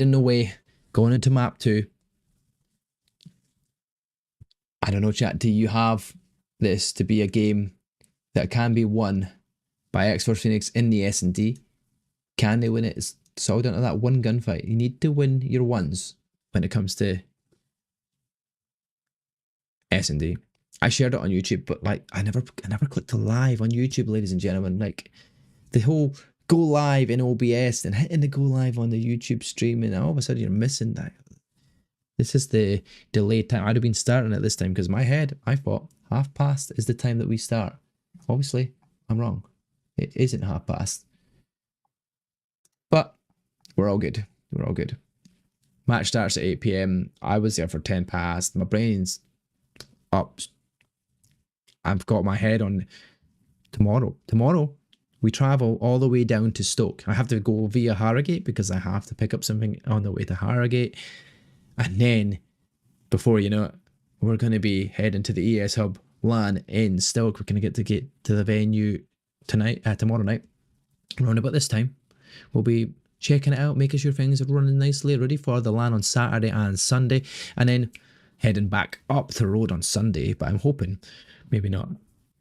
in Norway, going into map 2. I don't know, chat. Do you have this to be a game that can be won by X-Force Phoenix in the S&D? Can they win it? It's all down to that one gunfight. You need to win your ones when it comes to S&D. I shared it on YouTube, but like I never clicked to live on YouTube, ladies and gentlemen. Like the whole go live in OBS and hitting the go live on the YouTube stream, and all of a sudden you're missing that. This is the delayed time. I'd have been starting at this time because my head, I thought past is the time that we start. Obviously, I'm wrong. It isn't past. But we're all good. We're all good. Match starts at 8 p.m. I was there for 10 past. My brain's up. I've got my head on tomorrow. Tomorrow, we travel all the way down to Stoke. I have to go via Harrogate because I have to pick up something on the way to Harrogate. And then, before you know it, we're going to be heading to the ES Hub LAN in Stoke. We're going to get to the venue tomorrow night. Around about this time, we'll be checking it out, making sure things are running nicely, ready for the LAN on Saturday and Sunday, and then heading back up the road on Sunday. But I'm hoping maybe not,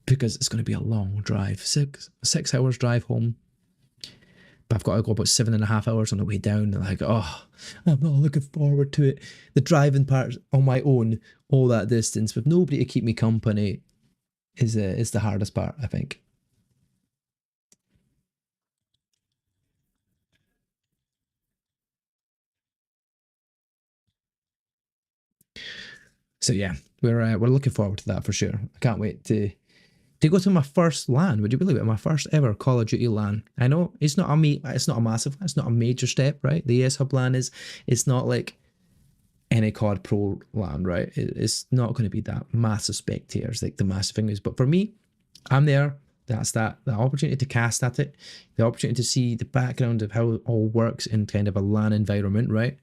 because it's going to be a long drive, 6 hours drive home. But I've got to go about 7.5 hours on the way down. And like, oh, I'm not looking forward to it. The driving part on my own, all that distance with nobody to keep me company, is the hardest part, I think. So yeah, we're looking forward to that for sure. I can't wait to go to my first LAN. Would you believe it? My first ever Call of Duty LAN. I know it's not a major step, right? The ES Hub LAN it's not like any COD Pro LAN, right? It's not going to be that massive spectators like the massive thing is. But for me, I'm there. That's the opportunity to cast at it, the opportunity to see the background of how it all works in kind of a LAN environment, right?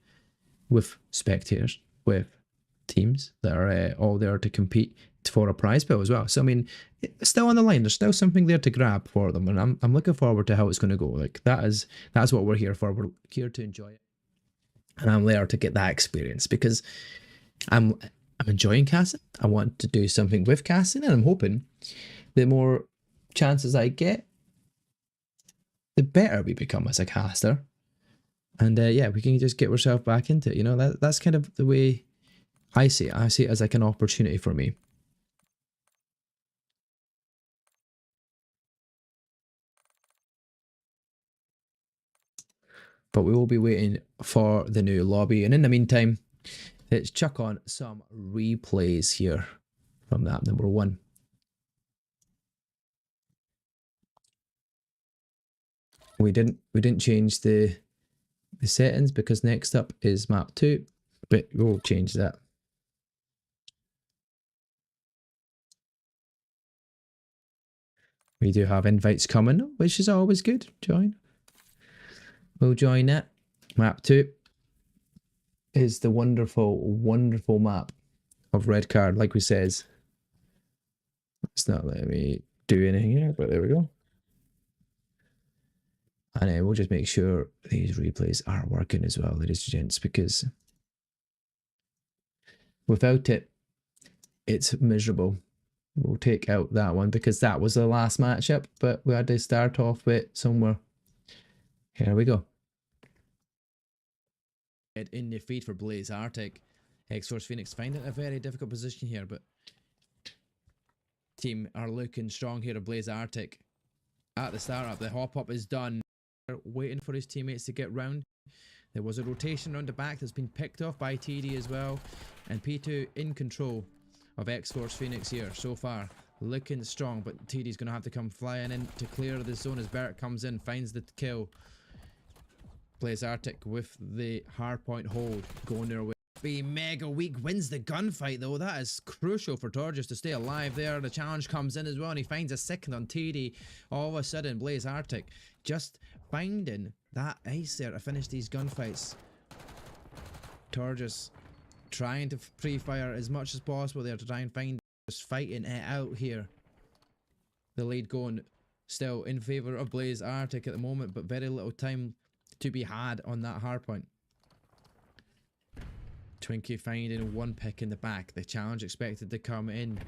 With spectators, with teams that are all there to compete for a prize bill as well. So I mean, it's still on the line. There's still something there to grab for them, and I'm looking forward to how it's going to go. Like that's what we're here for. We're here to enjoy it, and I'm there to get that experience because I'm enjoying casting. I want to do something with casting, and I'm hoping the more chances I get, the better we become as a caster. And yeah, we can just get ourselves back into it. You know, that's kind of the way I see it. I see it as like an opportunity for me. But we will be waiting for the new lobby. And in the meantime, let's chuck on some replays here from that number 1. We didn't change the settings because next up is map 2, but we'll change that. We do have invites coming, which is always good. Join. We'll join it. Map 2 is the wonderful, wonderful map of Red Card, like we says. It's not letting me do anything here, but there we go. And then we'll just make sure these replays are working as well, ladies and gents, because without it, it's miserable. We'll take out that one because that was the last matchup, but we had to start off with somewhere. Here we go. In the feed for Blaze Arctic, X-Force Phoenix finding a very difficult position here, but team are looking strong here of Blaze Arctic. At the startup, the hop up is done. Waiting for his teammates to get round. There was a rotation around the back that's been picked off by TD as well, and P2 in control of X-Force Phoenix here so far, looking strong, but TD's going to have to come flying in to clear the zone as Bert comes in, finds the kill. Blaze Arctic with the hardpoint hold going their way. Be mega weak, wins the gunfight though. That is crucial for Torges to stay alive there. The challenge comes in as well, and he finds a second on TD. All of a sudden, Blaze Arctic just finding that ice there to finish these gunfights. Torges trying to pre-fire as much as possible there to try and find, just fighting it out here. The lead going still in favour of Blaze Arctic at the moment, but very little time to be had on that hardpoint. Twinkie finding one pick in the back. The challenge expected to come in.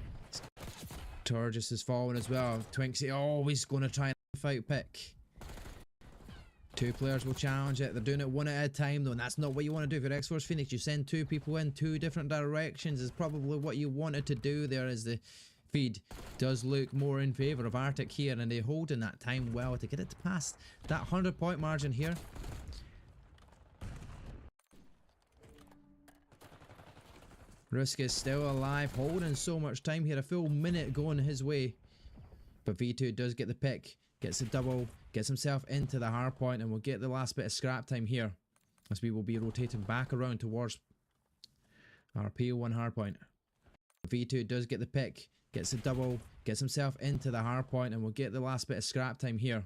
Turgis is falling as well. Twinkie always going to try and fight pick. Two players will challenge it. They're doing it one at a time though, and that's not what you want to do. If you're X-Force Phoenix, you send two people in two different directions is probably what you wanted to do there, as the feed does look more in favour of Arctic here, and they're holding that time well to get it past that 100-point margin here. Risk is still alive, holding so much time here, a full minute going his way. But V2 does get the pick, gets a double, gets himself into the hard point, and will get the last bit of scrap time here, as we will be rotating back around towards our P1 hard point. V2 does get the pick, gets a double, gets himself into the hard point, and will get the last bit of scrap time here,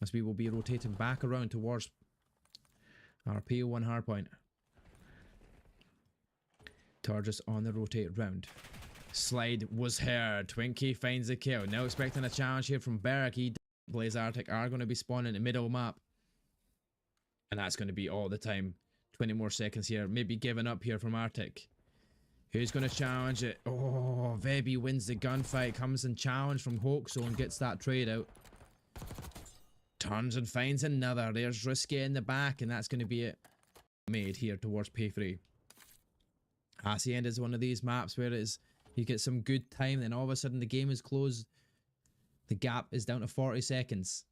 as we will be rotating back around towards our P1 hard point. Turgis on the rotate round. Slide was heard. Twinkie finds the kill. Now expecting a challenge here from Berg. Blaze Arctic are going to be spawning in the middle map. And that's going to be all the time. 20 more seconds here. Maybe giving up here from Arctic. Who's going to challenge it? Oh, Vebi wins the gunfight. Comes and challenge from Hoaxo and gets that trade out. Turns and finds another. There's Risky in the back, and that's going to be it. Made here towards P3. Hacienda is one of these maps where it is, you get some good time, then all of a sudden the game is closed. The gap is down to 40 seconds.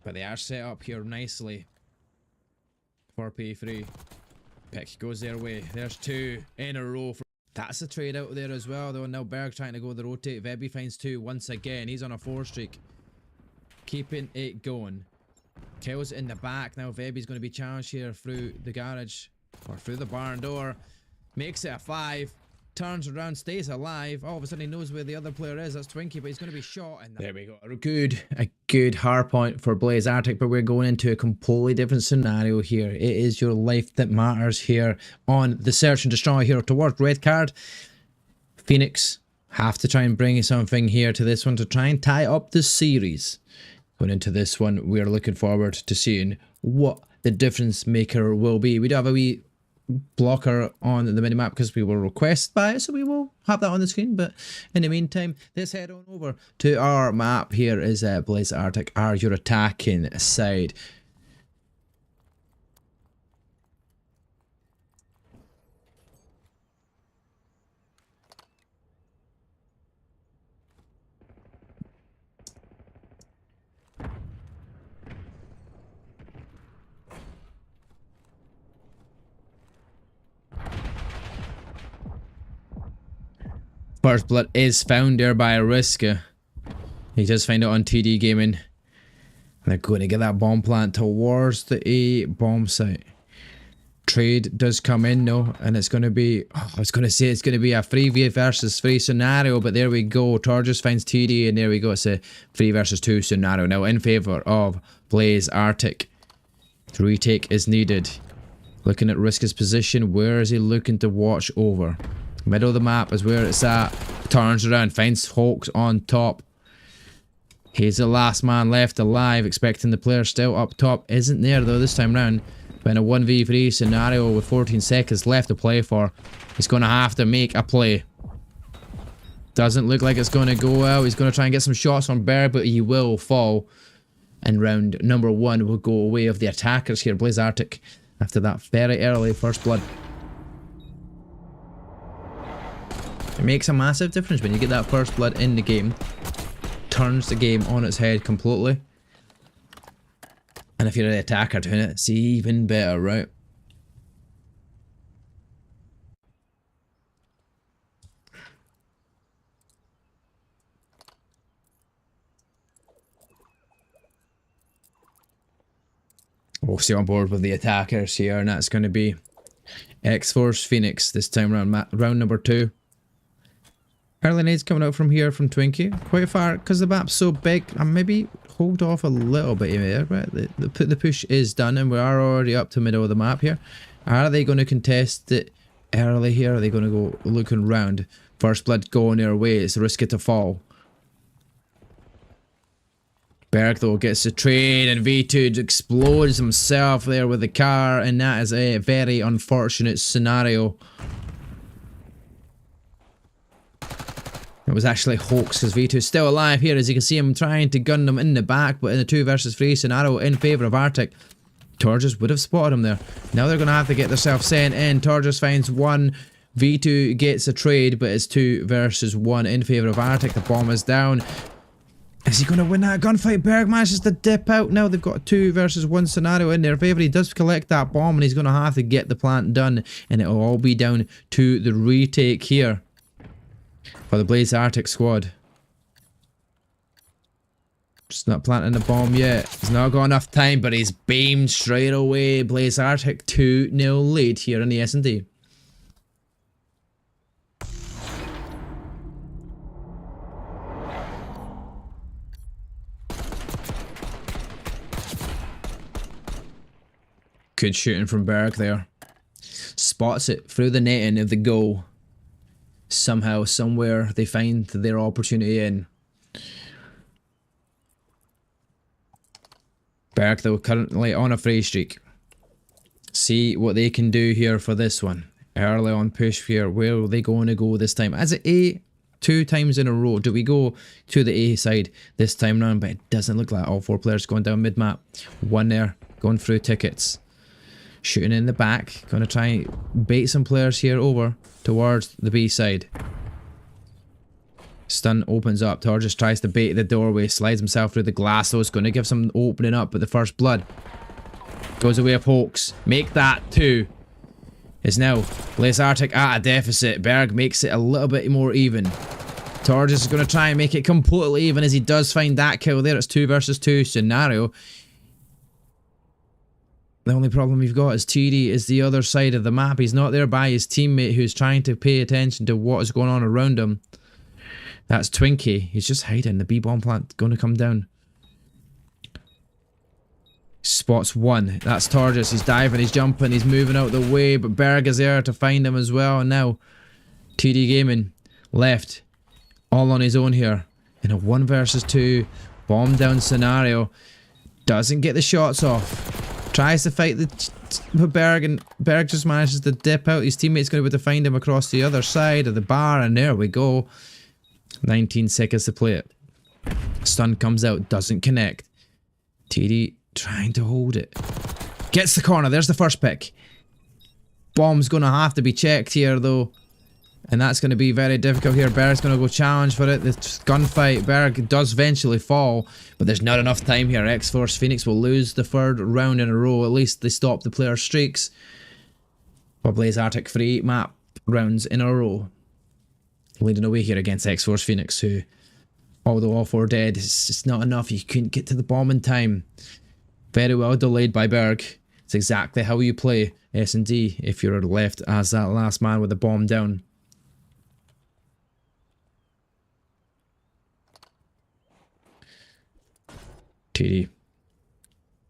But they are set up here nicely for P3. Pick goes their way. There's two in a row. That's a trade out there as well though. Now Berg trying to go the rotate. Vebi finds two once again. He's on a 4 streak. Keeping it going. Kills in the back. Now Vebi's going to be challenged here through the garage. Or through the barn door. Makes it a 5. Turns around, stays alive. All of a sudden he knows where the other player is. That's Twinkie, but he's going to be shot. And there we go. A good hard point for Blaze Arctic, but we're going into a completely different scenario here. It is your life that matters here on the search and destroy here towards red card. Phoenix have to try and bring something here to this one to try and tie up the series. Going into this one, we're looking forward to seeing what the difference maker will be. We do have a wee blocker on the minimap because we were requested by it, so we will have that on the screen. But in the meantime, let's head on over to our map. Here is Blaze Arctic, are your attacking side. First blood is found there by Riska. He does find it on TD Gaming. And they're going to get that bomb plant towards the A bomb site. Trade does come in though, and it's going to be, I was going to say it's going to be a 3v versus 3 scenario, but there we go. Turgis finds TD, and there we go. It's a 3 versus 2 scenario now in favour of Blaze Arctic. The retake is needed. Looking at Riska's position, where is he looking to watch over? Middle of the map is where it's at. Turns around, finds Hawks on top. He's the last man left alive, expecting the player still up top. Isn't there though this time round. But in a 1v3 scenario with 14 seconds left to play for, he's going to have to make a play. Doesn't look like it's going to go well. He's going to try and get some shots on Bear, but he will fall. And round number 1 will go away of the attackers here. Blaze Arctic after that very early first blood. It makes a massive difference when you get that first blood in the game. Turns the game on its head completely. And if you're the attacker doing it, it's even better, right? We'll stay on board with the attackers here, and that's going to be X-Force Phoenix this time around, round number 2. Early nades coming out from here from Twinkie. Quite far, because the map's so big. And maybe hold off a little bit here, but the push is done, and we are already up to middle of the map here. Are they going to contest it early here? Are they going to go looking round? First blood going their way. It's risky to fall. Berg though gets the trade and V2 explodes himself there with the car, and that is a very unfortunate scenario. It was actually hoax because V2's still alive here, as you can see him trying to gun them in the back, but in a 2 versus 3 scenario in favour of Arctic. Torges would have spotted him there. Now they're going to have to get themselves sent in. Torges finds one. V2 gets a trade, but it's 2 versus 1 in favour of Arctic. The bomb is down. Is he going to win that gunfight? Berg manages to dip out. Now they've got a 2 versus 1 scenario in their favour. He does collect that bomb and he's going to have to get the plant done. And it'll all be down to the retake here for the Blaze Arctic squad. Just not planting the bomb yet. He's not got enough time, but he's beamed straight away. Blaze Arctic 2-0 lead here in the S&D. Good shooting from Berg there. Spots it through the netting of the goal. Somehow, somewhere, they find their opportunity in. Berg, though, currently on a free streak. See what they can do here for this one. Early on push here. Where are they going to go this time? As it A, 2 times in a row. Do we go to the A side this time round? But it doesn't look like all 4 players going down mid-map. 1 there, going through tickets. Shooting in the back. Going to try and bait some players here over towards the B side. Stun opens up. Torges tries to bait the doorway. Slides himself through the glass. So it's going to give some opening up. But the first blood goes away of Hoax. Make that 2. Is now Blaze Arctic at a deficit. Berg makes it a little bit more even. Torges is going to try and make it completely even as he does find that kill there. It's 2 versus 2 scenario. The only problem we've got is TD is the other side of the map. He's not there by his teammate who's trying to pay attention to what is going on around him. That's Twinkie. He's just hiding. The B-bomb plant going to come down. Spots 1. That's Torges. He's diving, he's jumping, he's moving out the way, but Berg is there to find him as well. And now TD Gaming left all on his own here in a 1 versus 2 bomb down scenario. Doesn't get the shots off. Tries to fight the Berg, and Berg just manages to dip out. His teammate's going to be able to find him across the other side of the bar, and there we go. 19 seconds to play it. Stun comes out, doesn't connect. TD trying to hold it. Gets the corner, there's the first pick. Bomb's going to have to be checked here though. And that's going to be very difficult here. Berg's going to go challenge for it. The gunfight. Berg does eventually fall, but there's not enough time here. X-Force Phoenix will lose the 3rd round in a row. At least they stop the player streaks. For Blaze Arctic 3 map rounds in a row. Leading away here against X-Force Phoenix, who, although all 4 dead, it's just not enough. You couldn't get to the bomb in time. Very well delayed by Berg. It's exactly how you play S&D if you're left as that last man with the bomb down. TD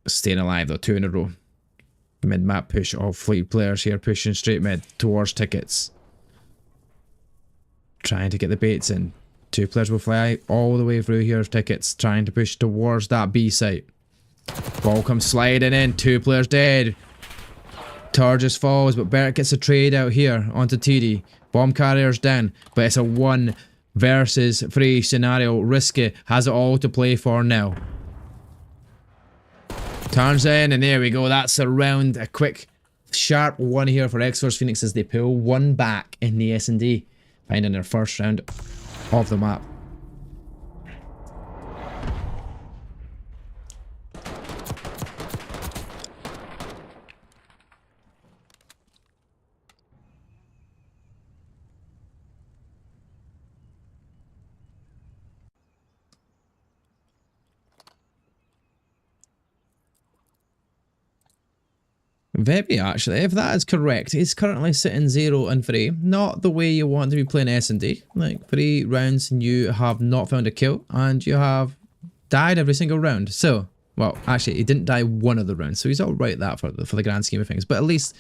staying alive though, 2 in a row. Mid-map push, all fleet players here pushing straight mid towards tickets. Trying to get the baits in. 2 players will fly all the way through here of tickets, trying to push towards that B site. Ball comes sliding in, 2 players dead. Torges falls, but Bert gets a trade out here onto TD. Bomb carriers down, but it's a 1 versus 3 scenario. Risky has it all to play for now. Turns in, and there we go. That's a round. A quick, sharp 1 here for X-Force Phoenix as they pull 1 back in the S&D, finding their first round of the map. Very actually, if that is correct, he's currently sitting 0 and 3. Not the way you want to be playing S&D. Like 3 rounds and you have not found a kill and you have died every single round. So, well, actually he didn't die 1 of the rounds, so he's alright at that for the grand scheme of things. But at least,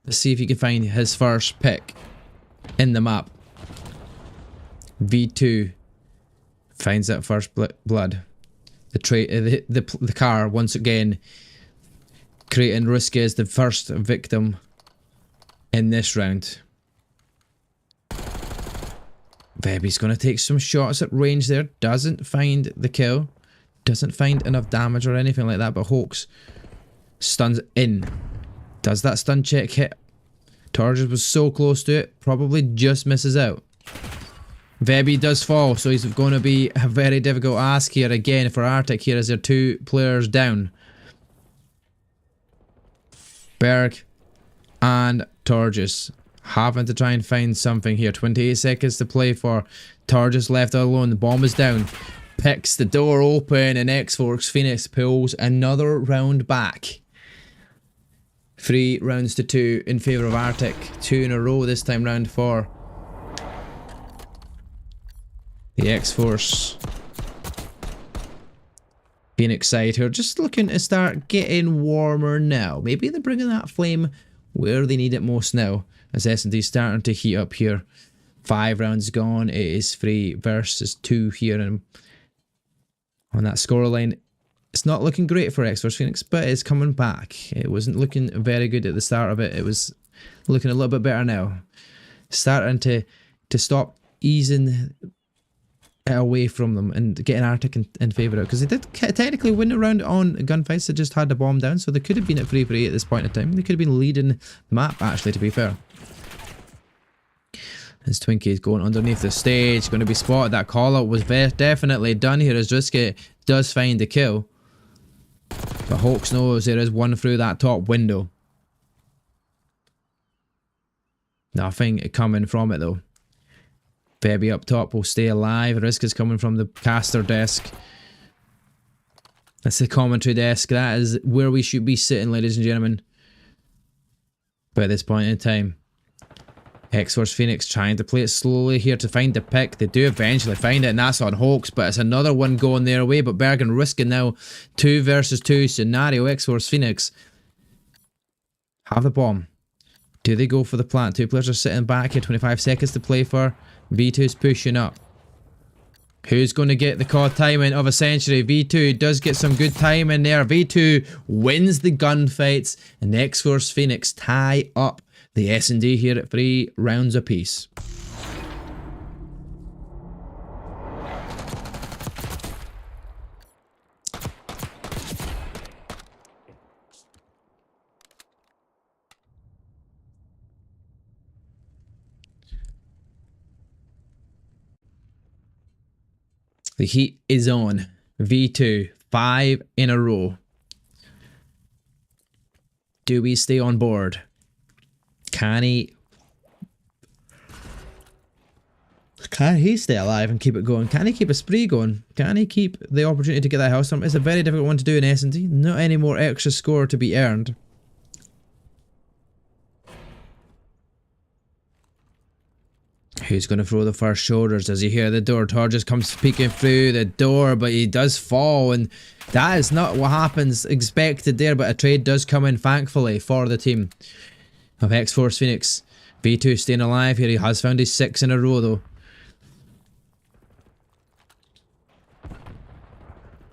let's see if he can find his first pick in the map. V2 finds that first blood. the car once again, creating Risky as the first victim in this round. Veby's going to take some shots at range there. Doesn't find the kill. Doesn't find enough damage or anything like that. But Hawks stuns in. Does that stun check hit? Torges was so close to it. Probably just misses out. Veby does fall. So he's going to be a very difficult ask here again for Arctic here as they're 2 players down. Berg and Torges having to try and find something here. 28 seconds to play for. Torges left alone. The bomb is down. Picks the door open and X-Force Phoenix pulls another round back. 3 rounds to 2 in favour of Arctic. 2 in a row this time round for the X-Force Phoenix side, who are just looking to start getting warmer now. Maybe they're bringing that flame where they need it most now, as S&D starting to heat up here. 5 rounds gone. It is 3 versus 2 here, and on that scoreline, it's not looking great for X-Force Phoenix, but it's coming back. It wasn't looking very good at the start of it. It was looking a little bit better now. Starting to stop easing away from them and getting Arctic in favour out, because they did technically win a round on gunfights. They just had the bomb down, so they could have been at 3-3 at this point in time. They could have been leading the map, actually, to be fair. As Twinkie is going underneath the stage, going to be spotted. That call out was definitely done here as Risky does find the kill, but Hawks knows there is one through that top window. Nothing coming from it though. Veby up top will stay alive. Risk is coming from the caster desk. That's the commentary desk. That is where we should be sitting, ladies and gentlemen. But at this point in time, X-Force Phoenix trying to play it slowly here to find the pick. They do eventually find it, and that's on Hawks, but it's another one going their way. But Bergen risking now 2 versus 2 scenario. X-Force Phoenix have the bomb. Do they go for the plant? 2 players are sitting back here. 25 seconds to play for. V2's pushing up. Who's going to get the COD timing of a century? V2 does get some good timing there. V2 wins the gunfights, and X-Force Phoenix tie up the S&D here at 3 rounds apiece. The heat is on. V2, 5 in a row. Do we stay on board? Can he stay alive and keep it going? Can he keep a spree going? Can he keep the opportunity to get that house? It's a very difficult one to do in S&D. Not any more extra score to be earned. Who's going to throw the first shoulders? Does he hear the door? Torges comes peeking through the door, but he does fall, and that is not what happens expected there, but a trade does come in, thankfully, for the team of X-Force Phoenix. V2 staying alive here. He has found his 6 in a row, though.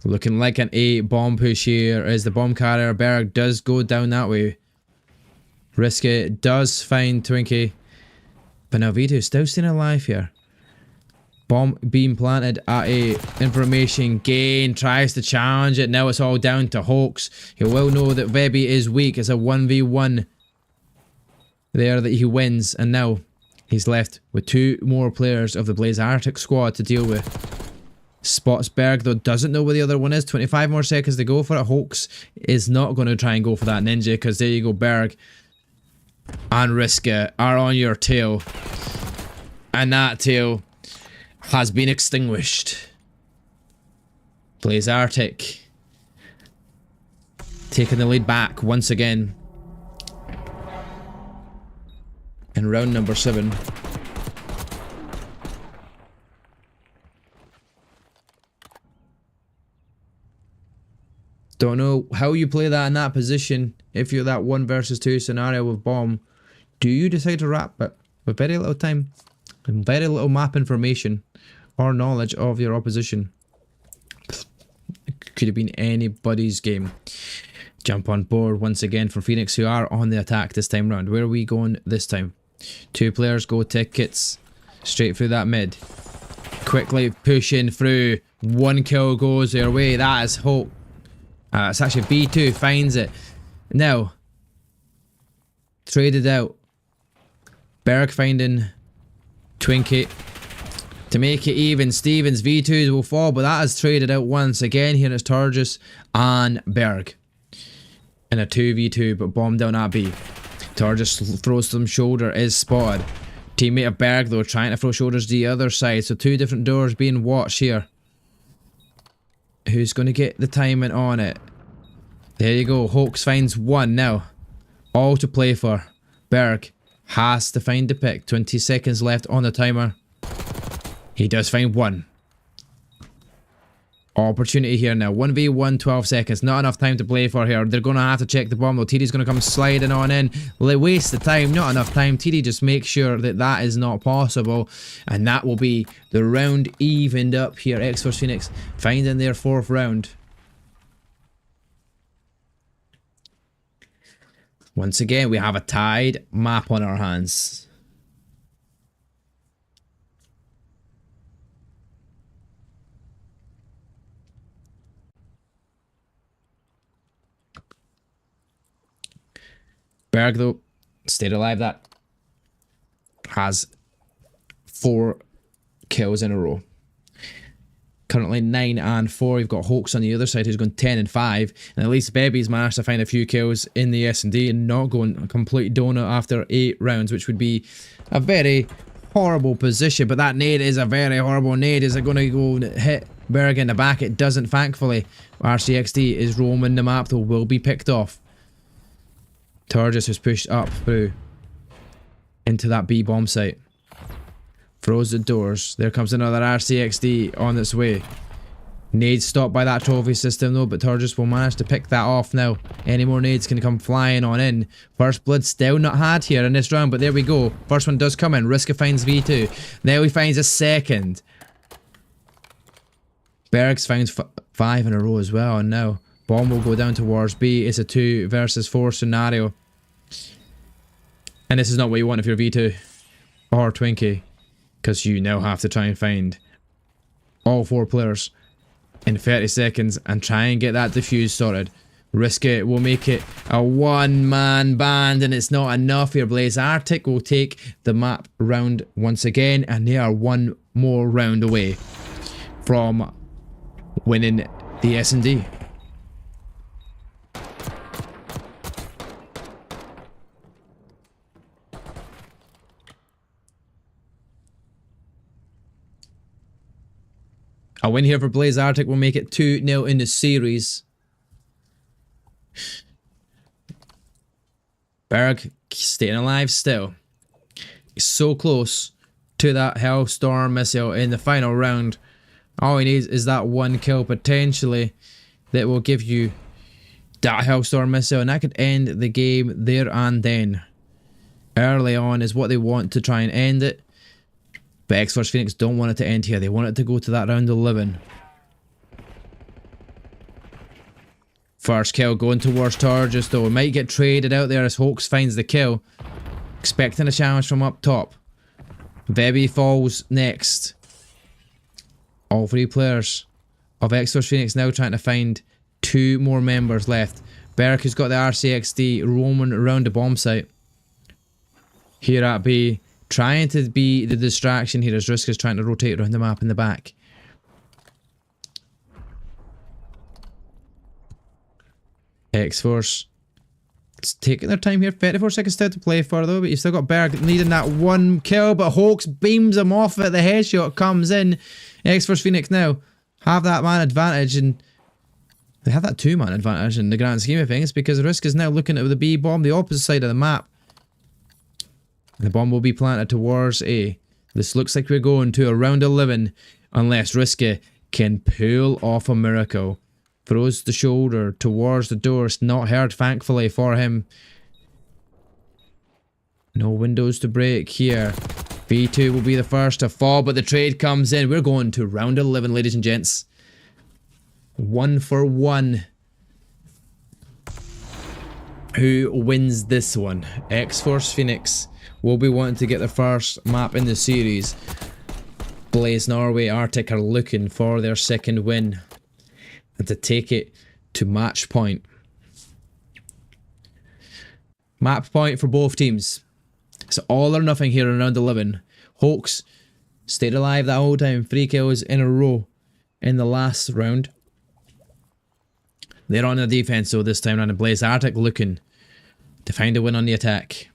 Looking like an A bomb push here as the bomb carrier Berg does go down that way. Risky does find Twinkie. But now V2 still staying alive here. Bomb being planted at a information gain. Tries to challenge it. Now it's all down to Hawks. He will know that Veby is weak. It's a 1v1 there that he wins. And now he's left with 2 more players of the Blaze Arctic squad to deal with. Spotsberg though doesn't know where the other one is. 25 more seconds to go for it. Hawks is not going to try and go for that ninja, because there you go, Berg and Riska are on your tail, and that tail has been extinguished. Blaze Arctic taking the lead back once again in round number 7. Don't know how you play that in that position. If you're that 1 versus 2 scenario with bomb, do you decide to wrap it with very little time and very little map information or knowledge of your opposition? Could have been anybody's game. Jump on board once again for Phoenix, who are on the attack this time round. Where are we going this time? 2 players, go tickets. Straight through that mid. Quickly pushing through. 1 kill goes their way. That is hope. It's actually B2 finds it. Now, traded out. Berg finding Twinkie to make it even. Stevens V2s will fall, but that is traded out once again. Here it's Turgis and Berg in a 2v2, but bomb down at B. Turgis throws some shoulder, is spotted. Teammate of Berg though trying to throw shoulders the other side, so 2 different doors being watched here. Who's going to get the timing on it? There you go. Hawks finds 1 now. All to play for. Berg has to find the pick. 20 seconds left on the timer. He does find 1. Opportunity here now. 1v1, 12 seconds. Not enough time to play for here. They're going to have to check the bomb though. TD's going to come sliding on in. Waste the time. Not enough time. TD just makes sure that that is not possible. And that will be the round evened up here. X vs Phoenix finding their 4th round. Once again, we have a tied map on our hands. Berg though, stayed alive. That has 4 kills in a row. Currently 9 and 4. We've got Hawks on the other side who's gone 10 and 5. And at least Bebby's managed to find a few kills in the S&D and not going a complete donut after 8 rounds, which would be a very horrible position. But that nade is a very horrible nade. Is it going to go hit Berg in the back? It doesn't, thankfully. RCXD is roaming the map though, will be picked off. Turgis has pushed up through into that B bomb site. Throws the doors. There comes another RCXD on its way. Nades stopped by that trophy system though, but Turgis will manage to pick that off now. Any more nades can come flying on in. First blood still not had here in this round, but there we go. First one does come in. Riska finds V2. Now he finds a second. Bergs finds 5 in a row as well, and now bomb will go down towards B. It's a 2 versus 4 scenario. And this is not what you want if you're V2 or Twinkie, because you now have to try and find all 4 players in 30 seconds and try and get that defuse sorted. Risk it, will make it a 1-man band, and it's not enough here. Blaze Arctic will take the map round once again, and they are 1 more round away from winning the S&D. A win here for Blaze Arctic will make it 2-0 in the series. Berg staying alive still. He's so close to that Hellstorm missile in the final round. All he needs is that 1 kill potentially that will give you that Hellstorm missile, and that could end the game there and then. Early on is what they want to try and end it. But X vs Phoenix don't want it to end here. They want it to go to that round 11. First kill going towards Turgis though. It might get traded out there as Hawks finds the kill. Expecting a challenge from up top. Vebby falls next. All 3 players of X vs Phoenix now trying to find 2 more members left. Berg, who's got the RCXD roaming around the bomb site. Here at B. Trying to be the distraction here as Risk is trying to rotate around the map in the back. X-Force. It's taking their time here. 34 seconds still to play for though, but you've still got Berg needing that 1 kill, but Hawks beams him off it. The headshot comes in. X-Force Phoenix now have that man advantage, and they have that 2-man advantage in the grand scheme of things because Risk is now looking at the B bomb, the opposite side of the map. The bomb will be planted towards A. This looks like we're going to a round 11 unless Riska can pull off a miracle. Throws the shoulder towards the door. It's not heard, thankfully, for him. No windows to break here. V2 will be the first to fall, but the trade comes in. We're going to round 11, ladies and gents. 1 for 1. Who wins this one? X-Force Phoenix will be wanting to get their first map in the series. Blaze Norway Arctic are looking for their second win and to take it to match point. Map point for both teams. It's all or nothing here in round 11. Hawks stayed alive that whole time. 3 kills in a row in the last round. They're on the defense though this time round, and Blaze Arctic looking to find a win on the attack.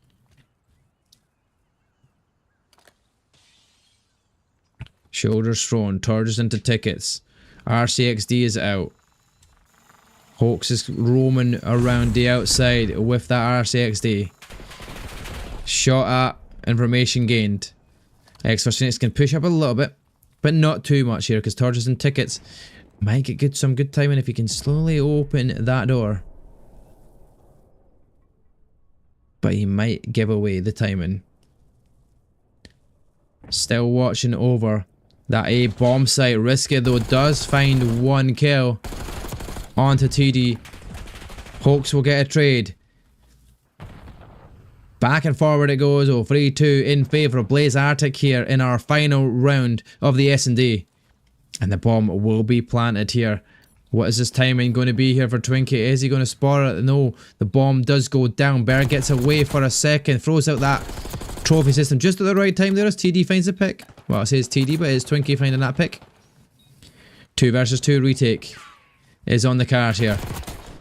Shoulders thrown, charges into tickets. RCXD is out. Hawks is roaming around the outside with that RCXD. Shot at, information gained. X-Force Phoenix can push up a little bit, but not too much here because charges and tickets might get some good timing if you can slowly open that door. But he might give away the timing. Still watching over that A bomb site. Risky though, does find 1 kill onto TD. Hawks will get a trade. Back and forward it goes. 3-2 in favour of Blaze Arctic here in our final round of the S&D. And the bomb will be planted here. What is his timing going to be here for Twinkie? Is he going to spot it? No, the bomb does go down. Berg gets away for a second. Throws out that trophy system just at the right time there as TD finds a pick. Well, it says TD, but it's Twinkie finding that pick. 2 versus 2 retake is on the card here.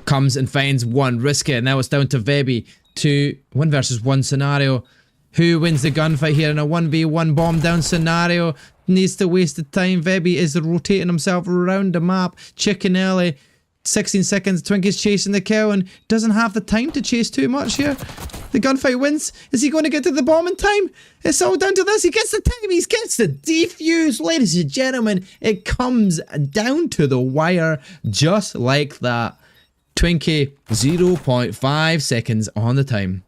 Comes and finds 1. Risk it. Now it's down to Vebi. 1 versus 1 scenario. Who wins the gunfight here in a 1v1 bomb down scenario? Needs to waste the time. Vebi is rotating himself around the map. Chicken early. 16 seconds. Twinkie's chasing the kill and doesn't have the time to chase too much here. The gunfight wins. Is he going to get to the bomb in time? It's all down to this. He gets the time. He gets the defuse. Ladies and gentlemen, it comes down to the wire just like that. Twinkie, 0.5 seconds on the time.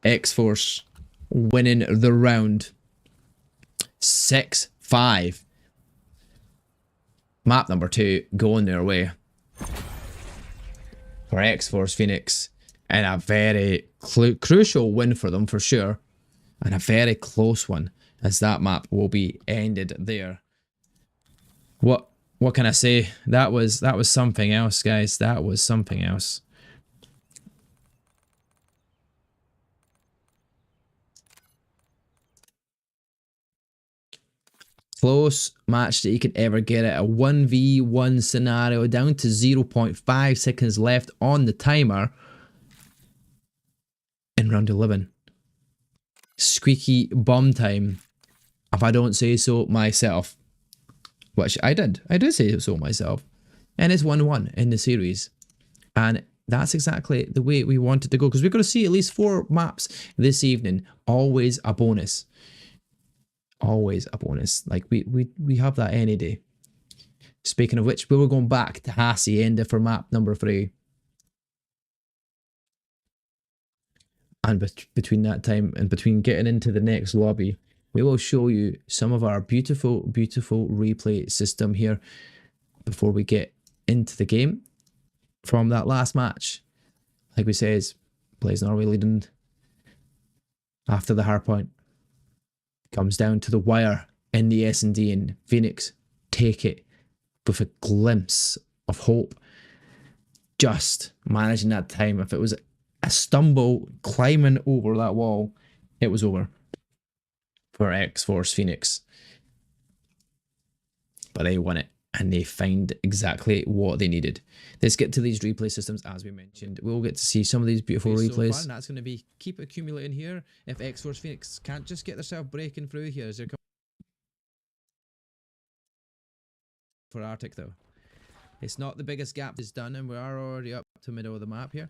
X-Force winning the round. 6-5. Map number 2 going their way for X-Force Phoenix, and a very crucial win for them for sure, and a very close one as that map will be ended there. What can I say? That was something else, guys. That was something else. Close match that you could ever get it. A 1v1 scenario down to 0.5 seconds left on the timer in round 11. Squeaky bum time, if I don't say so myself. Which I did. I did say so myself. And it's 1-1 in the series. And that's exactly the way we wanted to go, because we're going to see at least 4 maps this evening. Always a bonus. Always a bonus. Like we have that any day. Speaking of which, we were going back to Hacienda for map number 3. And between that time and between getting into the next lobby, we will show you some of our beautiful, beautiful replay system here before we get into the game from that last match. Like we says, Blaze Norway leading after the hard point. Comes down to the wire in the S&D, and Phoenix take it with a glimpse of hope. Just managing that time. If it was a stumble climbing over that wall, it was over for X-Force Phoenix. But they won it, and they find exactly what they needed. Let's get to these replay systems. As we mentioned, we'll get to see some of these beautiful replays. So far, and that's going to be keep accumulating here. If X-Force Phoenix can't just get themselves breaking through here as they're coming for Arctic though. It's not the biggest gap is done, and we are already up to middle of the map here.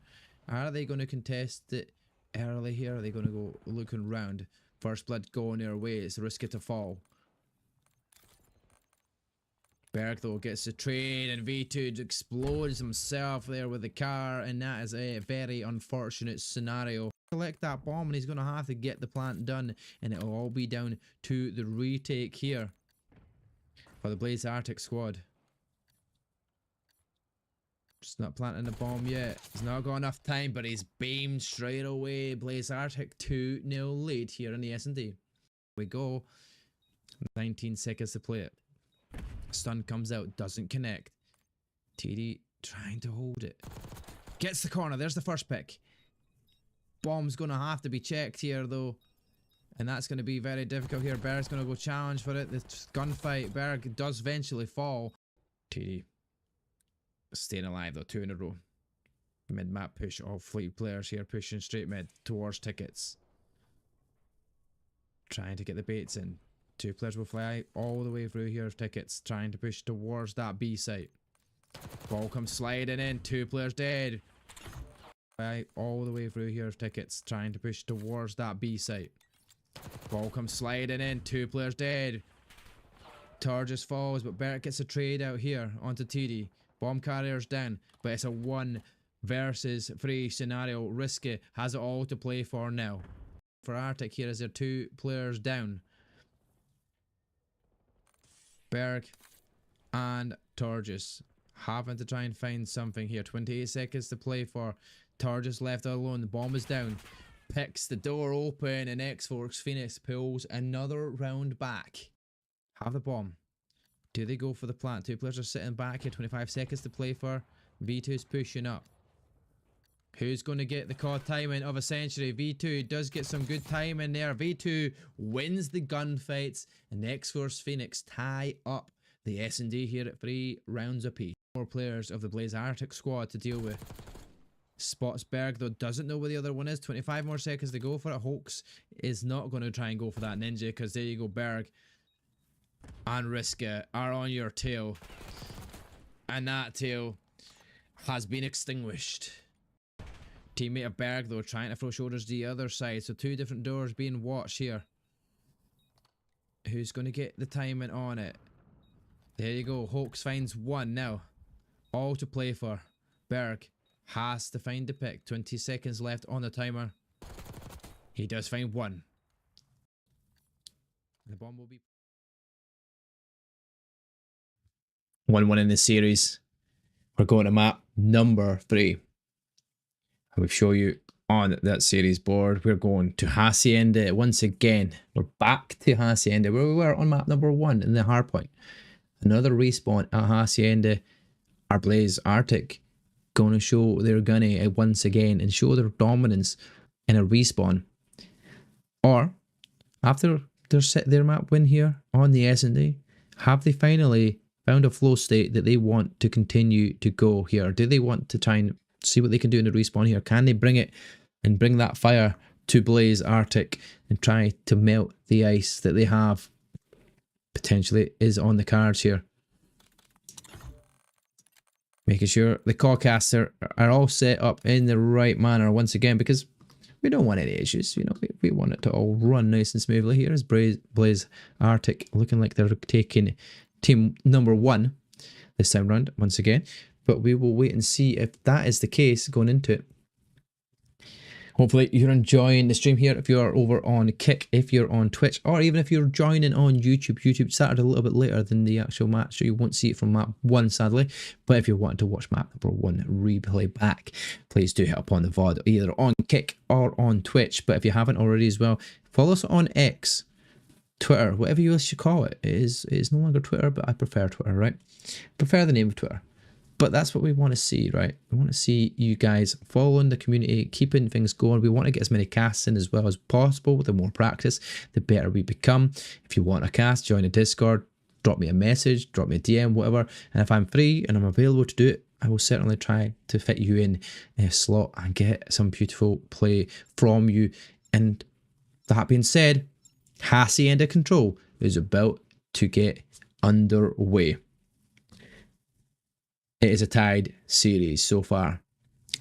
Are they going to contest it early here? Are they going to go looking round? First blood going their way. It's risky to fall. Berg though gets the trade, and V2 explodes himself there with the car, and that is a very unfortunate scenario. Collect that bomb, and he's going to have to get the plant done, and it will all be down to the retake here for the Blaze Arctic squad. Just not planting the bomb yet. He's not got enough time, but he's beamed straight away. Blaze Arctic 2-0 lead here in the S&D. We go. 19 seconds to play it. Stun comes out, doesn't connect. TD trying to hold it. Gets the corner. There's the first pick. Bomb's going to have to be checked here, though. And that's going to be very difficult here. Berg's going to go challenge for it. The gunfight. Berg does eventually fall. TD staying alive, though. 2 in a row. Mid-map push. All fleet players here pushing straight mid towards tickets. Trying to get the baits in. 2 players will fly all the way through here of tickets. Trying to push towards that B site. Ball comes sliding in. 2 players dead. Fly all the way through here of tickets. Trying to push towards that B site. Ball comes sliding in. 2 players dead. Targus falls, but Bert gets a trade out here onto TD. Bomb carrier's down, but it's a 1 versus 3 scenario. Risky has it all to play for now. For Arctic here, is there 2 players down. Berg and Targus having to try and find something here. 28 seconds to play for. Targus left alone. The bomb is down. Picks the door open, and X-Force Phoenix pulls another round back. Have the bomb. Do they go for the plant? 2 players are sitting back here. 25 seconds to play for. V2's pushing up. Who's going to get the COD timing of a century? V2 does get some good timing there. V2 wins the gunfights, and X-Force Phoenix tie up the S&D here at 3 rounds apiece. 4 players of the Blaze Arctic squad to deal with. Spotsberg, though, doesn't know where the other one is. 25 more seconds to go for it. Hoax is not going to try and go for that ninja, because there you go, Berg and Riska are on your tail, and that tail has been extinguished. Teammate of Berg, though, trying to throw shoulders to the other side, so 2 different doors being watched here. Who's going to get the timing on it? There you go. Hoax finds 1 now. All to play for. Berg has to find the pick. 20 seconds left on the timer. He does find 1. The bomb will be 1-1 in this series. We're going to map number 3. I will show you on that series board. We're going to Hacienda once again. We're back to Hacienda where we were on map number 1 in the hardpoint. Another respawn at Hacienda. Our Blaze Arctic going to show their gunny once again and show their dominance in a respawn. Or after their map win here on the S&D, have they finally found a flow state that they want to continue to go here? Do they want to try and see what they can do in the respawn here? Can they bring it and bring that fire to Blaze Arctic and try to melt the ice that they have? Potentially is on the cards here. Making sure the callcaster are all set up in the right manner once again, because we don't want any issues. You know, we want it to all run nice and smoothly here. As Blaze Arctic looking like they're taking team number 1 this time round once again. But we will wait and see if that is the case going into it. Hopefully you're enjoying the stream here. If you are over on Kick, if you're on Twitch, or even if you're joining on YouTube. YouTube started a little bit later than the actual match, so you won't see it from map 1 sadly. But if you want to watch map number 1 replay back, please do hit up on the VOD either on Kick or on Twitch. But if you haven't already as well, follow us on X, Twitter, whatever you wish to call it. It is no longer Twitter, but I prefer Twitter, right? Prefer the name of Twitter. But that's what we want to see, right? We want to see you guys following the community, keeping things going. We want to get as many casts in as well as possible. The more practice, the better we become. If you want a cast, join a Discord, drop me a message, drop me a DM, whatever. And if I'm free and I'm available to do it, I will certainly try to fit you in a slot and get some beautiful play from you. And that being said, Hacienda Control is about to get underway. It is a tied series so far.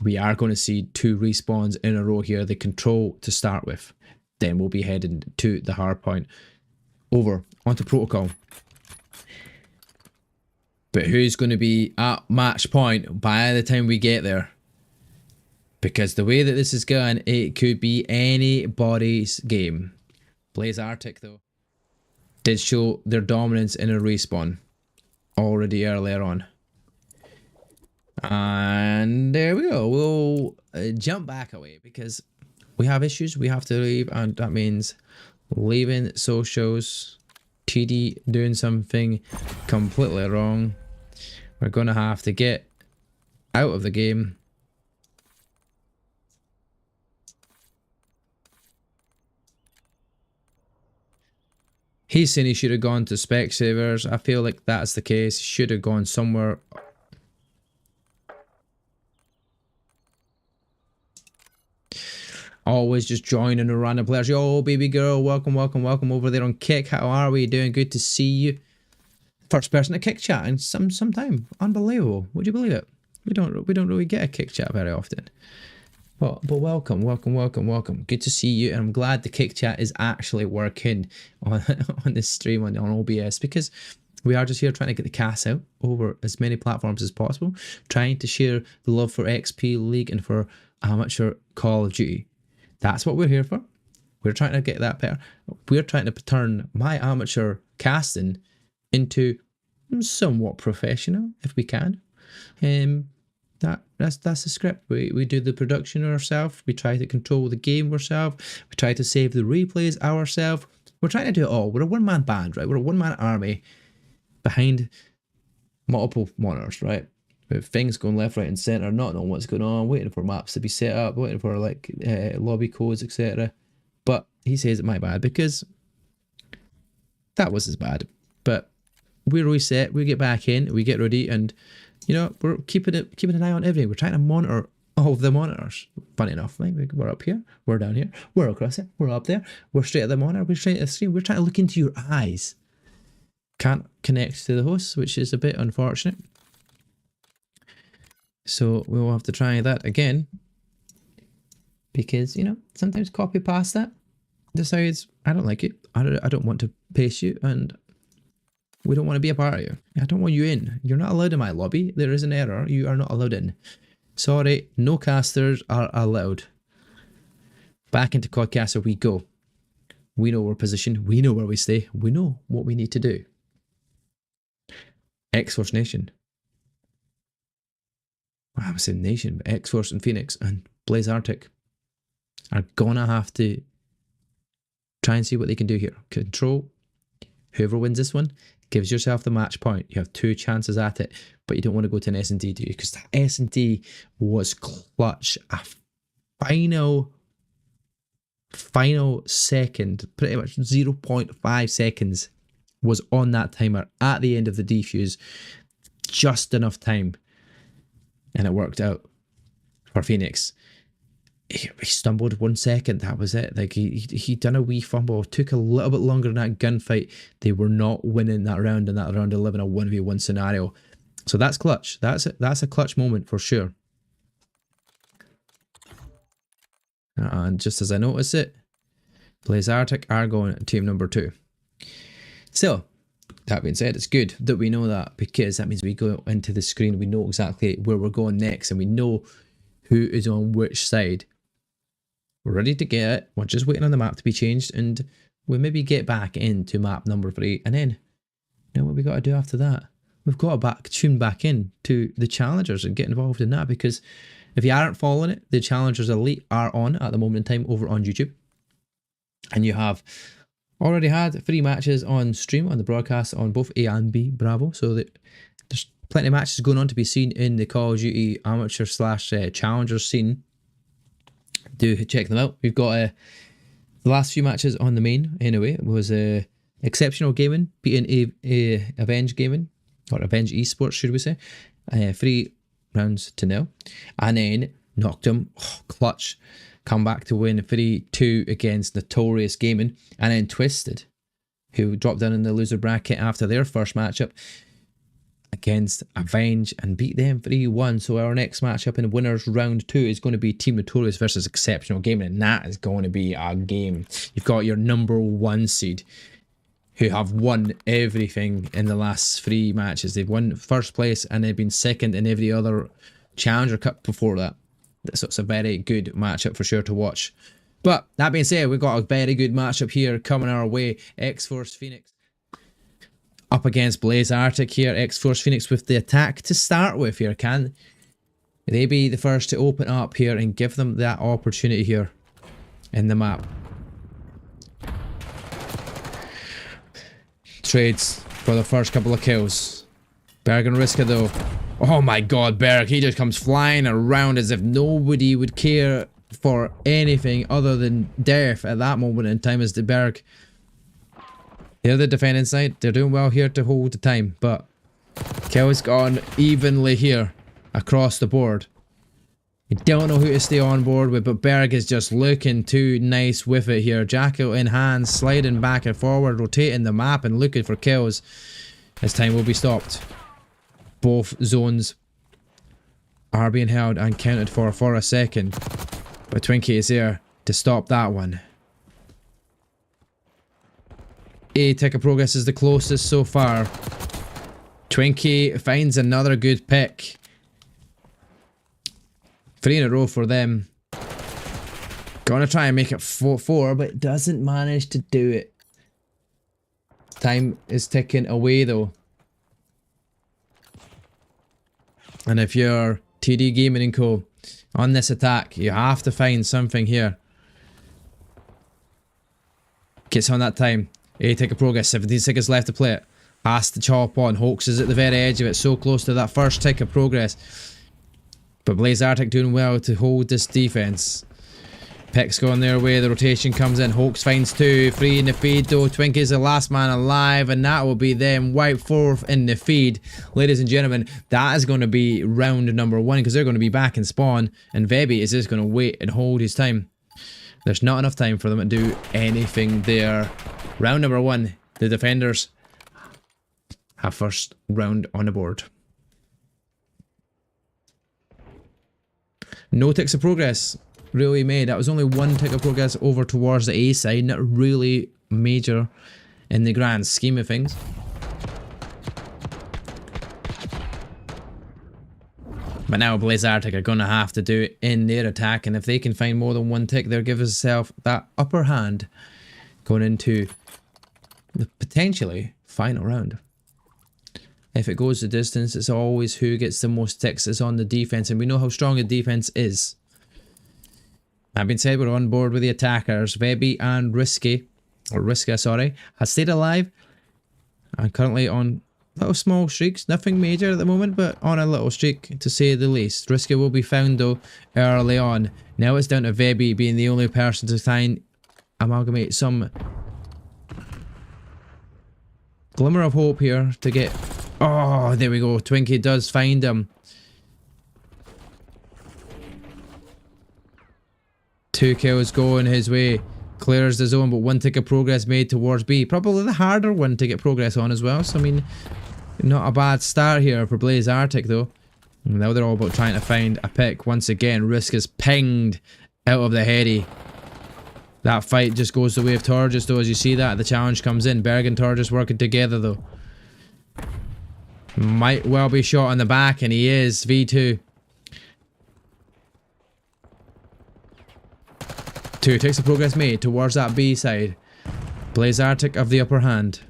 We are going to see 2 respawns in a row here. The Control to start with. Then we'll be heading to the hardpoint. Over onto Protocol. But who's going to be at match point by the time we get there? Because the way that this is going, it could be anybody's game. Blaze Arctic, though, did show their dominance in a respawn already earlier on. And there we go. We'll jump back away because we have issues. We have to leave, and that means leaving socials. TD doing something completely wrong. We're going to have to get out of the game. He's saying he should have gone to Specsavers. I feel like that's the case. He should have gone somewhere. Always just joining the random players. Yo, baby girl, welcome, welcome, welcome over there on Kick. How are we doing? Good to see you. First person to Kick chat in some time. Unbelievable. Would you believe it? We don't really get a Kick chat very often. But welcome, welcome, welcome, welcome. Good to see you, and I'm glad the Kick chat is actually working on this stream on OBS, because we are just here trying to get the cast out over as many platforms as possible, trying to share the love for XP League and for amateur Call of Duty. That's what we're here for. We're trying to get that better. We're trying to turn my amateur casting into somewhat professional, if we can. That's the script. We do the production ourselves. We try to control the game ourselves. We try to save the replays ourselves. We're trying to do it all. We're a one-man band, right? We're a one-man army behind multiple monitors, right? With things going left, right, and center, not knowing what's going on, waiting for maps to be set up, waiting for like lobby codes, etc. But he says it might be bad because that was as bad. But we reset, we get back in, we get ready, and you know, we're keeping an eye on everything. We're trying to monitor all of the monitors. Funny enough, right? We're up here, we're down here, we're across it, we're up there, we're straight at the monitor, we're straight at the screen. We're trying to look into your eyes. Can't connect to the host, which is a bit unfortunate. So we'll have to try that again. Because, you know, sometimes copy past that decides, I don't like it. I don't want to paste you, and we don't want to be a part of you. I don't want you in. You're not allowed in my lobby. There is an error. You are not allowed in. Sorry, no casters are allowed. Back into Codcaster we go. We know our position. We know where we stay. We know what we need to do. X-Force Nation. I was saying Nation, but X-Force and Phoenix and Blaze Arctic are gonna have to try and see what they can do here. Control. Whoever wins this one gives yourself the match point. You have 2 chances at it, but you don't want to go to an S&D, do you? Because that S&D was clutch. A final second, pretty much 0.5 seconds was on that timer at the end of the defuse. Just enough time. And it worked out for Phoenix. He stumbled 1 second. That was it. Like he done a wee fumble. Took a little bit longer in that gunfight. They were not winning that round in that round 11, a 1v1 scenario. So that's clutch. That's a clutch moment for sure. And just as I notice it, Blaze Arctic are going to team number 2. So that being said, it's good that we know that, because that means we go into the screen, we know exactly where we're going next, and we know who is on which side. We're ready to get it. We're just waiting on the map to be changed, and we'll maybe get back into map number 3, and then, you know what we got to do after that? We've got to tune back in to the challengers and get involved in that, because if you aren't following it, the challengers elite are on at the moment in time over on YouTube, and you have already had 3 matches on stream on the broadcast on both A and B Bravo, so that there's plenty of matches going on to be seen in the Call of Duty amateur / challengers scene. Do check them out. We've got the last few matches on the main anyway. It was Exceptional Gaming beating Avenge Gaming, or Avenge Esports should we say, 3 rounds to 0, and then knocked them clutch. Come back to win 3-2 against Notorious Gaming, and then Twisted, who dropped down in the loser bracket after their first matchup against Avenge and beat them 3-1. So our next matchup in winners round 2 is going to be Team Notorious versus Exceptional Gaming, and that is going to be a game. You've got your number 1 seed who have won everything in the last 3 matches. They've won first place and they've been second in every other Challenger Cup before that. So it's a very good matchup for sure to watch. But that being said, we've got a very good matchup here coming our way. X-Force Phoenix up against Blaze Arctic here. X-Force Phoenix with the attack to start with here. Can They be the first to open up here and give them that opportunity here in the map. Trades for the first couple of kills. Berg and Riska though. Oh my god, Berg, he just comes flying around as if nobody would care for anything other than death at that moment in time as the Berg. They're the defending side. They're doing well here to hold the time, but kills gone evenly here across the board. You don't know who to stay on board with, but Berg is just looking too nice with it here. Jackal in hand, sliding back and forward, rotating the map and looking for kills. This time will be stopped. Both zones are being held and counted for a second. But Twinkie is there to stop that one. A tick of progress is the closest so far. Twinkie finds another good pick. 3 in a row for them. Gonna try and make it 4, but doesn't manage to do it. Time is ticking away though. And if you're TD Gaming & Co. on this attack, you have to find something here. Gets on that time. A tick of progress, 17 seconds left to play it. Has to chop on. Hoax is at the very edge of it, so close to that first tick of progress. But Blaze Arctic doing well to hold this defense. Picks going their way, the rotation comes in. Hoax finds 2, 3 in the feed though. Twinkie's the last man alive, and that will be them wiped 4th in the feed. Ladies and gentlemen, that is going to be round number 1 because they're going to be back in spawn, and Vebi is just going to wait and hold his time. There's not enough time for them to do anything there. Round number 1, the defenders have first round on the board. No ticks of progress really made. That was only 1 tick of progress over towards the A side, not really major in the grand scheme of things. But now Blaze Arctic are going to have to do it in their attack, and if they can find more than 1 tick, they'll give themselves that upper hand going into the potentially final round. If it goes the distance, it's always who gets the most ticks is on the defense, and we know how strong the defense is. That being said, we're on board with the attackers. Vebi and Riska, sorry, has stayed alive and currently on little small streaks. Nothing major at the moment, but on a little streak to say the least. Riska will be found though early on. Now it's down to Vebi being the only person to try and amalgamate some glimmer of hope here to get... Oh, there we go. Twinkie does find him. 2 kills going his way. Clears the zone, but 1 tick of progress made towards B. Probably the harder one to get progress on as well. So, I mean, not a bad start here for Blaze Arctic, though. And now they're all about trying to find a pick. Once again, Risk is pinged out of the heady. That fight just goes the way of Torges, though, as you see that. The challenge comes in. Berg and Torges working together, though. Might well be shot on the back, and he is. V2. 2 ticks of progress made towards that B side. Blaze Arctic of the upper hand.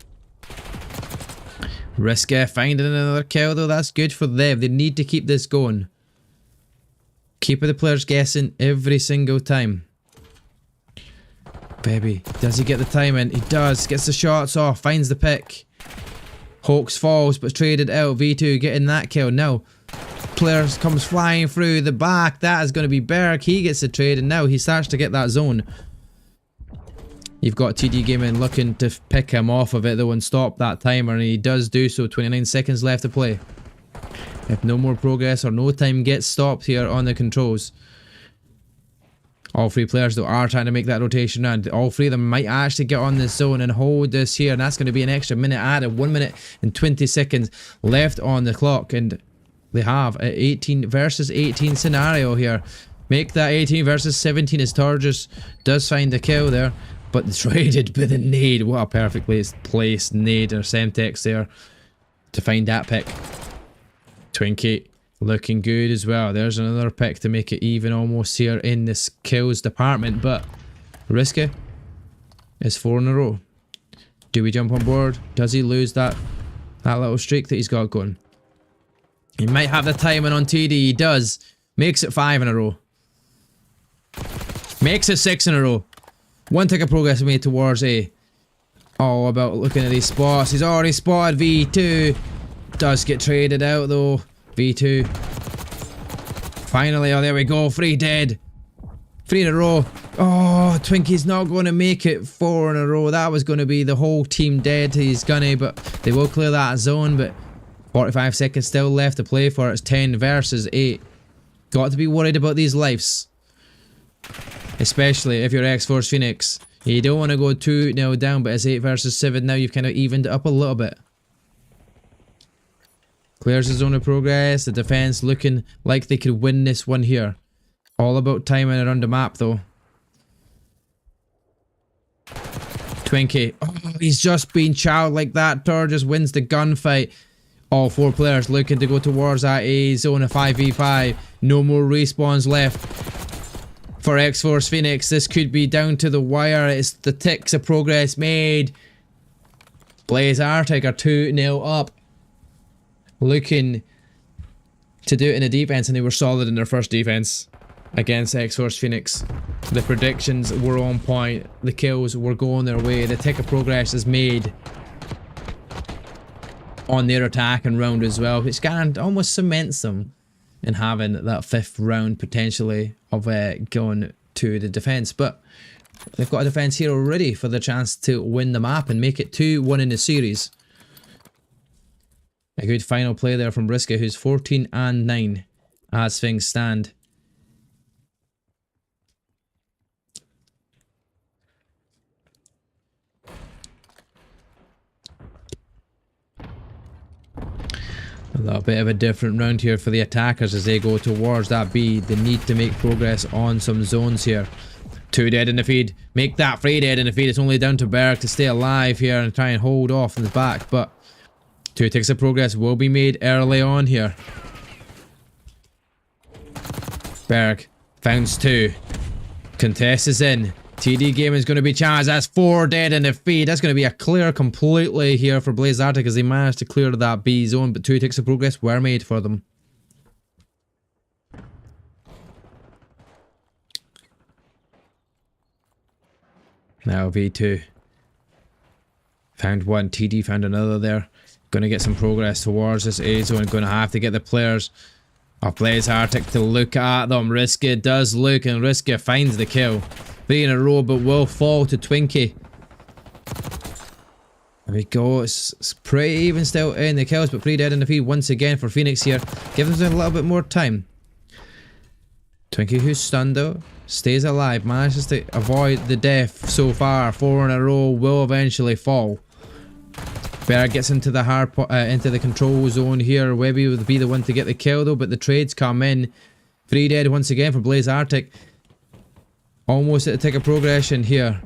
Riska finding another kill though. That's good for them. They need to keep this going. Keeping the players guessing every single time. Baby, does he get the time in? He does. Gets the shots off. Finds the pick. Hoax falls but traded out. V2 getting that kill. Now players comes flying through the back. That is going to be Berg. He gets the trade, and now he starts to get that zone. You've got TD Gaming looking to pick him off of it though and stop that timer, and he does do so. 29 seconds left to play. If no more progress or no time gets stopped here on the controls. All 3 players though are trying to make that rotation round. All 3 of them might actually get on this zone and hold this here, and that's going to be an extra minute added. 1 minute and 20 seconds left on the clock, and they have an 18 versus 18 scenario here. Make that 18 versus 17 as Torges does find the kill there, but traded with a nade. What a perfectly placed nade or Semtex there to find that pick. Twinkie looking good as well. There's another pick to make it even almost here in this kills department, but Riska is 4 in a row. Do we jump on board? Does he lose that little streak that he's got going? He might have the timing on TD. He does. Makes it 5 in a row. Makes it 6 in a row. 1 tick of progress made towards A. All about looking at these spots. He's already spotted V2. Does get traded out though. V2. Finally, oh there we go. 3 dead. 3 in a row. Oh, Twinkie's not going to make it 4 in a row. That was going to be the whole team dead. He's gonna, but they will clear that zone. But 45 seconds still left to play for. It's 10 versus 8. Got to be worried about these lives. Especially if you're X-Force Phoenix. You don't want to go 2-0 down, but it's 8 versus 7 now. You've kind of evened it up a little bit. Clears the zone of progress. The defense looking like they could win this one here. All about timing around the map though. Twinkie. Oh, he's just been chowed like that. Tor just wins the gunfight. All 4 players looking to go towards that A zone of 5v5. No more respawns left for X-Force Phoenix. This could be down to the wire. It's the ticks of progress made. Blaze Arctic are 2-0 up. Looking to do it in a defense, and they were solid in their first defense against X-Force Phoenix. The predictions were on point. The kills were going their way. The tick of progress is made on their attack and round as well, which kind of almost cements them in having that 5th round potentially of going to the defense. But they've got a defense here already for the chance to win the map and make it 2-1 in the series. A good final play there from Briska, who's 14-9 as things stand. A little bit of a different round here for the attackers as they go towards that B. They need to make progress on some zones here. 2 dead in the feed. Make that 3 dead in the feed. It's only down to Berg to stay alive here and try and hold off in the back. But 2 ticks of progress will be made early on here. Berg founds 2. Contest is in. TD Game is going to be challenged. That's 4 dead in the feed. That's going to be a clear completely here for Blaze Arctic as they managed to clear that B zone, but 2 ticks of progress were made for them. Now V2 found 1. TD found another there. Going to get some progress towards this A zone. Going to have to get the players of Blaze Arctic to look at them. Riska does look, and Riska finds the kill. 3 in a row, but will fall to Twinkie. There we go. It's pretty even still in the kills, but 3 dead in the feed once again for Phoenix here. Give them a little bit more time. Twinkie, who's stunned though, stays alive. Manages to avoid the death so far. 4 in a row, will eventually fall. Berg gets into the hard into the control zone here. Webby would be the one to get the kill though, but the trades come in. 3 dead once again for Blaze Arctic. Almost at a tick of progression here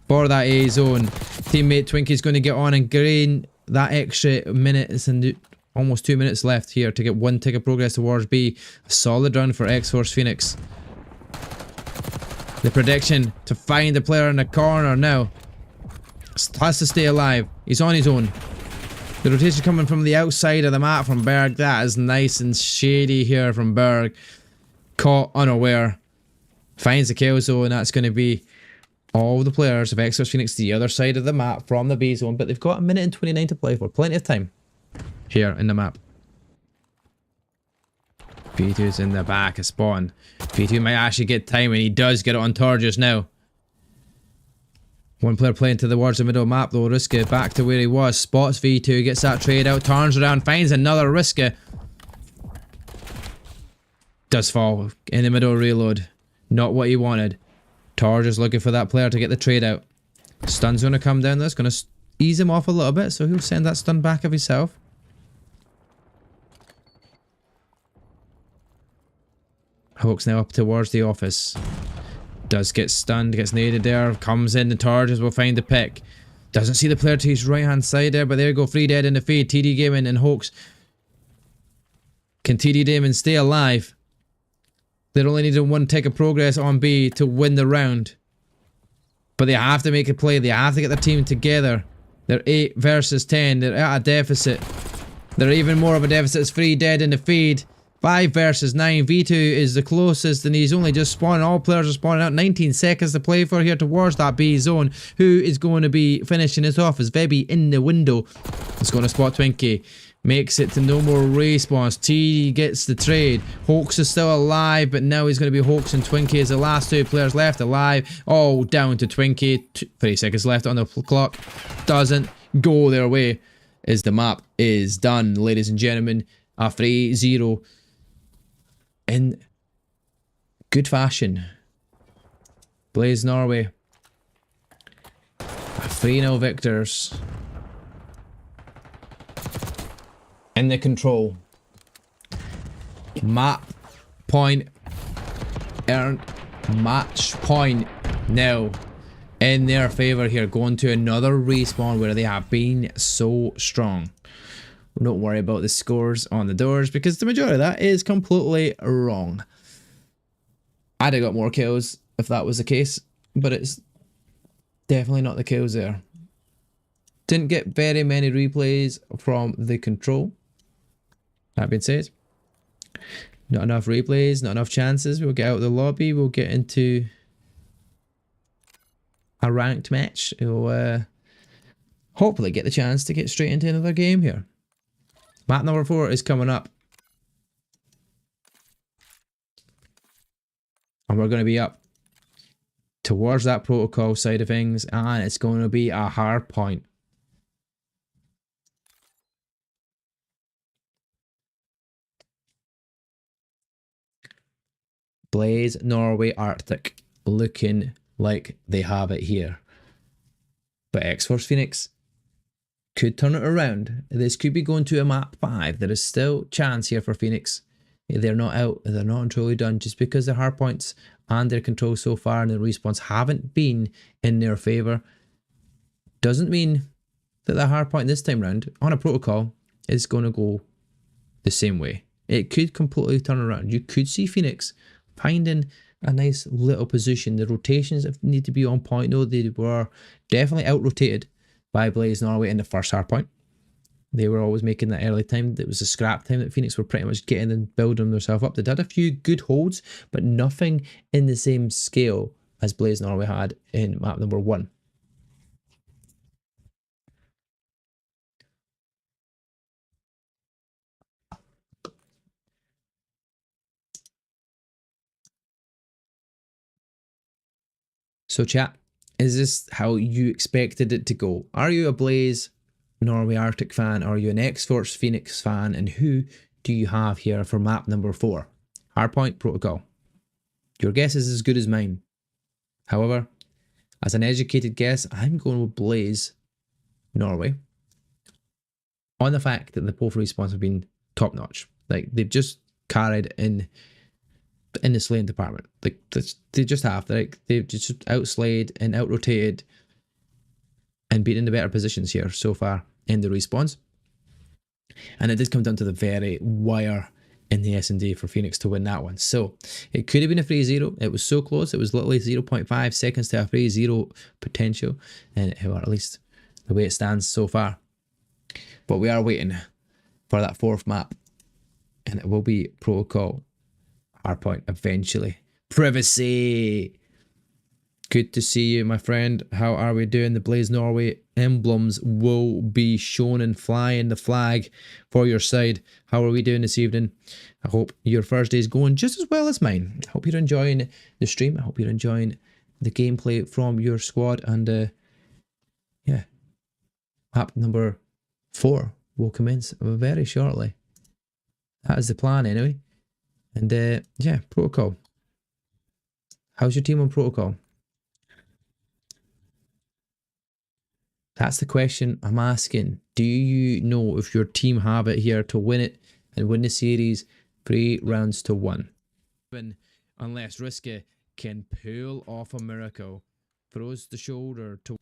for that A zone. Teammate Twinkie's going to get on and gain that extra minutes and almost 2 minutes left here to get 1 tick of progress towards B. A solid run for X-Force Phoenix. The prediction to find the player in the corner now. Has to stay alive. He's on his own. The rotation coming from the outside of the map from Berg. That is nice and shady here from Berg. Caught unaware. Finds the kill zone. That's going to be all the players of X-Force Phoenix the other side of the map from the B zone. But they've got 1:29 to play for. Plenty of time here in the map. V2's in the back of spawn. V2 might actually get time, and he does get it on Tor just now. 1 player playing towards the middle map though. Riska back to where he was. Spots V2, gets that trade out, turns around, finds another Riska. Does fall in the middle reload. Not what he wanted. Tor just looking for that player to get the trade out. Stun's going to come down. That's going to ease him off a little bit, so he'll send that stun back of himself. Hook's now up towards the office. Does get stunned, gets naded there, comes in, the Targes will find the pick. Doesn't see the player to his right hand side there, but there you go, 3 dead in the feed. TD Gaming and Hoax. Can TD Gaming stay alive? They're only needing 1 tick of progress on B to win the round. But they have to make a play, they have to get their team together. They're 8 versus 10, they're at a deficit. They're even more of a deficit, it's 3 dead in the feed. 5 versus 9. V2 is the closest, and he's only just spawning. All players are spawning out. 19 seconds to play for here towards that B zone. Who is going to be finishing this off? Is Vebby in the window? It's going to spot Twinkie. Makes it to no more respawns. T gets the trade. Hoax is still alive, but now he's going to be Hoax and Twinkie as the last 2 players left alive. All down to Twinkie. 3 seconds left on the clock. Doesn't go their way as the map is done, ladies and gentlemen. A 3-0 in good fashion. Blaze Norway. A 3-0 victors. In the control. Map point earned. Match point now in their favour here. Going to another respawn where they have been so strong. Don't worry about the scores on the doors because the majority of that is completely wrong. I'd have got more kills if that was the case, but it's definitely not the kills there. Didn't get very many replays from the control. That being said, not enough replays, not enough chances. We'll get out of the lobby. We'll get into a ranked match. We'll hopefully get the chance to get straight into another game here. Map number 4 is coming up. And we're going to be up towards that protocol side of things. And it's going to be a hard point. Blaze Norway Arctic looking like they have it here. But X-Force Phoenix could turn it around. This could be going to a map 5. There is still chance here for Phoenix. They're not out. They're not truly done. Just because their hard points and their control so far and their respawns haven't been in their favour doesn't mean that the hard point this time round on a protocol is going to go the same way. It could completely turn around. You could see Phoenix finding a nice little position. The rotations need to be on point though. They were definitely out-rotated by Blaze Norway in the first hardpoint. They were always making that early time. It was a scrap time that Phoenix were pretty much getting and building themselves up. They did a few good holds, but nothing in the same scale as Blaze Norway had in map number 1. So chat, is this how you expected it to go? Are you a Blaze Norway Arctic fan? Are you an X-Force Phoenix fan? And who do you have here for map number 4? Hardpoint Protocol. Your guess is as good as mine. However, as an educated guess, I'm going with Blaze Norway. On the fact that the both respawns have been top notch. Like, they've just carried in the slaying department. Like, they just have. They've just outslayed and out-rotated and been in the better positions here so far in the respawns. And it did come down to the very wire in the S&D for Phoenix to win that one. So it could have been a 3-0. It was so close. It was literally 0.5 seconds to a 3-0 potential. And or at least the way it stands so far. But we are waiting for that 4th map. And it will be Protocol Hardpoint eventually. Privacy! Good to see you, my friend. How are we doing? The Blaze Norway emblems will be shown and flying the flag for your side. How are we doing this evening? I hope your Thursday is going just as well as mine. I hope you're enjoying the stream. I hope you're enjoying the gameplay from your squad. And yeah, map number 4 will commence very shortly. That is the plan anyway. And yeah, Protocol. How's your team on Protocol? That's the question I'm asking. Do you know if your team have it here to win it and win the series 3 rounds to 1? Unless Risky can pull off a miracle. Throws the shoulder to...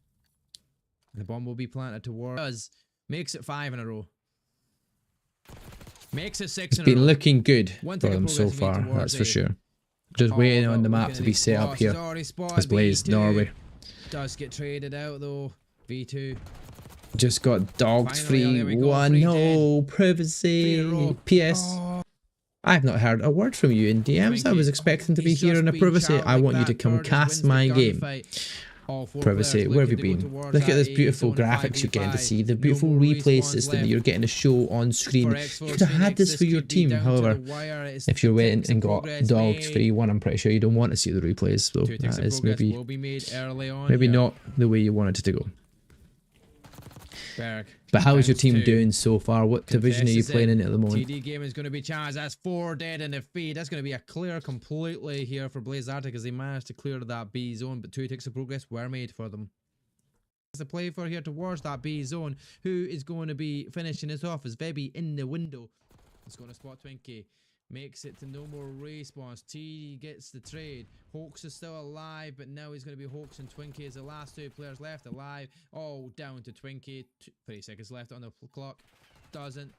The bomb will be planted towards... Makes it 5 in a row. Makes it 6 in a row. It's been looking good for them so far, that's for sure. Just waiting on the map to be set up here as Blaze Norway. Does get traded out though. V2. Just got dogs free. 1-0 privacy. PS. I've not heard a word from you in DMs. I was expecting to be here in a privacy. I want you to come cast my game. Privacy, where have you been? Look at this beautiful graphics you're getting to see, the beautiful replay system that you're getting to show on screen. You could have had this for your team, however, if you're waiting and got dogs 3-1, I'm pretty sure you don't want to see the replays, so that is maybe not the way you wanted it to go. But how is your team doing so far? What division are you playing in at the moment? TD game is going to be challenged. That's 4 dead in the feed. That's going to be a clear completely here for Blaze Arctic as they managed to clear that B zone, but 2 ticks of progress were made for them. The play for here towards that B zone. Who is going to be finishing this off? Is Vebby in the window? It's going to spot Twinkie. Makes it to no more respawns. T gets the trade. Hawks is still alive, but now he's going to be Hawks and Twinkie as the last 2 players left alive. All down to Twinkie. 3 seconds left on the clock. Doesn't.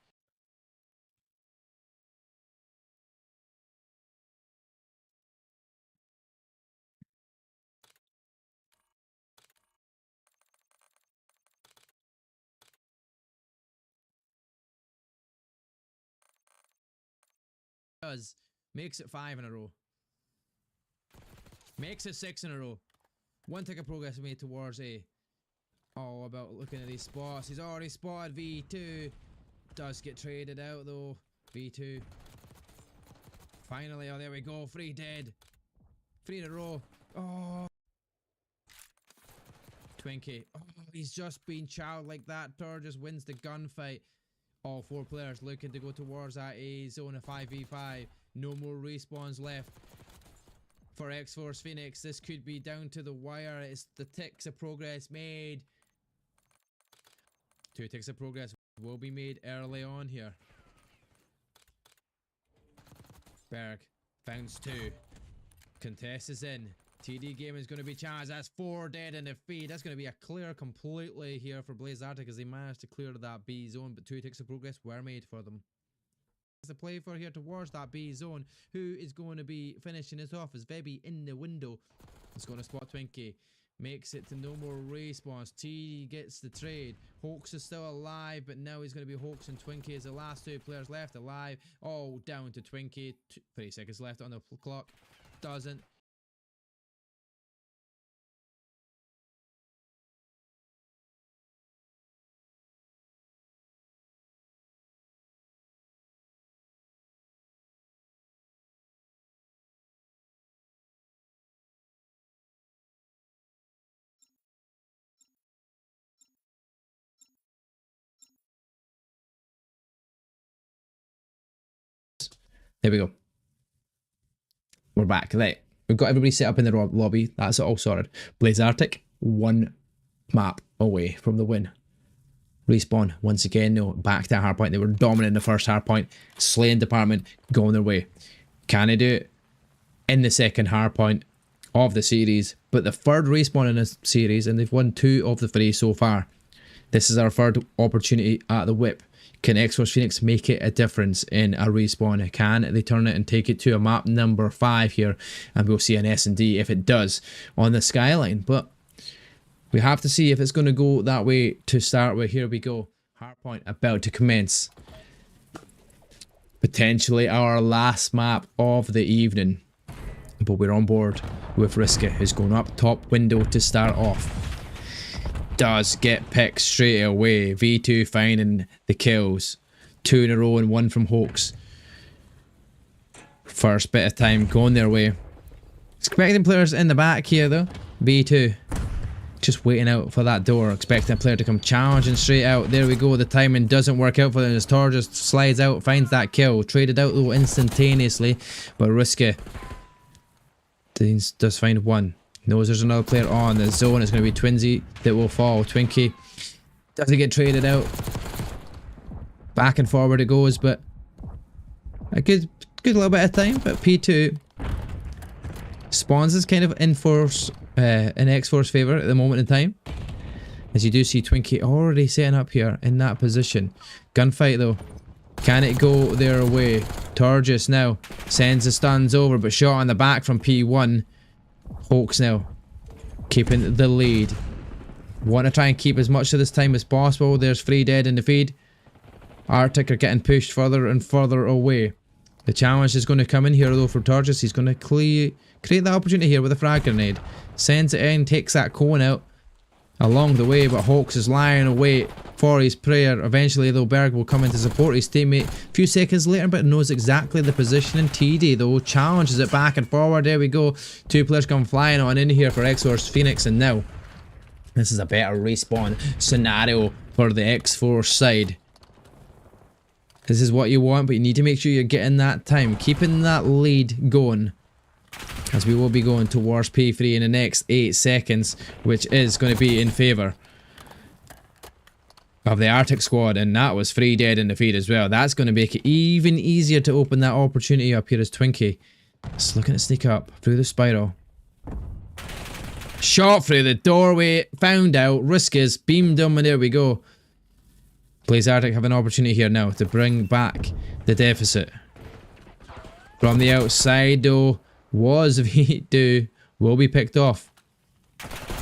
Does. Makes it 5 in a row. Makes it 6 in a row. 1 tick of progress made towards A. All about looking at these spots. He's already spotted V2. Does get traded out though. V2. Finally, oh there we go. 3 dead. 3 in a row. Oh. Twinkie. Oh, he's just been chowed like that. Tor just wins the gunfight. All 4 players looking to go towards that A zone of 5v5. No more respawns left for X-Force Phoenix. This could be down to the wire. It's the ticks of progress made. 2 ticks of progress will be made early on here. Berg founds 2. Contest is in. TD game is going to be challenged. That's 4 dead in the feed. That's going to be a clear completely here for Blaze Arctic as they managed to clear that B zone, but 2 ticks of progress were made for them. The play for here towards that B zone. Who is going to be finishing this off? Is Vebby in the window? It's going to spot Twinkie. Makes it to no more respawns. T gets the trade. Hawks is still alive, but now he's going to be Hawks and Twinkie as the last 2 players left alive. All down to Twinkie. 3 seconds left on the clock. Doesn't. There we go. We're back. Right. We've got everybody set up in the lobby. That's all sorted. Blaze Arctic, 1 map away from the win. Respawn once again. No, back to hardpoint. They were dominant in the first hardpoint. Slaying department, going their way. Can they do it in the second hardpoint of the series? But the 3rd respawn in this series, and they've won 2 of the 3 so far. This is our 3rd opportunity at the whip. Can X-Force Phoenix make it a difference in a respawn? Can they turn it and take it to a map number 5 here? And we'll see an S&D if it does on the skyline. But we have to see if it's going to go that way to start with. Here we go. Hardpoint about to commence. Potentially our last map of the evening. But we're on board with Riska, who's going up top window to start off. Does get picked straight away. V2 finding the kills. 2 in a row and 1 from Hawks. First bit of time going their way. Expecting players in the back here though. V2 just waiting out for that door. Expecting a player to come challenging straight out. There we go. The timing doesn't work out for them as Tor just slides out, finds that kill. Traded out though instantaneously. But Riska does find 1. Knows there's another player on the zone. It's going to be Twinsy that will fall. Twinkie doesn't get traded out. Back and forward it goes, but a good little bit of time. But P2 spawns is kind of in X-Force favour at the moment in time. As you do see Twinkie already setting up here in that position. Gunfight though. Can it go their way? Torgus now sends the stuns over, but shot on the back from P1. Hawks now keeping the lead. Want to try and keep as much of this time as possible. There's 3 dead in the feed. Arctic are getting pushed further and further away. The challenge is going to come in here though for Turgis. He's going to create that opportunity here with a frag grenade. Sends it in, takes that cone out along the way, but Hawks is lying away for his prayer. Eventually though, Berg will come in to support his teammate a few seconds later, but knows exactly the position. And TD though challenges it back and forward. There we go. 2 players come flying on in here for X-Force Phoenix, and now this is a better respawn scenario for the X-Force side. This is what you want, but you need to make sure you're getting that time, keeping that lead going, as we will be going towards P3 in the next 8 seconds, which is going to be in favour of the Arctic squad. And that was 3 dead in the feed as well. That's going to make it even easier to open that opportunity up here as Twinkie is looking to sneak up through the spiral. Shot through the doorway, found out, Riskers beamed him, and there we go. Blaze Arctic have an opportunity here now to bring back the deficit. From the outside though, was V2, will be picked off.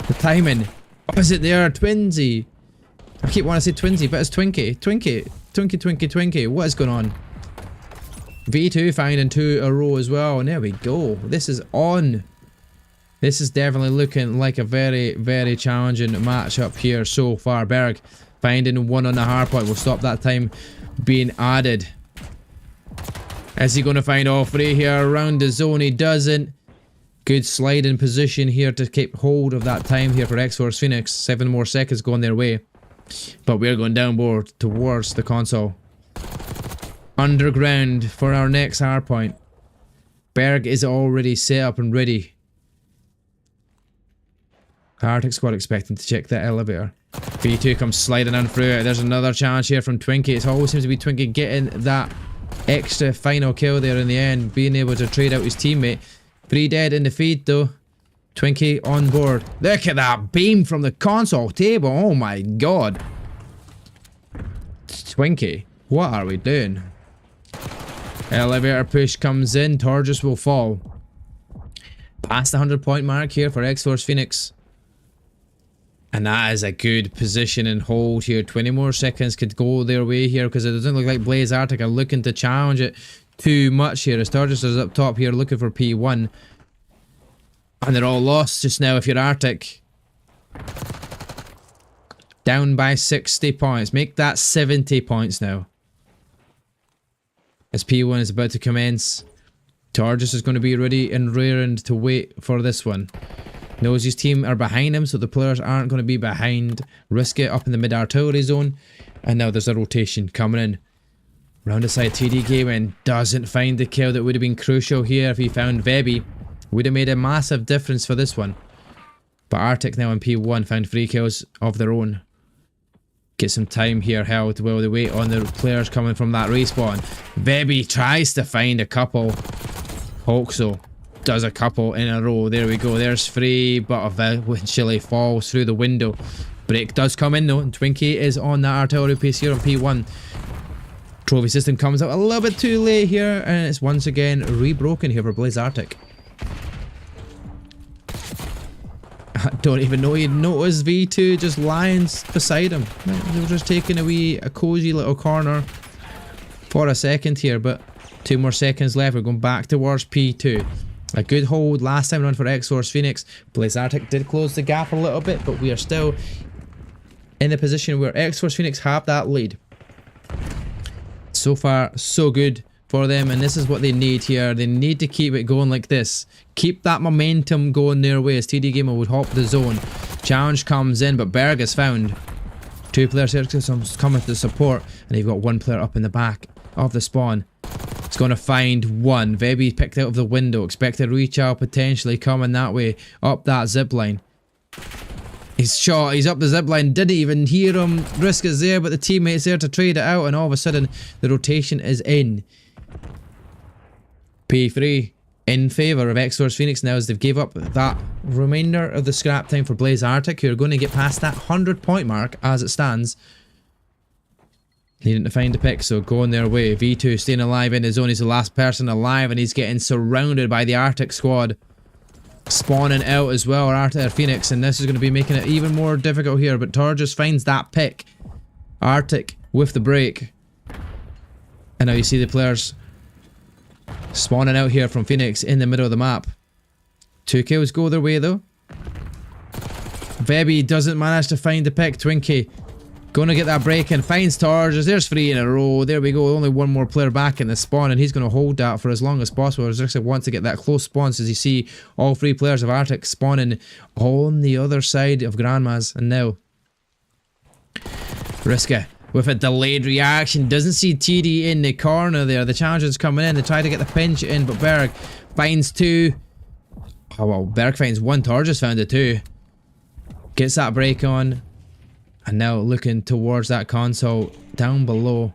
The timing, opposite there, Twinsy. I keep wanting to say Twinsy, but it's Twinkie. Twinkie, what is going on? V2 finding 2 a row as well, and there we go. This is on. This is definitely looking like a very, very challenging matchup here so far. Berg finding 1 on the hardpoint will stop that time being added. Is he going to find all 3 here around the zone? He doesn't. Good sliding position here to keep hold of that time here for X-Force Phoenix. 7 more seconds going their way. But we're going downboard towards the console. Underground for our next hardpoint. Berg is already set up and ready. Arctic squad expecting to check that elevator. V2 comes sliding on through it. There's another challenge here from Twinkie. It always seems to be Twinkie getting that extra final kill there in the end, being able to trade out his teammate. 3 dead in the feed though. Twinkie on board. Look at that beam from the console table. Oh my god. Twinkie, what are we doing? Elevator push comes in. Turgis will fall. Past the 100-point mark here for X-Force Phoenix. And that is a good position and hold here. 20 more seconds could go their way here, because it doesn't look like Blaze Arctic are looking to challenge it too much here. As Turgis is up top here looking for P1. And they're all lost just now if you're Arctic. Down by 60 points. Make that 70 points now. As P1 is about to commence. Turgis is going to be ready and raring to wait for this one. Knows his team are behind him, so the players aren't going to be behind. Risk it up in the mid-artillery zone. And now there's a rotation coming in. Round the side, TD Gaming doesn't find the kill that would have been crucial here if he found Vebi. Would have made a massive difference for this one. But Arctic now in P1 found 3 kills of their own. Get some time here held while they wait on the players coming from that respawn. Vebi tries to find a couple. Hoxo does a couple in a row. There we go. There's 3, but eventually falls through the window. Break does come in though, and Twinkie is on that artillery piece here on P1. Trophy system comes out a little bit too late here, and it's once again rebroken here for Blaze Arctic. I don't even know you'd notice V2 just lying beside him. They were just taking a cozy little corner for a second here, but 2 more seconds left. We're going back towards P2. A good hold last time around for X-Force Phoenix. Blaze Arctic did close the gap a little bit, but we are still in the position where X-Force Phoenix have that lead. So far, so good for them, and this is what they need here. They need to keep it going like this. Keep that momentum going their way as TD Gamer would hop the zone. Challenge comes in, but Berg is found. 2 players here coming to support, and they've got 1 player up in the back of the spawn. It's going to find 1. Vebi picked out of the window. Expected reach out potentially coming that way. Up that zipline. He's shot. He's up the zipline. Didn't even hear him. Risk is there, but the teammate's there to trade it out. And all of a sudden, the rotation is in. P3 in favour of X-Force Phoenix now as they've gave up that remainder of the scrap time for Blaze Arctic, who are going to get past that 100-point mark as it stands. Needing to find a pick, so going their way. V2 staying alive in his zone. He's the last person alive, and he's getting surrounded by the Arctic squad. Spawning out as well, Arctic Phoenix, and this is going to be making it even more difficult here. But Turgis finds that pick. Arctic with the break. And now you see the players Spawning out here from Phoenix in the middle of the map. 2 kills go their way though. Vebby doesn't manage to find the pick. Twinkie gonna get that break and finds Torges. There's 3 in a row. There we go. Only one more player back in the spawn, and he's gonna hold that for as long as possible. Riska wants to get that close spawn, as you see all 3 players of Arctic spawning on the other side of Grandma's. And now Riska with a delayed reaction, doesn't see TD in the corner there. The challenger's coming in. They try to get the pinch in, but Berg finds 2. Oh well, Berg finds 1. Torges found it 2. Gets that break on. And now looking towards that console down below.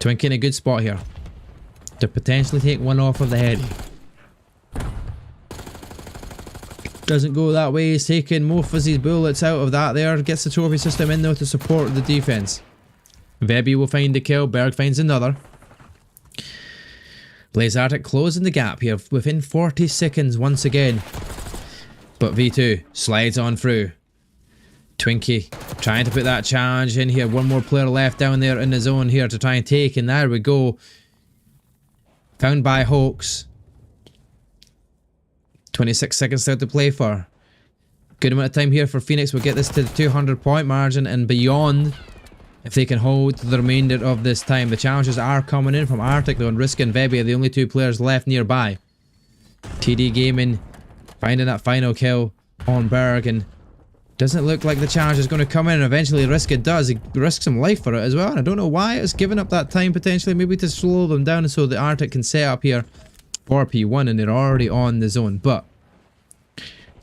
Twinkie in a good spot here to potentially take one off of the head. Doesn't go that way. He's taking most of his bullets out of that there. Gets the trophy system in though to support the defense. Vebby will find the kill. Berg finds another. Blazartic closing the gap here within 40 seconds once again. But V2 slides on through. Twinkie trying to put that challenge in here. One more player left down there in the zone here to try and take. And there we go. Found by Hoax. 26 seconds still to play for. Good amount of time here for Phoenix. We'll get this to the 200 point margin and beyond if they can hold the remainder of this time. The challenges are coming in from Arctic though, and Risk and Vebby are the only 2 players left nearby. TD Gaming finding that final kill on Berg, and doesn't look like the challenge is going to come in, and eventually Risk it does. He risks some life for it as well, and I don't know why it's given up that time potentially, maybe to slow them down so the Arctic can set up here for P1 and they're already on the zone. But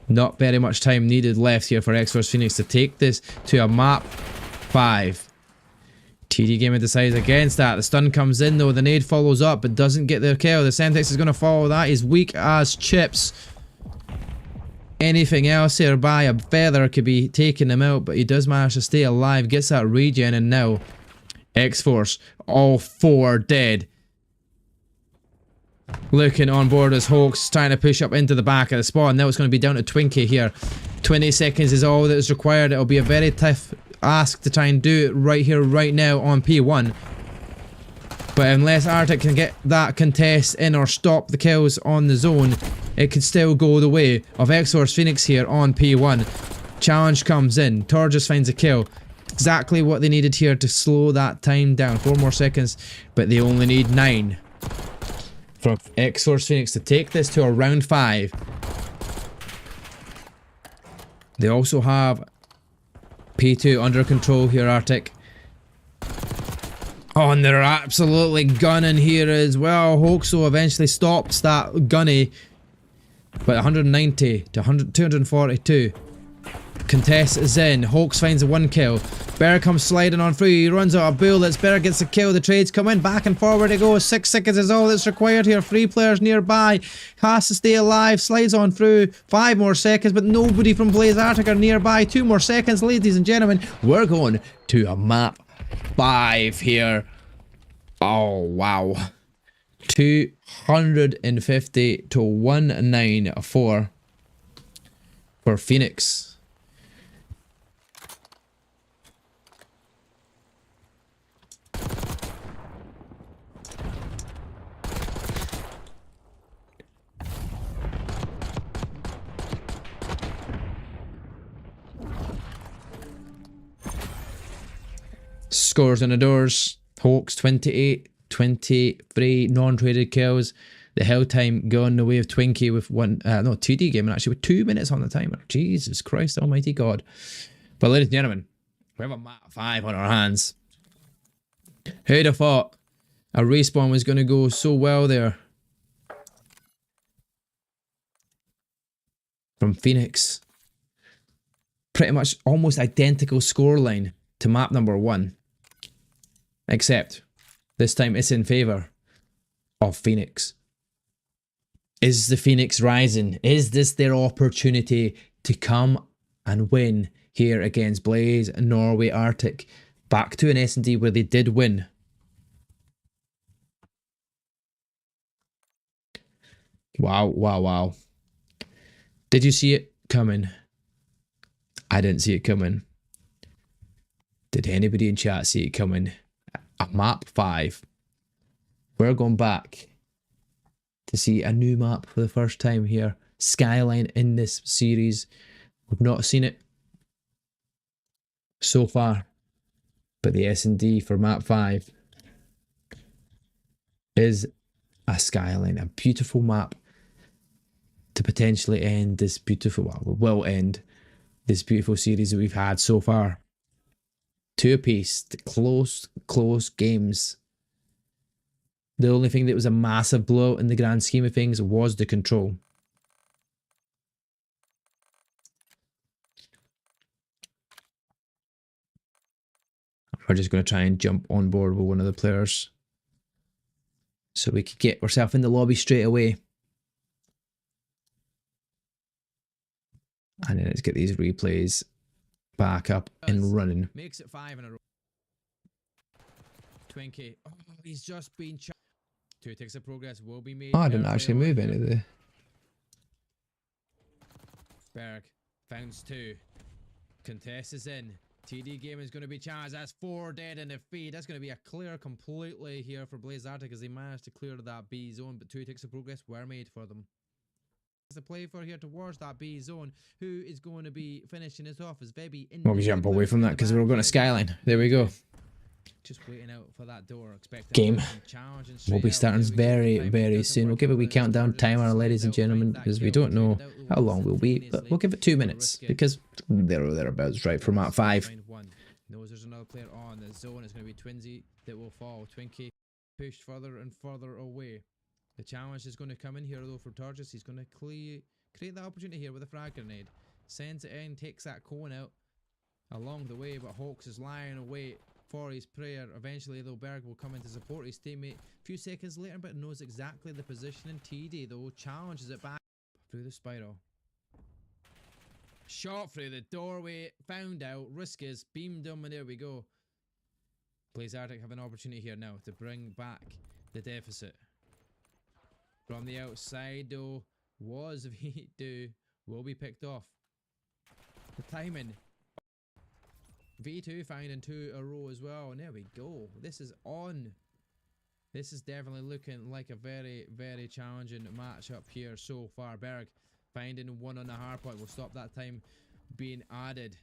not very much time needed left here for X-Force Phoenix to take this to a map 5. TD Gamer decides against that. The stun comes in though. The nade follows up but doesn't get the kill. The Semtex is going to follow that. He's weak as chips. Anything else here by a feather could be taking him out, but he does manage to stay alive. Gets that regen, and now X-Force, all 4 dead. Looking on board as Hawks trying to push up into the back of the spawn. Now it's going to be down to Twinkie here. 20 seconds is all that is required. It'll be a very tough ask to try and do it right here, right now on P1. But unless Arctic can get that contest in or stop the kills on the zone, it could still go the way of X-Force Phoenix here on P1. Challenge comes in. Torges finds a kill. Exactly what they needed here to slow that time down. 4 more seconds, but they only need 9. For X-Force Phoenix to take this to a round 5. They also have P2 under control here, Arctic. Oh, and they're absolutely gunning here as well. Hoaxo eventually stops that gunny. But 190 to 242. Contest is in. Hoax finds a 1 kill. Bear comes sliding on through. He runs out of bullets. Bear gets the kill. The trades come in. Back and forward it goes. 6 seconds is all that's required here. 3 players nearby. Has to stay alive. Slides on through. 5 more seconds, but nobody from Blaze Arctic are nearby. 2 more seconds, ladies and gentlemen. We're going to a map 5 here. Oh, wow. 250 to 194 for Phoenix. Scores on the doors. Hawks 28, 23 non-traded kills. The hell time going the way of Twinkie with TD Gaming actually with 2 minutes on the timer. Jesus Christ almighty God. But ladies and gentlemen, we have a map 5 on our hands. Who'd have thought a respawn was going to go so well there? From Phoenix. Pretty much almost identical scoreline to map number 1. Except this time it's in favour of Phoenix. Is the Phoenix rising? Is this their opportunity to come and win here against Blaze and Norway Arctic? Back to an S&D where they did win. Wow, wow, wow. Did you see it coming? I didn't see it coming. Did anybody in chat see it coming? A map 5. We're going back to see a new map for the first time here. Skyline in this series. We've not seen it so far, but the S&D for map 5 is a skyline, a beautiful map to potentially end this beautiful, well, will end this beautiful series that we've had so far. 2 apiece, close games. The only thing that was a massive blow in the grand scheme of things was the control. We're just going to try and jump on board with one of the players so we could get ourselves in the lobby straight away. And then let's get these replays back up and running. Makes it 5 in a row. Twinkie. Oh, he's just been 2 ticks of progress will be made. Oh, I didn't actually move any of the... Berg founds 2. Contest is in. TD game is going to be challenged. That's 4 dead in the feed. That's going to be a clear completely here for Blaze Arctic as they managed to clear that B zone, but 2 ticks of progress were made for them. The play for here towards that B zone. Who is going to be finishing it off? Is Vebi in? Well, we jump away from that because we're going to Skyline. There we go. Just waiting out for that door. Game will be starting very soon. We'll give a wee countdown timer, ladies and gentlemen, because we don't know how long we'll be, but we'll give it 2 minutes because there or thereabouts, right, for map 5. Knows there's another player on the zone. It's going to be Twinsy that will fall. Twinkie pushed further and further away. The challenge is going to come in here though for Turgis. He's going to create that opportunity here with a frag grenade. Sends it in, takes that cone out along the way, but Hawks is lying away for his prayer. Eventually though, Berg will come in to support his teammate a few seconds later, but knows exactly the position. And TD though challenges it back through the spiral. Shot through the doorway, found out, risk is, beamed him, and there we go. Blaze Arctic have an opportunity here now to bring back the deficit. From the outside though, was V2, will be picked off. The timing. V2 finding 2 a row as well, and there we go. This is on. This is definitely looking like a very challenging matchup here so far. Berg finding 1 on the hard point will stop that time being added.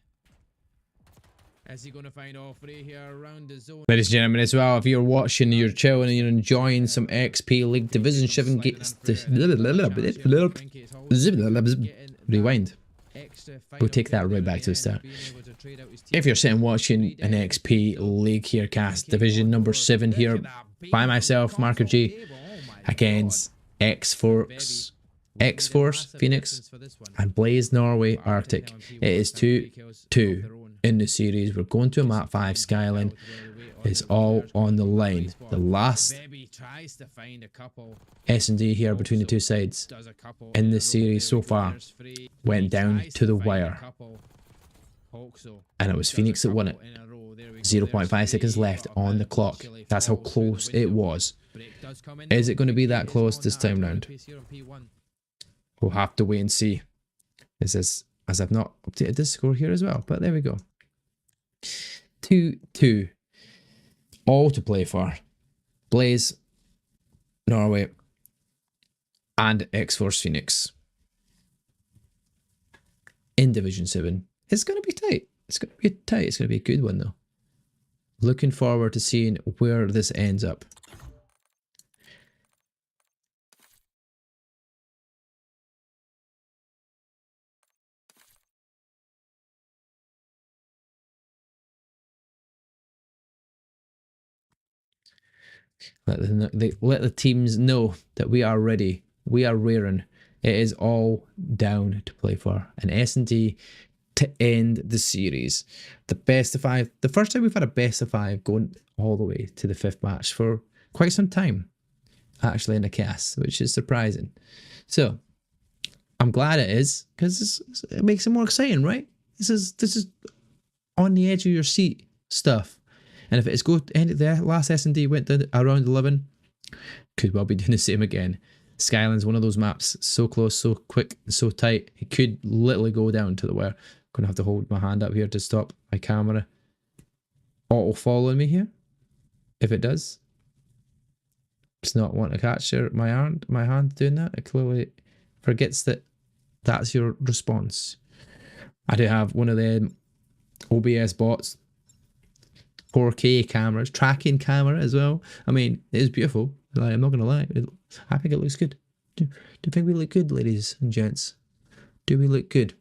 Is he going to find all 3 here around the zone? Ladies and gentlemen, as well, if you're watching, you're chilling, and you're enjoying some XP League Division 7 games. Rewind. We'll take that right back to the start. If you're sitting watching an XP League here cast, Division number 7 here, by myself, Marker G, against X-Force Phoenix, and Blaze Norway Arctic. It is 2-2 in the series. We're going to a map 5 Skyline. It's all on the line. The last S&D here between the 2 sides in this series so far went down to the wire. And it was Phoenix that won it. 0.5 seconds left on the clock. That's how close it was. Is it going to be that close this time round? We'll have to wait and see. This is, as I've not updated this score here as well, but there we go. 2-2. All to play for. Blaze, Norway, and X-Force Phoenix. In Division 7. It's going to be tight. It's going to be tight. It's going to be a good one though. Looking forward to seeing where this ends up. Let the teams know that we are ready. We are rearing. It is all down to play for an S&D to end the series. The best of 5. The first time we've had a best of 5 going all the way to the 5th match for quite some time, actually, in the cast, which is surprising. So I'm glad it is, because it makes it more exciting, right? This is on the edge of your seat stuff. And if it's the last S&D went to around 11, could well be doing the same again. Skyline's one of those maps, so close, so quick, so tight. It could literally go down to the wire. I'm going to have to hold my hand up here to stop my camera. auto following me here. If it does, it's not wanting to catch my hand doing that. It clearly forgets that that's your response. I do have one of the OBS bots, 4K cameras, tracking camera as well. I mean, it is beautiful. Like, I'm not gonna lie. I think it looks good. Do you think we look good, ladies and gents? Do we look good?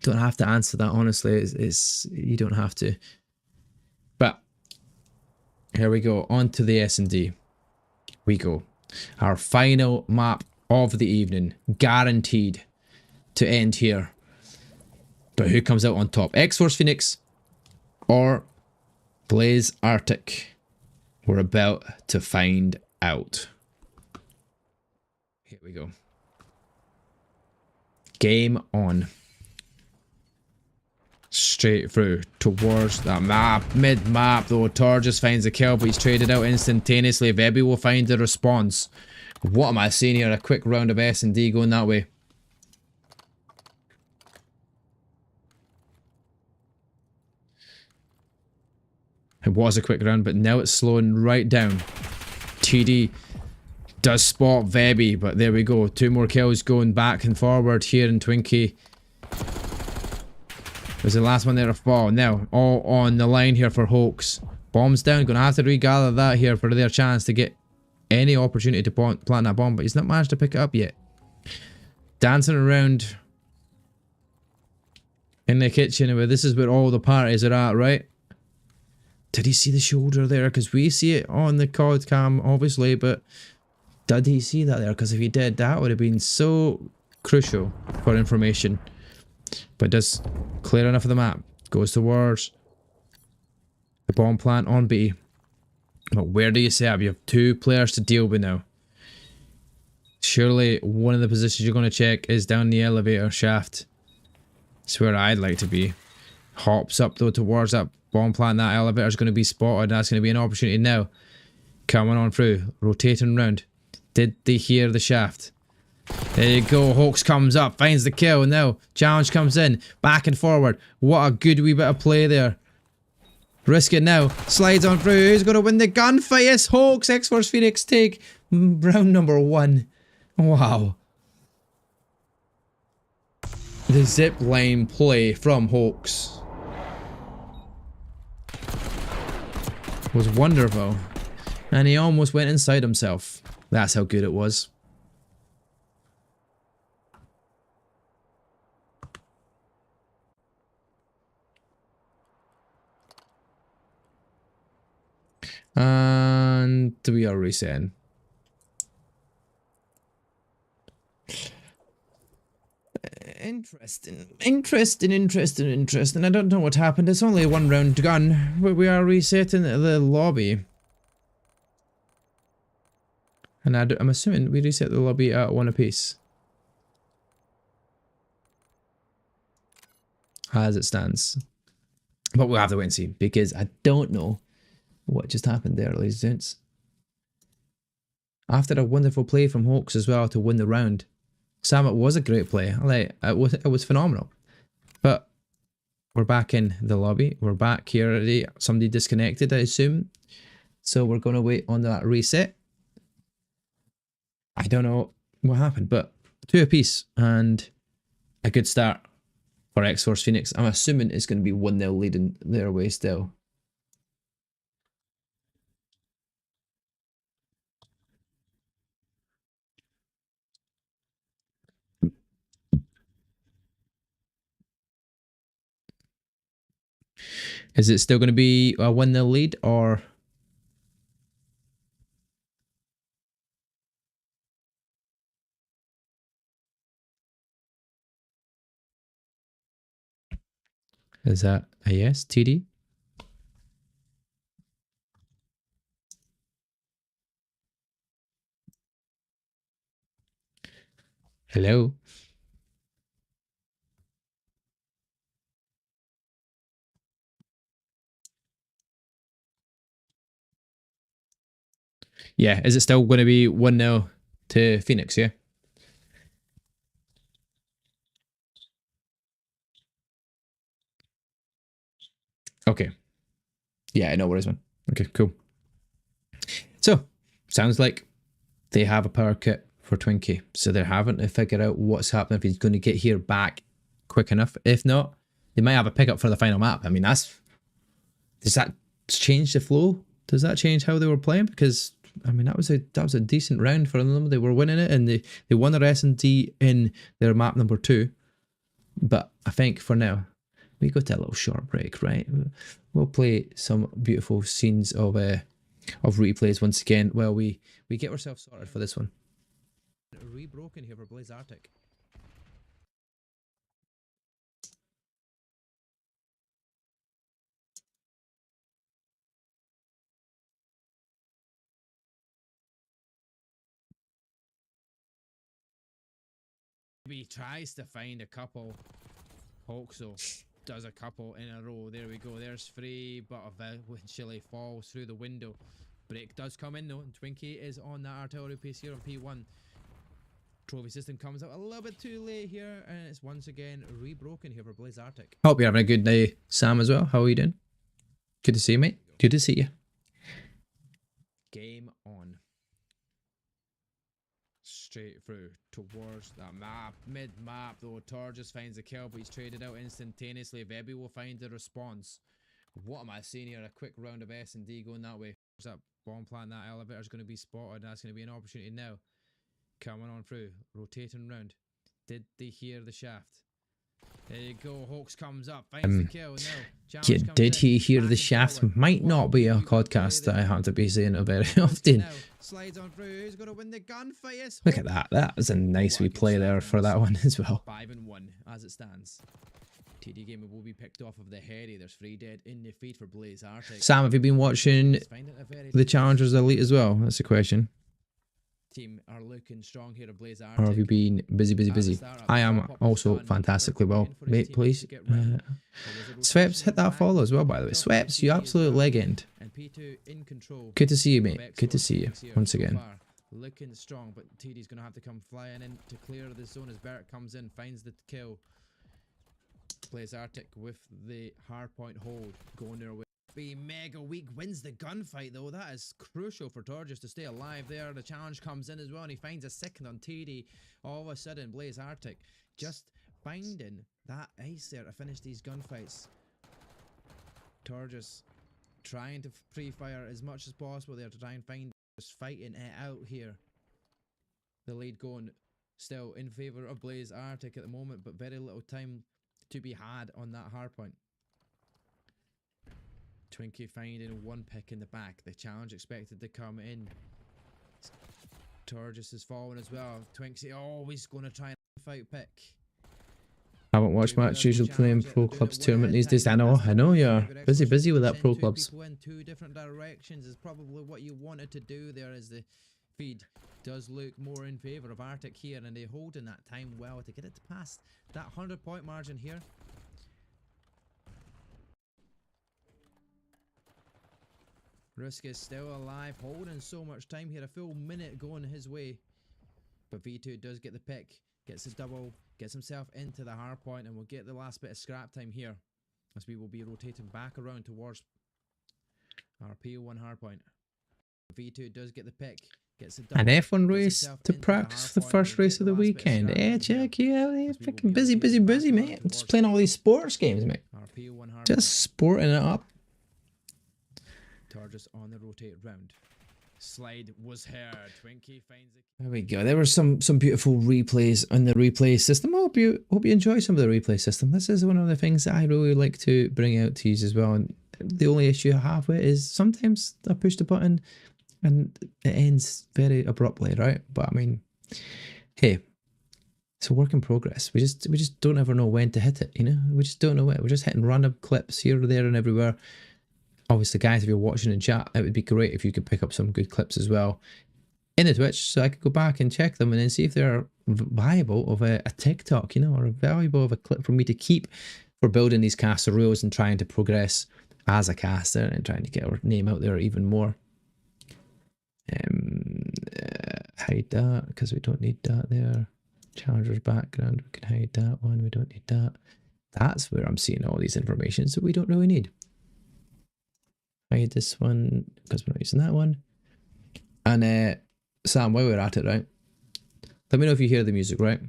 Don't have to answer that honestly. It's you don't have to. But here we go. On to the S&D. We go. Our final map of the evening, guaranteed to end here. But who comes out on top? X-Force Phoenix or Blaze Arctic? We're about to find out. Here we go. Game on. Straight through towards that map. Mid-map though, Tor just finds the kill, but he's traded out instantaneously. Vebi will find the response. What am I seeing here? A quick round of S&D going that way. It was a quick round, but now it's slowing right down. TD does spot Vebi, but there we go. 2 more kills going back and forward here in Twinkie. Was the last one there to fall. Now, all on the line here for Hoax. Bomb's down. Gonna have to regather that here for their chance to get any opportunity to plant that bomb, but he's not managed to pick it up yet. Dancing around in the kitchen, where this is where all the parties are at, right? Did he see the shoulder there? Because we see it on the COD cam, obviously, but did he see that there? Because if he did, that would have been so crucial for information. But does clear enough of the map. Goes towards the bomb plant on B. But where do you set up? You have 2 players to deal with now. Surely one of the positions you're going to check is down the elevator shaft. It's where I'd like to be. Hops up though towards that bomb plant. That elevator is going to be spotted. That's going to be an opportunity now. Coming on through. Rotating round. Did they hear the shaft? There you go. Hoax comes up. Finds the kill. Now challenge comes in. Back and forward. What a good wee bit of play there. Risk it now. Slides on through. Who's going to win the gunfight? Yes, Hoax. X-Force Phoenix take round number 1. Wow. The zip line play from Hoax was wonderful. And he almost went inside himself. That's how good it was. And we are resetting. Interesting. I don't know what happened. It's only a 1 round gun. We are resetting the lobby. And I'm assuming we reset the lobby at 1 apiece. As it stands. But we'll have to wait and see, because I don't know what just happened there, ladies and gents. After a wonderful play from Hoax as well to win the round. Sam, it was a great play. Like, it was phenomenal. But we're back in the lobby. We're back here already. Somebody disconnected, I assume. So we're going to wait on that reset. I don't know what happened, but 2 apiece and a good start for X-Force Phoenix. I'm assuming it's going to be 1-0 leading their way still. Is it still going to be a 1-0 lead, or is that a yes, TD? Hello? Yeah, is it still going to be 1-0 to Phoenix, yeah? Okay, Yeah, no worries, man. Okay, cool. So, sounds like they have a power kit for Twinkie. So they're having to figure out what's happening if he's going to get here back quick enough. If not, they might have a pickup for the final map. I mean, does that change the flow? Does that change how they were playing? Because I mean, that was a decent round for them. They were winning it, and they won their S&D in their map number 2. But I think for now, we go to a little short break, right? We'll play some beautiful scenes of replays once again while we get ourselves sorted for this one. Rebroken here for Blaze Arctic. He tries to find a couple. Hoxo does a couple in a row. There we go. There's 3, but eventually falls through the window. Break does come in though, and Twinkie is on that artillery piece here on P1. Trophy system comes out a little bit too late here, and it's once again rebroken here for Blaze Arctic. Hope you're having a good day, Sam, as well. How are you doing? Good to see you, mate. Good to see you. Game on. Straight through towards that map. Mid-map though, Torges finds the kill, but he's traded out instantaneously. Vebi will find the response. What am I seeing here? A quick round of S&D going that way. There's that bomb plant, that elevator's going to be spotted. That's going to be an opportunity now. Coming on through, rotating round. Did they hear the shaft? There you go. Hawks comes up, finds the kill. Yeah, did he hear the shaft? Forward. Might not be a podcast that I have to be saying it very often. Slides on through. Who's going to win the gunfight? Look at that. That was a nice wee play there for that one as well. 5-1 as it stands. TD Gamer will be picked off of the Harry. There's 3 dead in the feed for Blaze Arctic. Sam, have you been watching the Challengers Elite as well? That's the question. Team are looking strong here at Blaze Arctic. Or have you been busy? I am also fantastically well. Mate, please. Sweps, hit that follow as well, by the way. Sweps, you absolute legend. Good to see you, mate. Good to see you once again. Looking strong, but TD's going to have to come flying in to clear the zone as Bert comes in, finds the kill. Blaze Arctic with the hardpoint hold going their way. Be mega weak, wins the gunfight though. That is crucial for Torges to stay alive there. The challenge comes in as well, and he finds a second on TD. All of a sudden, Blaze Arctic just finding that ace there to finish these gunfights. Torges trying to pre-fire as much as possible there to try and find, just fighting it out here. The lead going still in favor of Blaze Arctic at the moment, but very little time to be had on that hardpoint. Twinkie finding 1 pick in the back. The challenge expected to come in. Torges is falling as well. Twinkie always going to try and fight pick. Haven't watched much. Usually playing Pro Clubs tournament these days. I know you're busy with that Pro Clubs. In 2 different directions is probably what you wanted to do there, as the feed does look more in favour of Arctic here, and they holding that time well to get it past that 100-point margin here. Rusk is still alive, holding so much time here, a full minute going his way. But V2 does get the pick, gets his double, gets himself into the hard point, and we'll get the last bit of scrap time here, as we will be rotating back around towards our PO1 hard point. V2 does get the pick, gets the double. An F1 race to practice for the first race of the weekend. Check you out. He's freaking busy, mate. Just playing all these sports games, mate. Just sporting it up. Torges on the rotate round. Slide was heard. Twinkie finds it. There we go. There were some beautiful replays on the replay system. I hope you enjoy some of the replay system. This is one of the things that I really like to bring out to you as well. And the only issue I have with it is sometimes I push the button and it ends very abruptly, right? But I mean, hey, it's a work in progress. We just don't ever know when to hit it, you know? We just don't know it. We're just hitting random clips here, there, and everywhere. Obviously, guys, if you're watching in chat, it would be great if you could pick up some good clips as well in the Twitch, so I could go back and check them and then see if they're viable of a TikTok, you know, or valuable of a clip for me to keep for building these caster rules and trying to progress as a caster and trying to get our name out there even more. Hide that because we don't need that there. Challenger's background, we can hide that one. We don't need that. That's where I'm seeing all these informations that we don't really need. hide this one because we're not using that one. And Sam, while we're at it, right? Let me know if you hear the music, right?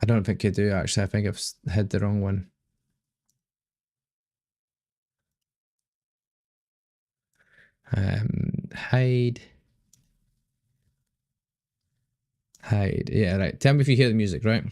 I don't think you do actually. I think I've hid the wrong one. Hide. Hide. Yeah, right. Tell me if you hear the music, right?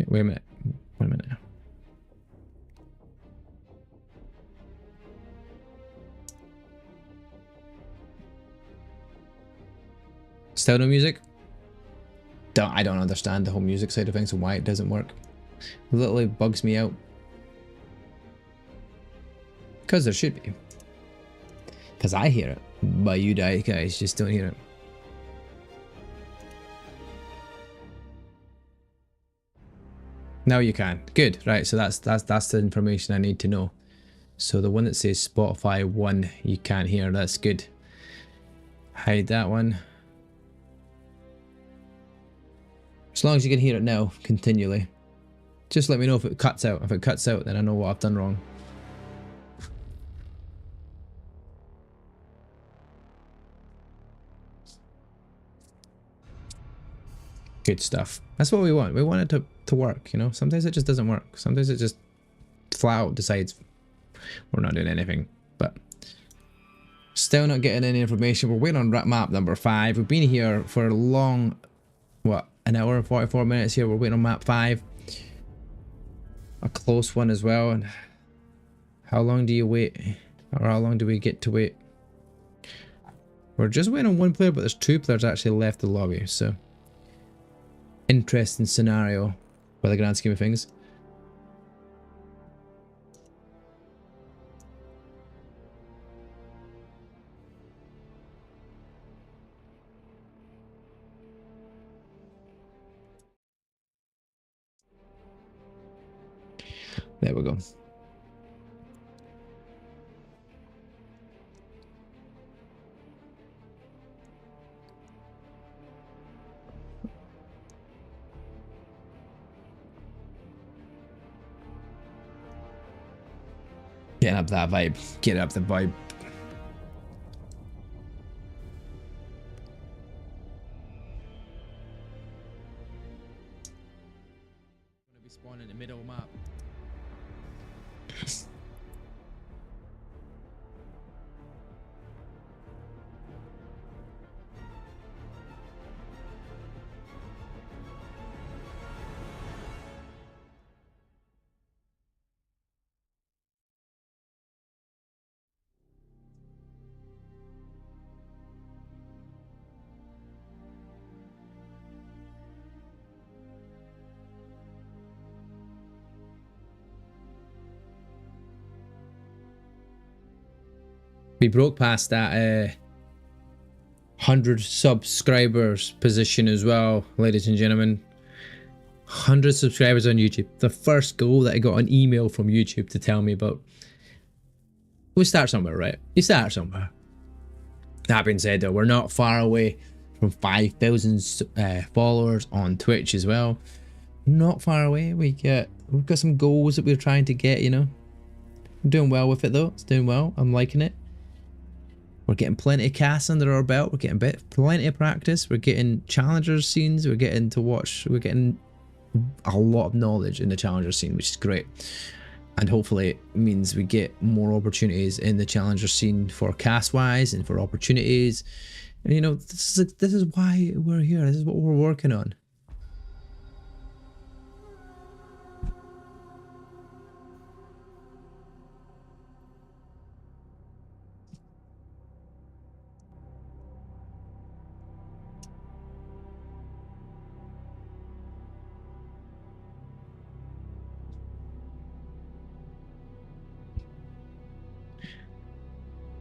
Wait a minute. Wait a minute. Still no music? I don't understand the whole music side of things and why it doesn't work. It literally bugs me out. Because there should be. Because I hear it. But you guys just don't hear it. Now you can. Good. Right, so that's the information I need to know. So the one that says Spotify 1 you can't hear, that's good. Hide that one. As long as you can hear it now, continually. Just let me know if it cuts out. If it cuts out, then I know what I've done wrong. Good stuff. That's what we want. We want it to work, you know? Sometimes it just doesn't work. Sometimes it just flat out decides we're not doing anything. But still not getting any information. We're waiting on map number 5. We've been here for a long, what, an hour and 44 minutes here. We're waiting on map 5. A close one as well. And how long do you wait? Or how long do we get to wait? We're just waiting on one player, but there's 2 players actually left the lobby, so interesting scenario by the grand scheme of things. There we go. Getting up that vibe. Get up the vibe. Gonna be spawning in the middle map. We broke past that 100 subscribers position as well, ladies and gentlemen. 100 subscribers on YouTube. The first goal that I got an email from YouTube to tell me about. We start somewhere, right? You start somewhere. That being said, though, we're not far away from 5,000 followers on Twitch as well. Not far away. We've got some goals that we're trying to get, you know. I'm doing well with it though. It's doing well. I'm liking it. We're getting plenty of casts under our belt. We're getting plenty of practice. We're getting challenger scenes. We're getting to watch. We're getting a lot of knowledge in the challenger scene, which is great. And hopefully it means we get more opportunities in the challenger scene for cast wise and for opportunities. And you know, this is why we're here. This is what we're working on.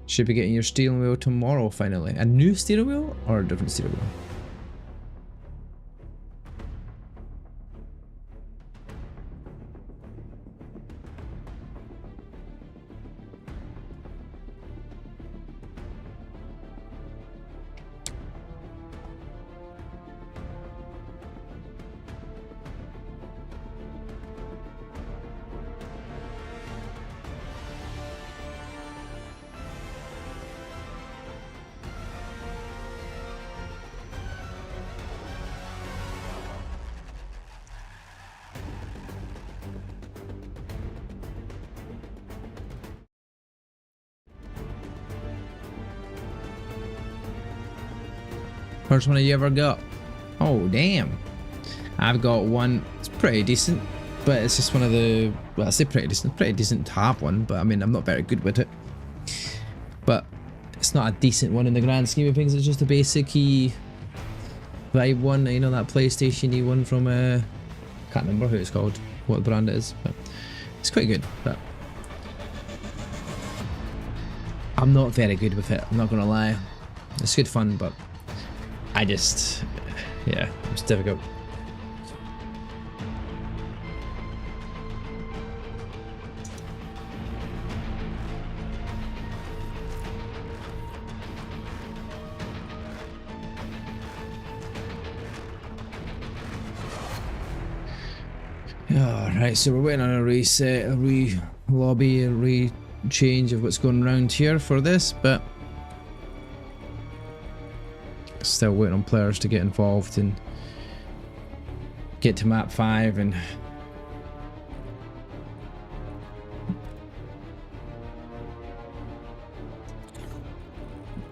Should be getting your steering wheel tomorrow finally. A new steering wheel or a different steering wheel? First one you ever got? Oh damn. I've got one. It's pretty decent, but it's just one of the, well, I say pretty decent to have one, but I mean I'm not very good with it. But it's not a decent one in the grand scheme of things. It's just a basic vibe one, you know, that PlayStation-y one from can't remember who it's called, what brand it is, but it's quite good. But I'm not very good with it, I'm not gonna lie. It's good fun, but I just, yeah, it's difficult. Alright, so we're waiting on a reset, a re-lobby, a re-change of what's going around here for this, but still waiting on players to get involved and get to map 5 and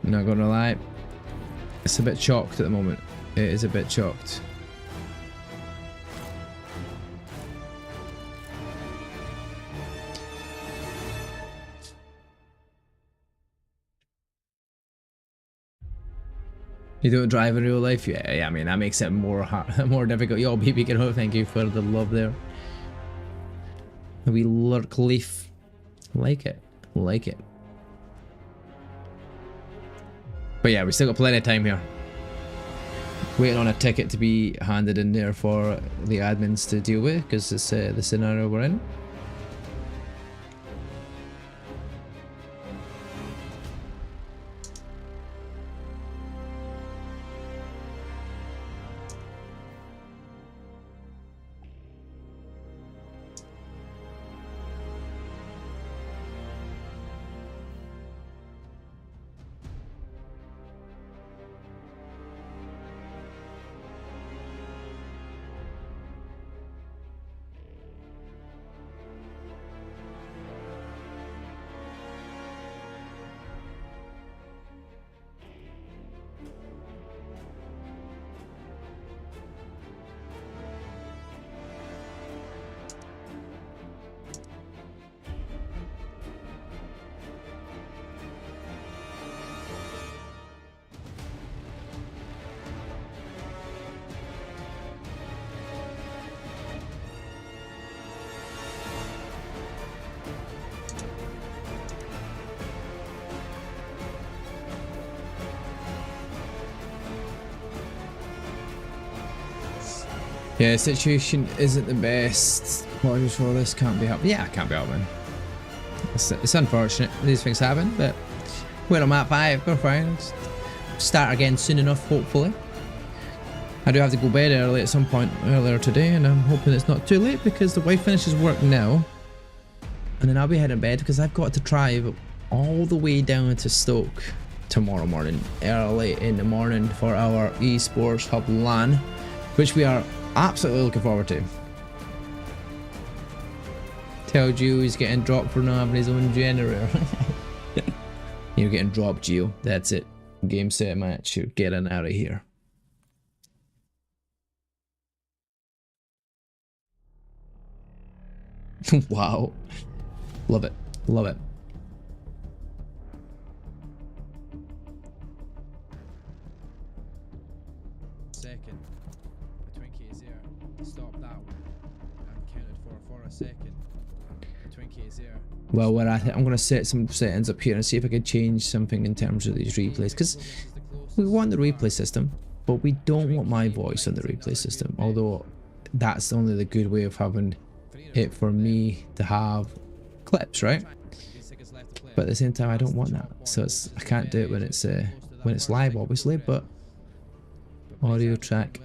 not gonna lie, it's a bit chalked at the moment. It is a bit chalked. You don't drive in real life? Yeah, I mean, that makes it more hard, more difficult. Yo, baby, get out. Thank you for the love there. A wee lurk leaf. Like it. Like it. But yeah, we still got plenty of time here. Waiting on a ticket to be handed in there for the admins to deal with, because it's the scenario we're in. Yeah, the situation isn't the best. Apologies for this, can't be helped. Yeah, it can't be helped, man. It's unfortunate, these things happen, but we're on map 5, we're fine. Start again soon enough, hopefully. I do have to go bed early at some point earlier today, and I'm hoping it's not too late because the wife finishes work now. And then I'll be heading to bed because I've got to drive all the way down to Stoke tomorrow morning, early in the morning, for our esports hub LAN, which we are absolutely looking forward to. Tell Gio he's getting dropped for not having his own generator. You're getting dropped, Gio. That's it. Game, set, match. You're getting out of here. Wow. Love it. Love it. Second. The Twinkie is there. Stop that one. And counted for a second. The Twinkie is here. Well, we're at it. I'm going to set some settings up here and see if I can change something in terms of these replays, because we want the replay system, but we don't want my voice on the replay system, although that's only the good way of having it for me to have clips, right? But at the same time, I don't want that, so I can't do it when it's live, obviously. But audio track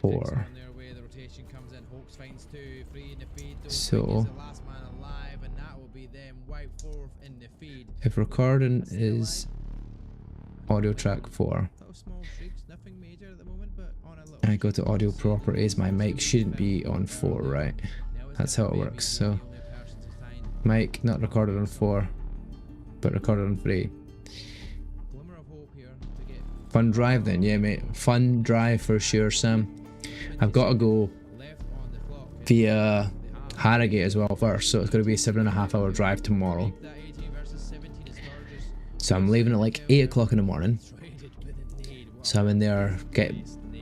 4. So if recording is audio track 4, I go to audio properties, my mic shouldn't be on 4, right? That's how it works. So mic not recorded on 4, but recorded on 3. Fun drive then, yeah mate, fun drive for sure, Sam. I've got to go via Harrogate as well first, so it's going to be a 7.5 hour drive tomorrow. So I'm leaving at like 8 o'clock in the morning, so I'm in there, get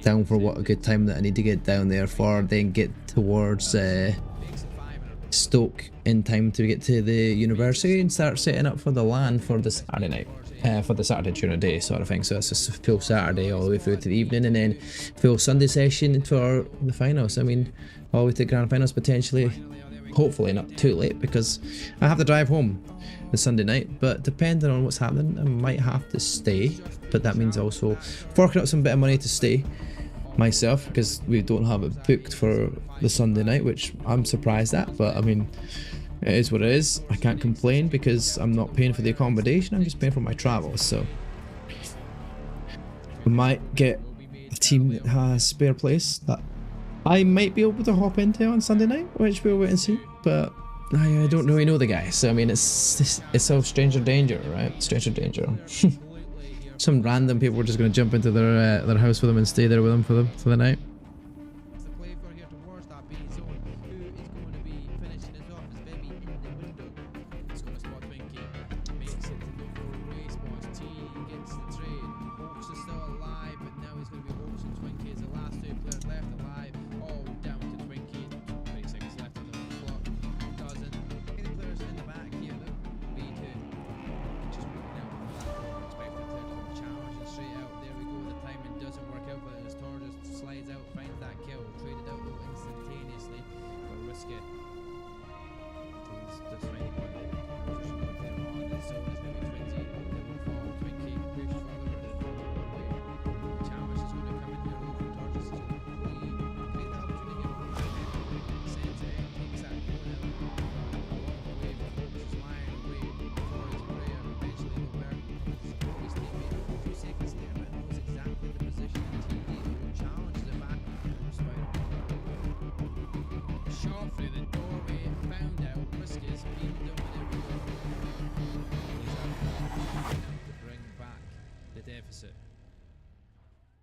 down for what a good time that I need to get down there for, then get towards Stoke in time to get to the university and start setting up for the LAN for the Saturday night, for the Saturday during the day sort of thing. So it's just a full Saturday all the way through to the evening, and then full Sunday session for the finals. I mean, all the way to the grand finals potentially, hopefully not too late, because I have to drive home the Sunday night, but depending on what's happening I might have to stay, but that means also forking out some bit of money to stay myself, because we don't have it booked for the Sunday night, which I'm surprised at, but I mean, it is what it is. I can't complain because I'm not paying for the accommodation, I'm just paying for my travels. So we might get a team that has spare place that I might be able to hop into on Sunday night, which we'll wait and see, but I don't really know the guy, so I mean, it's all stranger danger, right? Stranger danger. Some random people are just going to jump into their house with them and stay there with them for the night.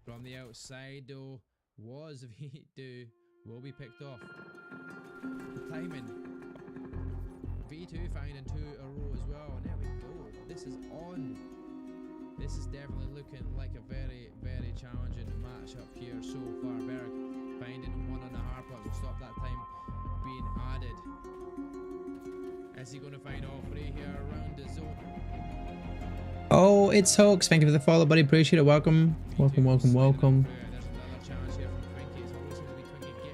From the outside though, was V2 will be picked off. The timing. V2 finding 2 a row as well, and there we go. This is on. This is definitely looking like a very, very challenging matchup here so far. Berg finding 1 on the hard pot will stop that time being added. Is he going to find all 3 here around the zone? Oh, it's Hoax. Thank you for the follow, buddy. Appreciate it. Welcome. Welcome.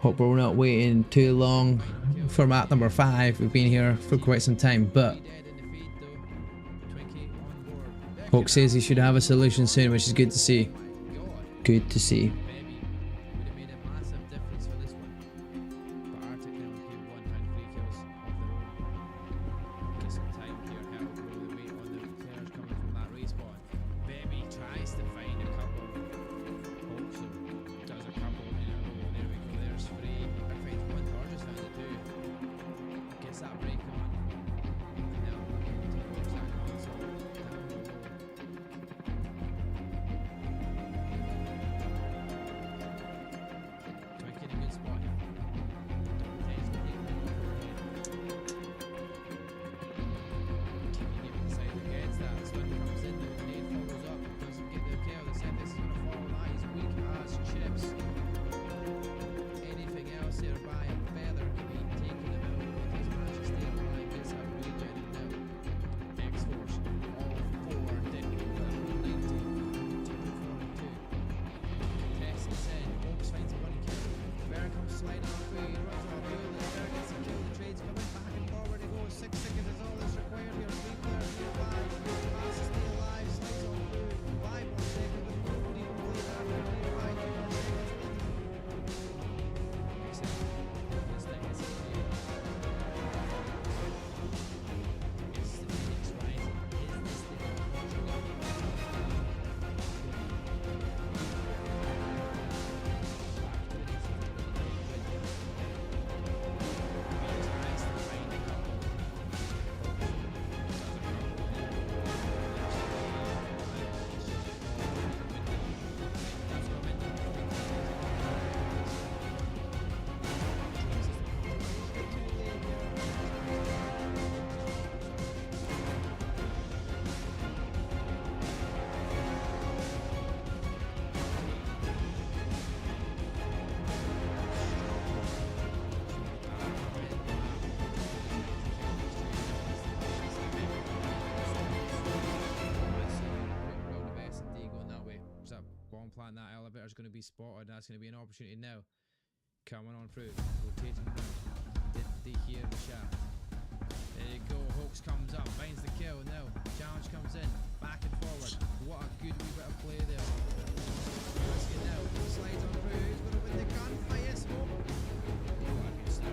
Hope we're not waiting too long for map number 5. We've been here for quite some time, but Hoax says he should have a solution soon, which is good to see. Good to see. and that elevator is going to be spotted. That's going to be an opportunity now. Coming on through, rotating around. Did they hear the shot? There you go. Hawks comes up, finds the kill. Now challenge comes in, back and forward. What a good wee bit of play there. Let's get now. Slides on through. Who's going to win the gunfight? Yes, Hope. What a good start.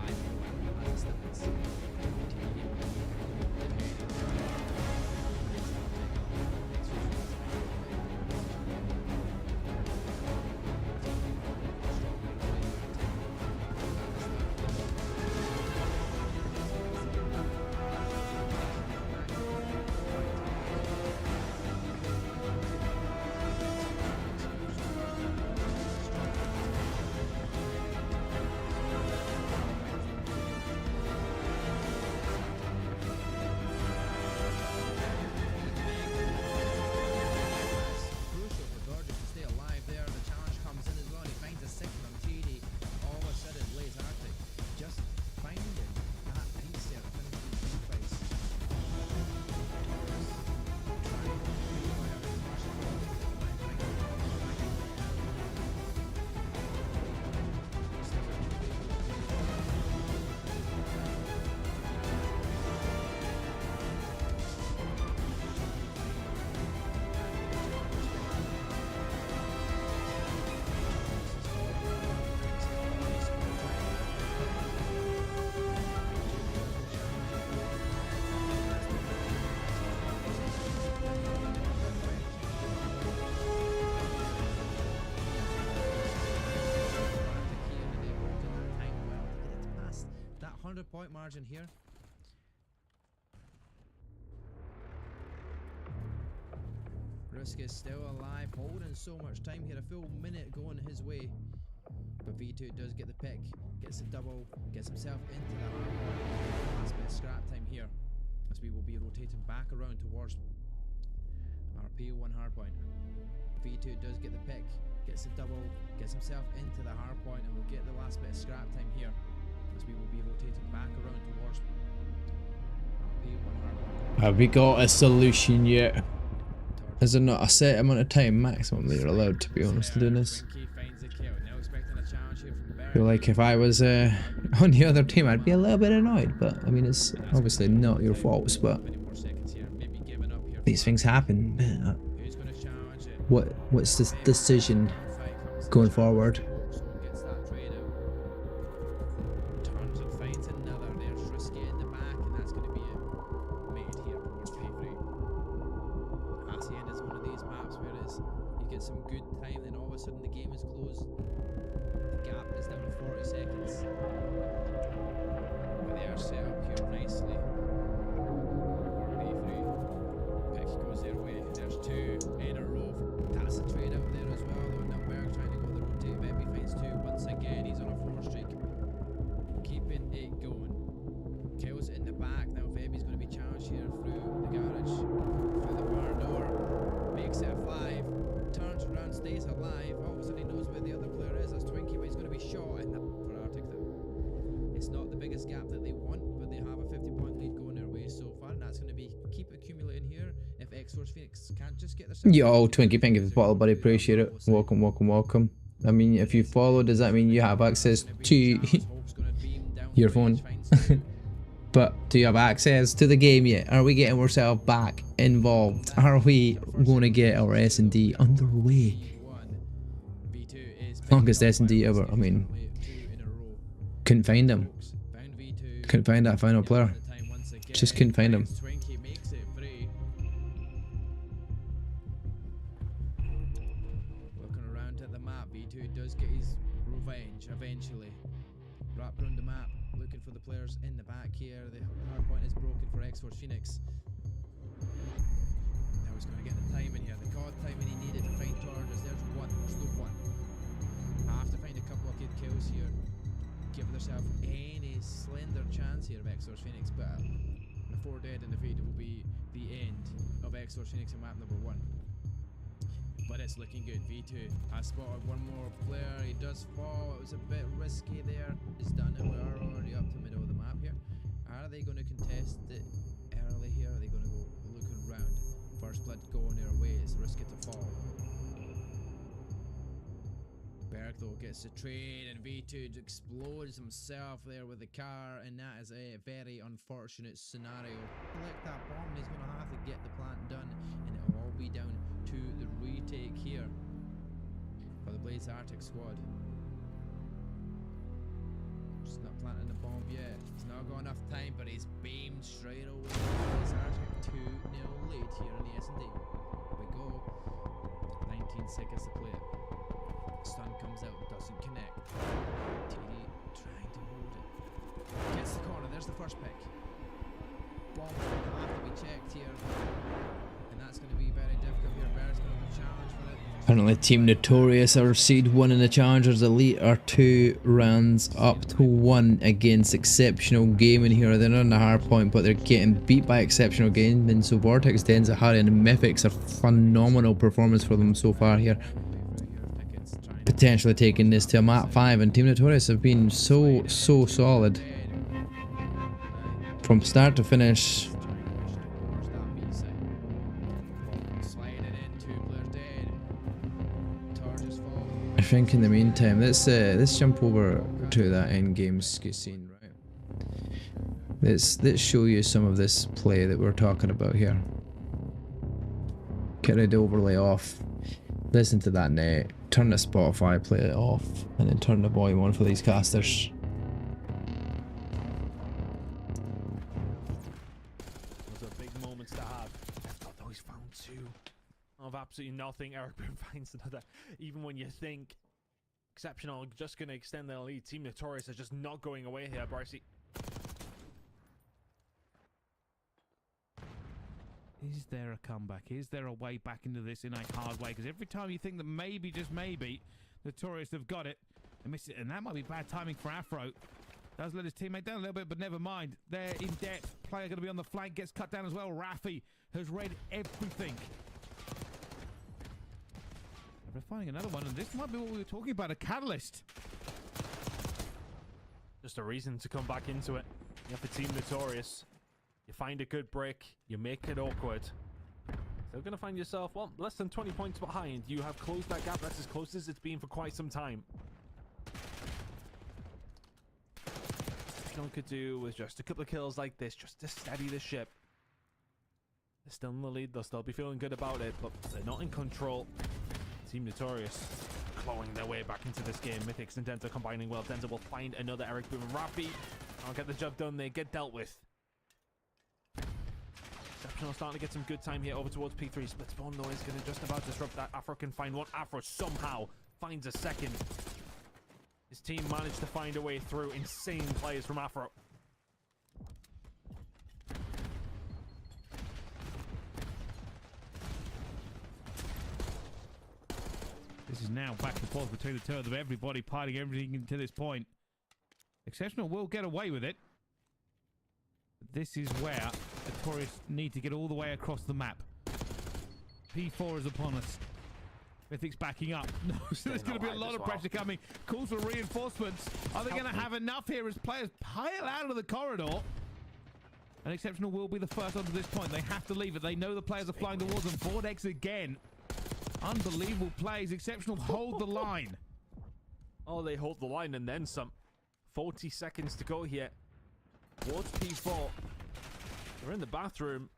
Right, that's the difference. That 100-point margin here. Risk is still alive, holding so much time here, a full minute going his way. But V2 does get the pick, gets a double, gets himself into the hardpoint. Last bit of scrap time here, as we will be rotating back around towards our P1 hardpoint. V2 does get the pick, gets a double, gets himself into the hardpoint, and we'll get the last bit of scrap time here, as we will be rotating back around towards our P1 hardpoint. Have we got a solution yet? Is there not a set amount of time maximum that you're allowed, to be honest, doing this? I feel like if I was on the other team, I'd be a little bit annoyed, but I mean, it's obviously not your fault, but these things happen. What's this decision going forward? Some good time, then all of a sudden the game is closed. The gap is down to 40 seconds. But they are set up here nicely. P3. Pick goes their way. There's two in a row. That's a trade out there as well, though. Now Berg trying to go the rotate. Vebby finds two once again. He's on a 4 streak. Keeping it going. Kills in the back. Now Vebby's going to be challenged here through the garage. Through the bar door. Makes it a 5. Turns around, stays alive. All of a sudden he knows where the other player is. That's Twinkie, but he's going to be shot. And that for Arctic, though. It's not the biggest gap that they want, but they have a 50-point lead going their way so far, and that's going to be keep accumulating here. If X-Force Phoenix can't just get their... Yo, Twinkie, thank you for the bottle, buddy. Appreciate it. Welcome, welcome, welcome. I mean, if you follow, does that mean you have access to your phone? But do you have access to the game yet? Are we getting ourselves back involved? Are we going to get our S&D underway? Longest S&D ever. I mean, couldn't find him. Couldn't find that final player. Just couldn't find him. Looking around at the map, V2 does get his revenge eventually. Wrap around the map. Looking for the players in the back here. The hard point is broken for X-Force Phoenix. Now he's going to get the time in here. The god timing he needed to find charges. There's one. There's the one. Have to find a couple of good kills here. Give themselves any slender chance here of X-Force Phoenix. But the 4 dead and defeated will be the end of X-Force Phoenix in map number 1. But it's looking good. V2 has spotted one more player. He does fall. It was a bit risky there. It's done and we are already up to the middle of the map here. Are they going to contest it early here? Are they going to go looking around? First blood going their way. It's risky to fall. Berg though gets the trade, and V2 explodes himself there with the car, and that is a very unfortunate scenario. Collect that bomb, and he's going to have to get the plant done, and it will all be down to the retake here for the Blaze Arctic squad. Just not planting the bomb yet. He's not got enough time, but he's beamed straight away. Blaze Arctic 2-0 lead here in the S&D. Here we go. 19 seconds to play it. Stun comes out, doesn't connect. TD trying to hold it. Gets the corner, there's the first pick. Bomb's going to have to be checked here. And that's going to be very difficult here. Bear's going to have a challenge for it. Apparently Team Notorious are seed 1 in the Challengers Elite are 2 rounds up to 1 against Exceptional Gaming here. They're on the hard point, but they're getting beat by Exceptional Gaming. So Vortex, Denza, Harry and Mythics, a phenomenal performance for them so far here. Potentially taking this to a map 5, and Team Notorious have been so solid from start to finish. I think in the meantime, let's jump over to that end game scene, right? Let's show you some of this play that we're talking about here. Get the overlay off, listen to that net, turn the Spotify play off, and then turn the volume on for these casters. Those are big moments to have. Although he's found 2 of absolutely nothing. Eric Boone finds another. Even when you think Exceptional just going to extend their lead, Team Notorious is just not going away here, Brycey. Is there a comeback? Is there a way back into this in a hard way? Because every time you think that maybe, just maybe, Notorious have got it, they miss it. And that might be bad timing for Afro. Does let his teammate down a little bit, but never mind. They're in depth. Player going to be on the flank, gets cut down as well. Rafi has read everything. We're finding another one, and this might be what we were talking about, a catalyst. Just a reason to come back into it. You have the Team Notorious. You find a good break, you make it awkward. So you're going to find yourself, well, less than 20 points behind. You have closed that gap. That's as close as it's been for quite some time. What could do with just a couple of kills like this, just to steady the ship. They're still in the lead, they'll still be feeling good about it, but they're not in control. Team Notorious clawing their way back into this game. Mythics and Denza combining well. Denza will find another Eric Boone. Rafi can't get the job done. They get dealt with. Exceptional starting to get some good time here over towards P3. Split spawn though is going to just about disrupt that. Afro can find one. Afro somehow finds a second. His team managed to find a way through. Insane plays from Afro. This is now back and forth between the two of them. Everybody piling everything to this point. Exceptional will get away with it. But this is where Notorious need to get all the way across the map. P4 is upon us. Mythic's backing up. No, so there's going to be a lot of pressure coming. Calls for reinforcements. Are they going to have enough here as players pile out of the corridor? And Exceptional will be the first onto this point. They have to leave it. They know the players are flying towards them. Vortex again. Unbelievable plays. Exceptional hold the line. Oh, they hold the line and then some. 40 seconds to go here. Towards P4. They're in the bathroom.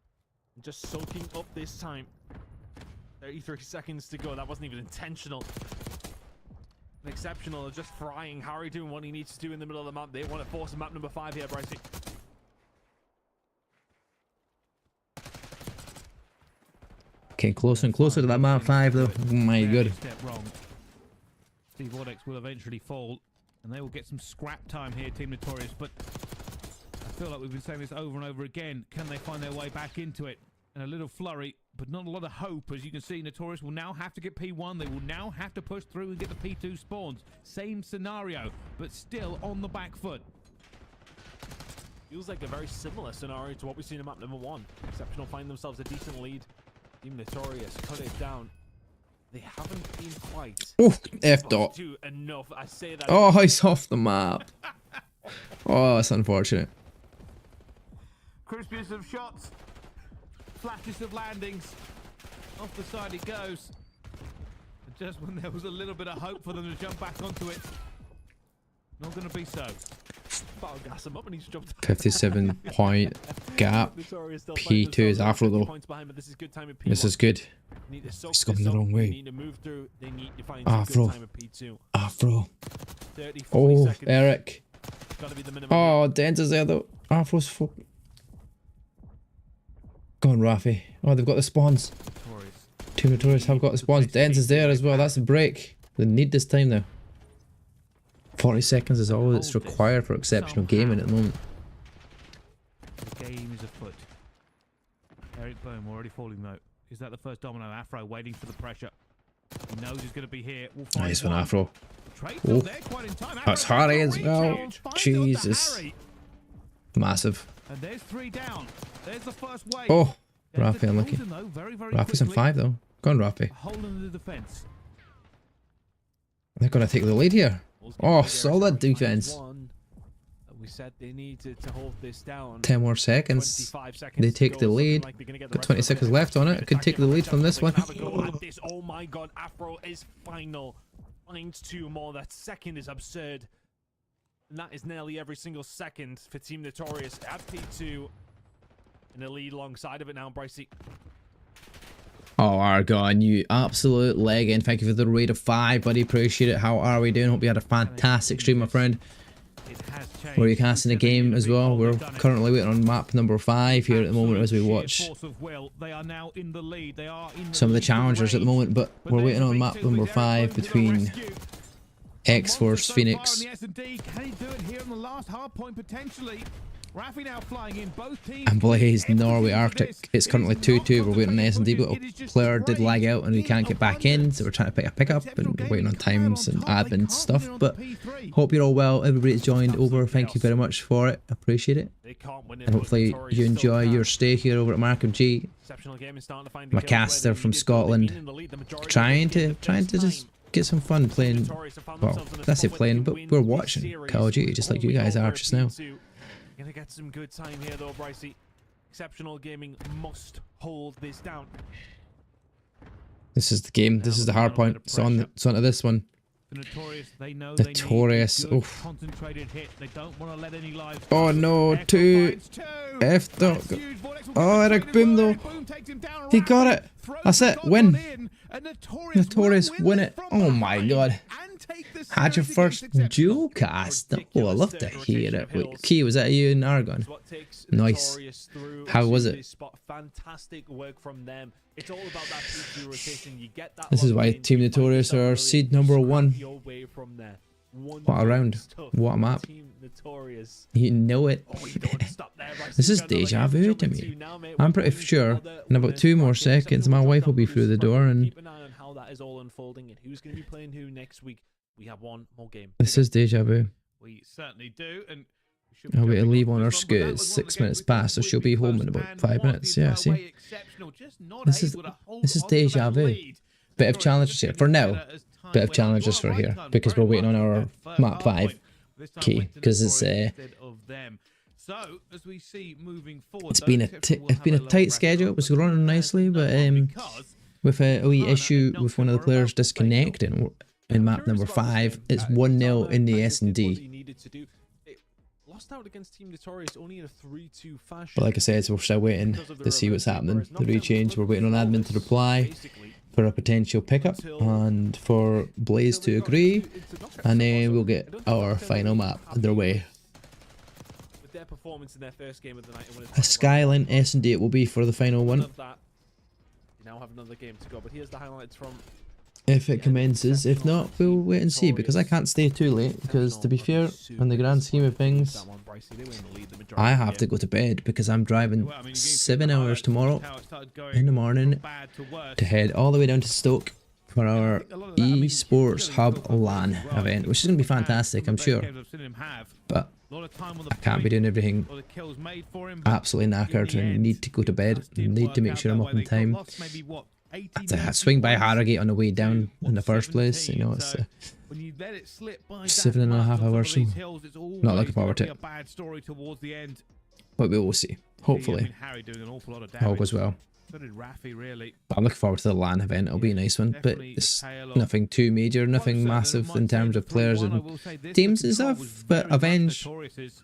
Just soaking up this time. 33 seconds to go. That wasn't even intentional. Exceptional are just frying. Harry doing what he needs to do in the middle of the map. They want to force a map number 5 here, Brycey. Okay, closer and closer to that map 5 though. Oh my god. Step wrong. Steve Vortex will eventually fall, and they will get some scrap time here, Team Notorious. But I feel like we've been saying this over and over again. Can they find their way back into it? And a little flurry, but not a lot of hope. As you can see, Notorious will now have to get P1. They will now have to push through and get the P2 spawns. Same scenario, but still on the back foot. Feels like a very similar scenario to what we've seen in map number 1. Exceptional find themselves a decent lead. Team Notorious cut it down. They haven't been quite. Oh, F dot. Enough. I say that. Oh, he's off the map. Oh, that's unfortunate. Crispiest of shots. Flattest of landings. Off the side it goes. just when there was a little bit of hope for them to jump back onto it. Not going to be so. Battle gas him up and he's jumped. 57-point gap. P2 is Afro though. This is good. It's going the wrong way. Afro. Afro. Oh, Eric. Oh, Dens is there though. Afro's fuck. Go on, Rafi. Oh, they've got the spawns. Team Notorious have got the spawns. Dens is there as well. That's a break. They need this time now. 40 seconds is all that's required for exceptional gaming at the moment. The game is afoot. Eric Bohm already falling though. Is that the first domino? Afro waiting for the pressure. He knows he's going to be here. We'll find Nice one, Afro. Oh, that's Harry as well. Jesus. Massive. And there's 3 down. There's the first wave. Oh, Rafi unlucky. Rafi's on 5 though. Go on, Rafi. Hole in the defense. They're going to take the lead here. Oh, solid defense. We said they needed to hold this down. 10 more seconds. They take the lead. Got 20 seconds left on it. Could take the lead from this one. Oh my god, Afro is final. Finds 2 more. That second is absurd. And that is nearly every single second for Team Notorious at P2. In the lead alongside of it now, Brycey. Oh, Argon, you absolute legend. Thank you for the raid of 5, buddy. Appreciate it. How are we doing? Hope you had a fantastic stream, my friend. Were you casting a game as well? We're currently waiting on map number 5 here at the moment as we watch some of the challengers at the moment, but we're waiting on map number 5 between X-Force, Phoenix, and Blaze, Norway, Arctic. It's currently 2-2. We're waiting on S&D, but a player did lag out and we can't get back in, so we're trying to pick a pickup and we're waiting on times and admin stuff. But hope you're all well. Everybody's joined over. Thank you very much for it. Appreciate it. And hopefully you enjoy your stay here over at Markham G. Macaster from Scotland, trying to just get some fun playing. Well, I say playing, but we're watching Call of Duty just like you guys are just now. Gonna get some good time here though, Brycey. Exceptional Gaming must hold this down. This is the game. This is the hard point. It's onto this one. Notorious. Oof. Concentrated hit. They don't want to let any lives. Oh no, 2 F dog. Oh, Eric Boom though. He got it. That's it. Win. Notorious win it. Oh my god. Had your first dual cast. Oh, I love to hear it. Wait, Key, was that you in Argon? Nice. How was it? Fantastic work from them. It's all about that rotation. You get that. This is why Team Notorious are seed number 1. What a round. What a map. You know it. This is deja vu to me. I'm pretty sure in about 2 more seconds my wife will be through the door and keep an eye on how that is all unfolding and who's going to be playing who next week. We have 1 more game. This is deja vu. We certainly do, and I'll be to leave on her scoot. It's 6 minutes past, so she'll be home in about 5 minutes. Yeah, see? This is deja vu. Bit of challenges here. For now, bit of challenges for here. Because we're waiting on our map 5 key. Because it's been a tight schedule. It was running nicely, but with a wee issue with one of the players disconnecting in map number 5, it's 1-0 in the S&D. Lost out against Team Notorious only in a 3-2 fashion. But like I said, we're still waiting to see what's happening. The rechange, we're waiting on admin to reply for a potential pickup and for Blaze to agree, and then we'll get our final map underway. With their performance in their first game of the night, A Skyline S&D it will be for the final one. Now have another game to go, but here's the highlights from. If it commences, if not, we'll wait and see, because I can't stay too late, because to be fair, in the grand scheme of things, I have to go to bed, because I'm driving 7 hours tomorrow in the morning to head all the way down to Stoke for our eSports Hub LAN event, which is going to be fantastic, I'm sure, but I can't be doing everything absolutely knackered and need to go to bed, need to make sure I'm up in time. I had to swing by Harrogate on the way down in the first place, you know, it's 7.5 hours, so not looking forward to it. But we will see, hopefully, all goes well. So did Rafi, really. But I'm looking forward to the LAN event. It'll be a nice one, but Definitely it's tale of nothing too major, nothing closer than it massive might in terms seem. of players 3-1, I and will say this, teams the and control stuff. was But very much Avenge Notorious's.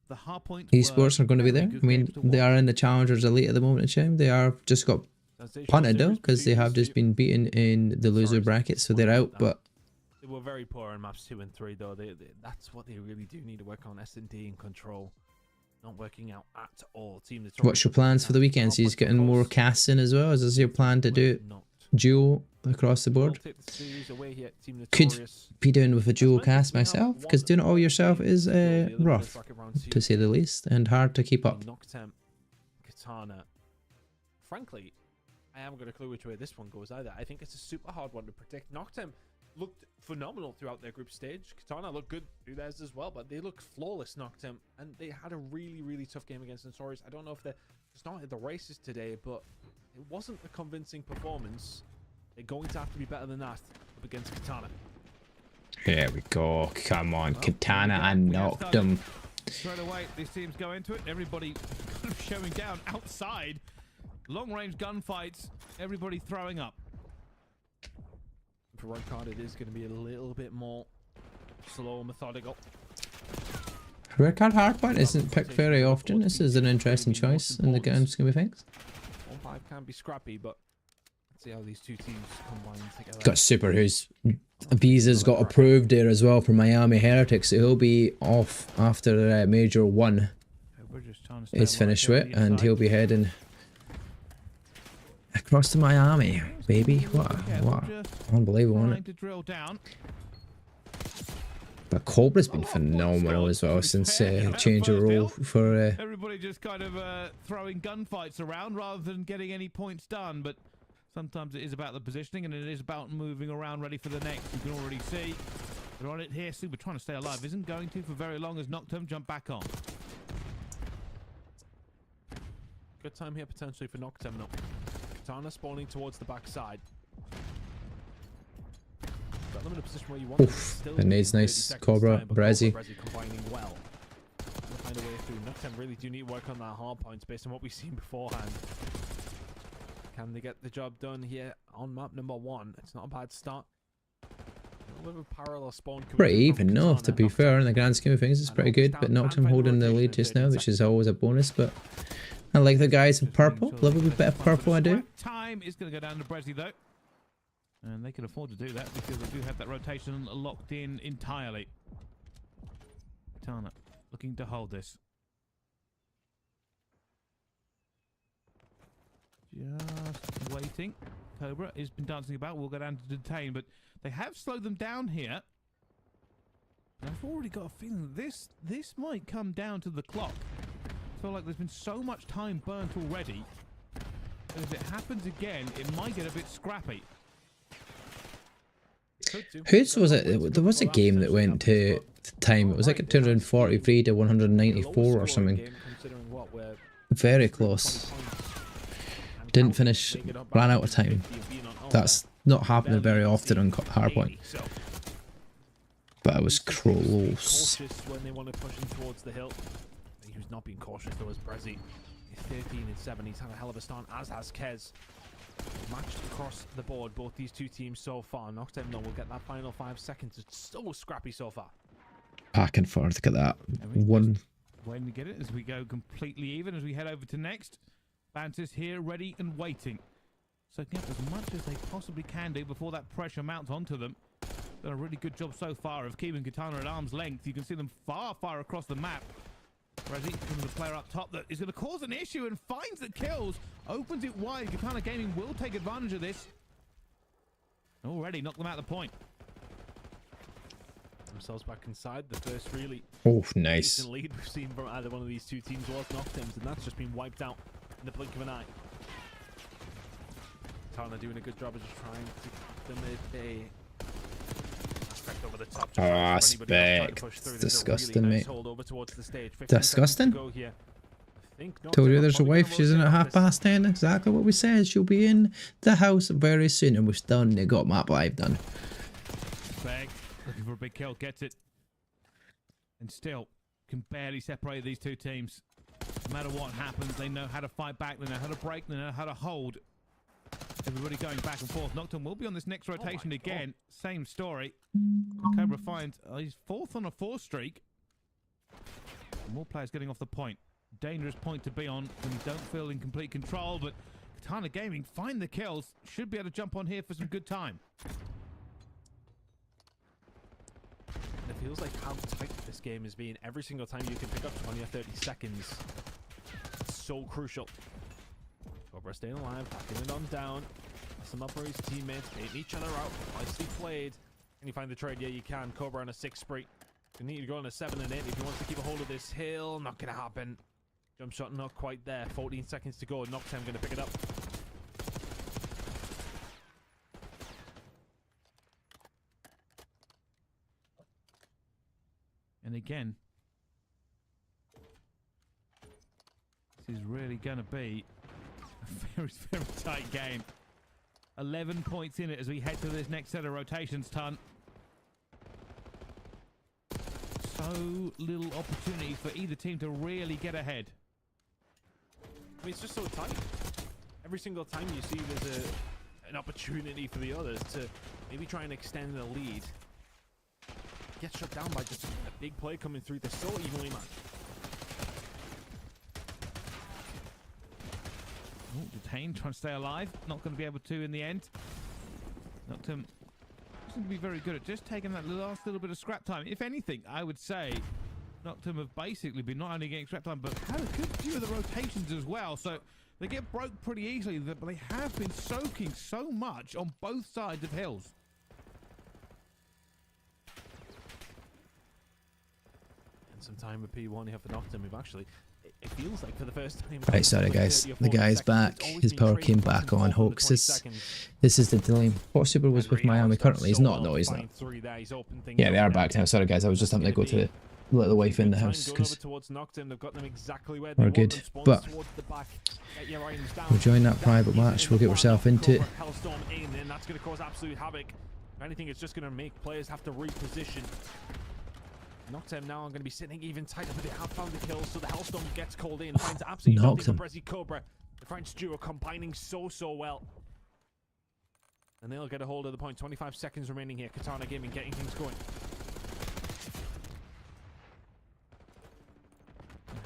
The hardpoints esports were are going to be very there. good I mean, games to they watch. are in the Challengers Elite at the moment in time. They are just got Sensational punted though series because they between have these just two. been beaten in the loser Sorry, bracket, so just they're one out. down. But They were very poor in maps 2 and 3, though. That's what they really do need to work on. S&D and control. Not working out at all. Team Notorious what's your plans for the weekend? So he's getting more casts in as well. Is this your plan to do duo across the board? Could be doing with a dual cast myself, because doing it all yourself is rough, to say the least, and hard to keep up. Noctem, Katana. Frankly, I haven't got a clue which way this one goes either. I think it's a super hard one to predict. Noctem looked phenomenal throughout their group stage. Katana looked good through theirs as well, but they looked flawless, Noctem, and they had a really, really tough game against Notorious. I don't know if they're just not at the races today, but it wasn't a convincing performance. They're going to have to be better than that up against Katana. Here we go. Come on, Well, Katana. I we have knocked started. him. Straight away, these teams go into it. Everybody kind of showing down outside. Long-range gunfights. Everybody throwing up. For Red Card, it is going to be a little bit more slow and methodical. Red card hardpoint isn't picked very often. This is an interesting choice in the grand scheme of things. 1-5 can be scrappy, but let's see how these two teams combine together. Got Super, whose visa's got approved there as well for Miami Heretics, so he'll be off after Major 1 We're just trying to stay is alive finished here with, on the and inside. he'll be heading across to Miami, baby. What Just unbelievable, isn't trying it? to drill down. But Cobra's been phenomenal as well since change of role for Everybody just kind of throwing gunfights around rather than getting any points done. But sometimes it is about the positioning and it is about moving around ready for the next. You can already see they're on it here. Super trying to stay alive. Isn't going to for very long as Nocturne jump back on. Good time here potentially for Noctem now. Katana spawning towards the backside. Got them in a position where you want them to still grenades be in 30 nice. seconds Cobra, time, but Brezzy. Cobra, Brezzy combining well. Trying to find a way through. Noctem really do need to work on that hard points based on what we've seen beforehand. Can they get the job done here on map number 1? It's not a bad start. A little bit of parallel spawn coming pretty through from even enough, to Katana. be fair, in the grand scheme of things. It's And pretty almost good, but down Noctum and holding the rotation lead in just 30 now, which is always a bonus. But I like the guys in purple. Love a bit of purple, I do. Time is going to go down to Brezzy though. And they can afford to do that because they do have that rotation locked in entirely. Katana looking to hold this. Just waiting. Cobra has been dancing about. We'll go down to detain, but they have slowed them down here. And I've already got a feeling that this might come down to the clock. I feel like there's been so much time burnt already. And if it happens again, it might get a bit scrappy. Whose was it? There was a game that went to time. It was like a 243 to 194 or something. Very close. Didn't finish, ran out of time. That's not happening very often on Hardpoint. But it was close. When they want to push him towards the hill. He was not being cautious though as Brezzy. He's 13 and 7. He's had a hell of a start, as has Kez. Matched across the board, both these two teams so far. Noctem though will get that final 5 seconds. It's so scrappy so far. Back and forth, look at that. One. When we get it, as we go completely even, as we head over to next. Bantis here, ready and waiting. So get as much as they possibly can do before that pressure mounts onto them. Done a really good job so far of keeping Katana at arm's length. You can see them far, far across the map. Brezzy, the player up top that is going to cause an issue and finds the kills. Opens it wide. Katana Gaming will take advantage of this. Already knocked them out of the point. Themselves back inside. The first really Nice. decent lead we've seen from either one of these two teams was Noctem's, and that's just been wiped out in the blink of an eye. Katana doing a good job of just trying to keep them at bay. Over the top, Spec. Disgusting, mate. Disgusting? Told Told you there's a wife, she's in at 10:30. Exactly what we said. She'll be in the house very soon, and we've done. They got map live done. Spec looking for a big kill, gets it. And still can barely separate these two teams. No matter what happens, they know how to fight back, they know how to break, they know how to hold. Everybody going back and forth. Nocturne will be on this next rotation again. Same story. Cobra finds he's 4th on a 4 streak. More players getting off the point. Dangerous point to be on when you don't feel in complete control, but Katana Gaming find the kills. Should be able to jump on here for some good time. It feels like how tight this game has been. Every single time you can pick up 20 or 30 seconds. It's so crucial. Cobra staying alive, backing it on down. Some up for his teammates, getting each other out. Nicely played. Can you find the trade? Yeah, you can. Cobra on a 6 spree. You need to go on a 7 and 8 if he wants to keep a hold of this hill. Not gonna happen. Jump shot not quite there. 14 seconds to go. Nocturne gonna pick it up. And again, this is really going to be a very, very tight game. 11 points in it as we head to this next set of rotations, Ton. So little opportunity for either team to really get ahead. I mean, it's just so tight. Every single time you see there's an opportunity for the others to maybe try and extend the lead. Get shut down by just a big play coming through. They're so evenly matched. Oh, detained, trying to stay alive. Not going to be able to in the end. Nocturne doesn't be very good at just taking that last little bit of scrap time. If anything, I would say Nocturne have basically been not only getting scrap time, but had a good few of the rotations as well. So they get broke pretty easily, but they have been soaking so much on both sides of hills. Some time with P1 here for Nocturne. We've actually, it feels like for the first time. Right, sorry guys, the guy's back. His power came back on. Hawks, this is the delay. What Super was with Miami currently? He's not, no, he's not. Yeah, they are back now. Sorry guys, I was just having to go to let the wife in the house because we're good. But we'll join that private match. We'll get ourselves into it. That's going to cause absolute havoc. If anything, it's just going to make players have to reposition. Nocturne now are going to be sitting even tighter, but they have found the kills, so the Hellstorm gets called in. Finds absolutely nothing for Brezzy Cobra. The French duo combining so well. And they'll get a hold of the point. 25 seconds remaining here. Katana Gaming getting things going.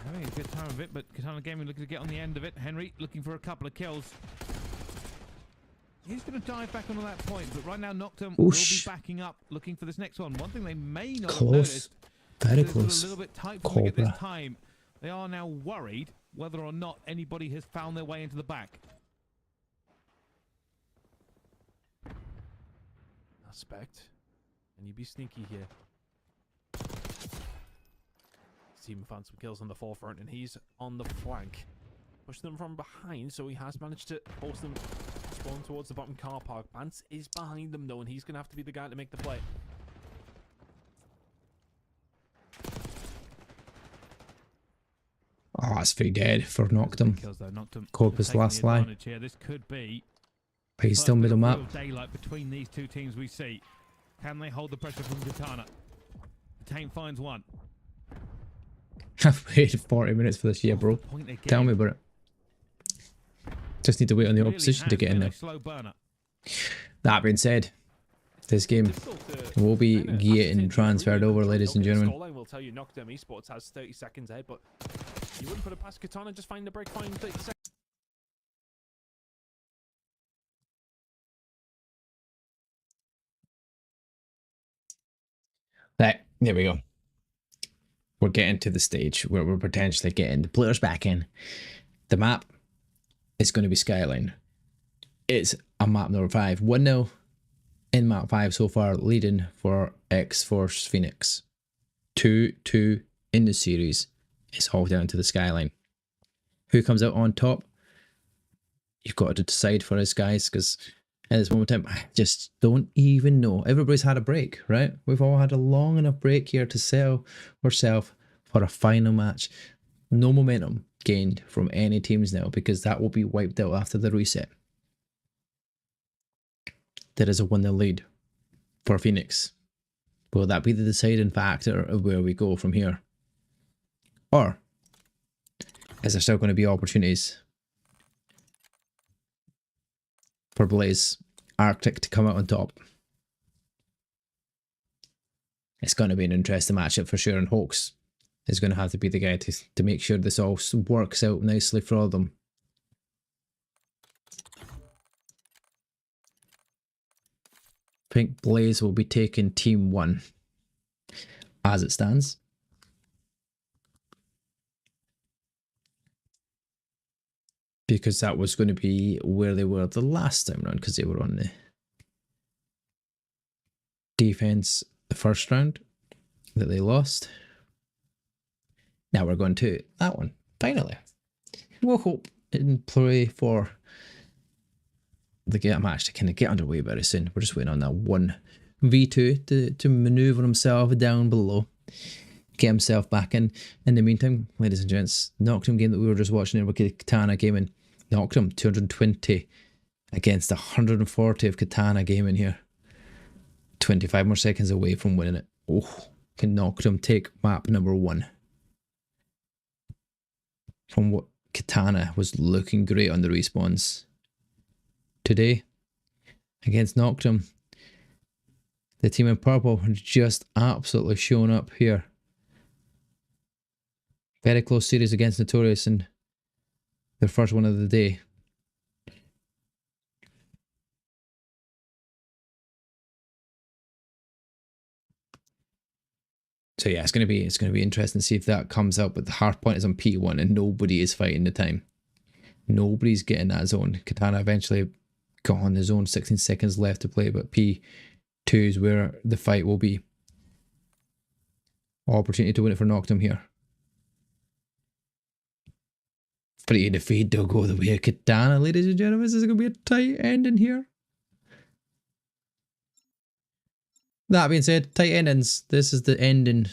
Having a good time of it, but Katana Gaming looking to get on the end of it. Henry looking for a couple of kills. He's going to dive back onto that point, but right now Nocturne will be backing up, looking for this next one. One thing they may not have noticed, very close. A little bit tight for at this time. They are now worried whether or not anybody has found their way into the back. Aspect, and you be sneaky here. His team found some kills on the forefront, and he's on the flank. Push them from behind, so he has managed to force them spawn towards the bottom car park. Bance is behind them though, and he's going to have to be the guy to make the play. Oh, that's very dead for Nocturne. Cobra's last line. This could be. But he's still middle map. Daylight between these two teams we see. Can they hold the pressure from Katana? The team finds one. I've waited 40 minutes for this, yeah, bro. Tell me about it. Just need to wait on the opposition to get in there. That being said, this game will be getting transferred over, ladies and gentlemen. Will tell you Nocturne Esports has 30 seconds ahead, but you wouldn't put it past Katana. Just find the break, find 30 seconds. Right, there we go. We're getting to the stage where we're potentially getting the players back in. The map is going to be Skyline. It's a map number 5. 1-0 in map 5 so far, leading for X-Force Phoenix. 2-2 in the series. It's all down to the Skyline. Who comes out on top? You've got to decide for us, guys, because at this moment in time, I just don't even know. Everybody's had a break, right? We've all had a long enough break here to settle ourselves for a final match. No momentum gained from any teams now, because that will be wiped out after the reset. There is a 1-0 lead for Phoenix. Will that be the deciding factor of where we go from here? Or Is there still going to be opportunities for Blaze Arctic to come out on top? It's going to be an interesting matchup for sure, and Hawks is going to have to be the guy to make sure this all works out nicely for all of them. I think Blaze will be taking Team 1 as it stands. Because that was going to be where they were the last time round, because they were on the defense the first round that they lost. Now we're going to that one, finally. We'll hope and play for the match to kind of get underway very soon. We're just waiting on that one V2 to maneuver himself down below, get himself back in. In the meantime, ladies and gents, Noctum game that we were just watching, with Katana Gaming. Noctum 220 against 140 of Katana Gaming here. 25 more seconds away from winning it. Oh, can Noctum take map number 1? From what Katana was looking great on the respawns today against Noctum. The team in purple had just absolutely shown up here. Very close series against Notorious and their first one of the day. So yeah, it's gonna be interesting to see if that comes up. But the hard point is on P1 and nobody is fighting the time. Nobody's getting that zone. Katana eventually got on the zone, 16 seconds left to play, but P2 is where the fight will be. Opportunity to win it for Noctum here. Free to feed, they'll go the way of Katana, ladies and gentlemen. This is going to be a tight ending here. That being said, tight endings. This is the ending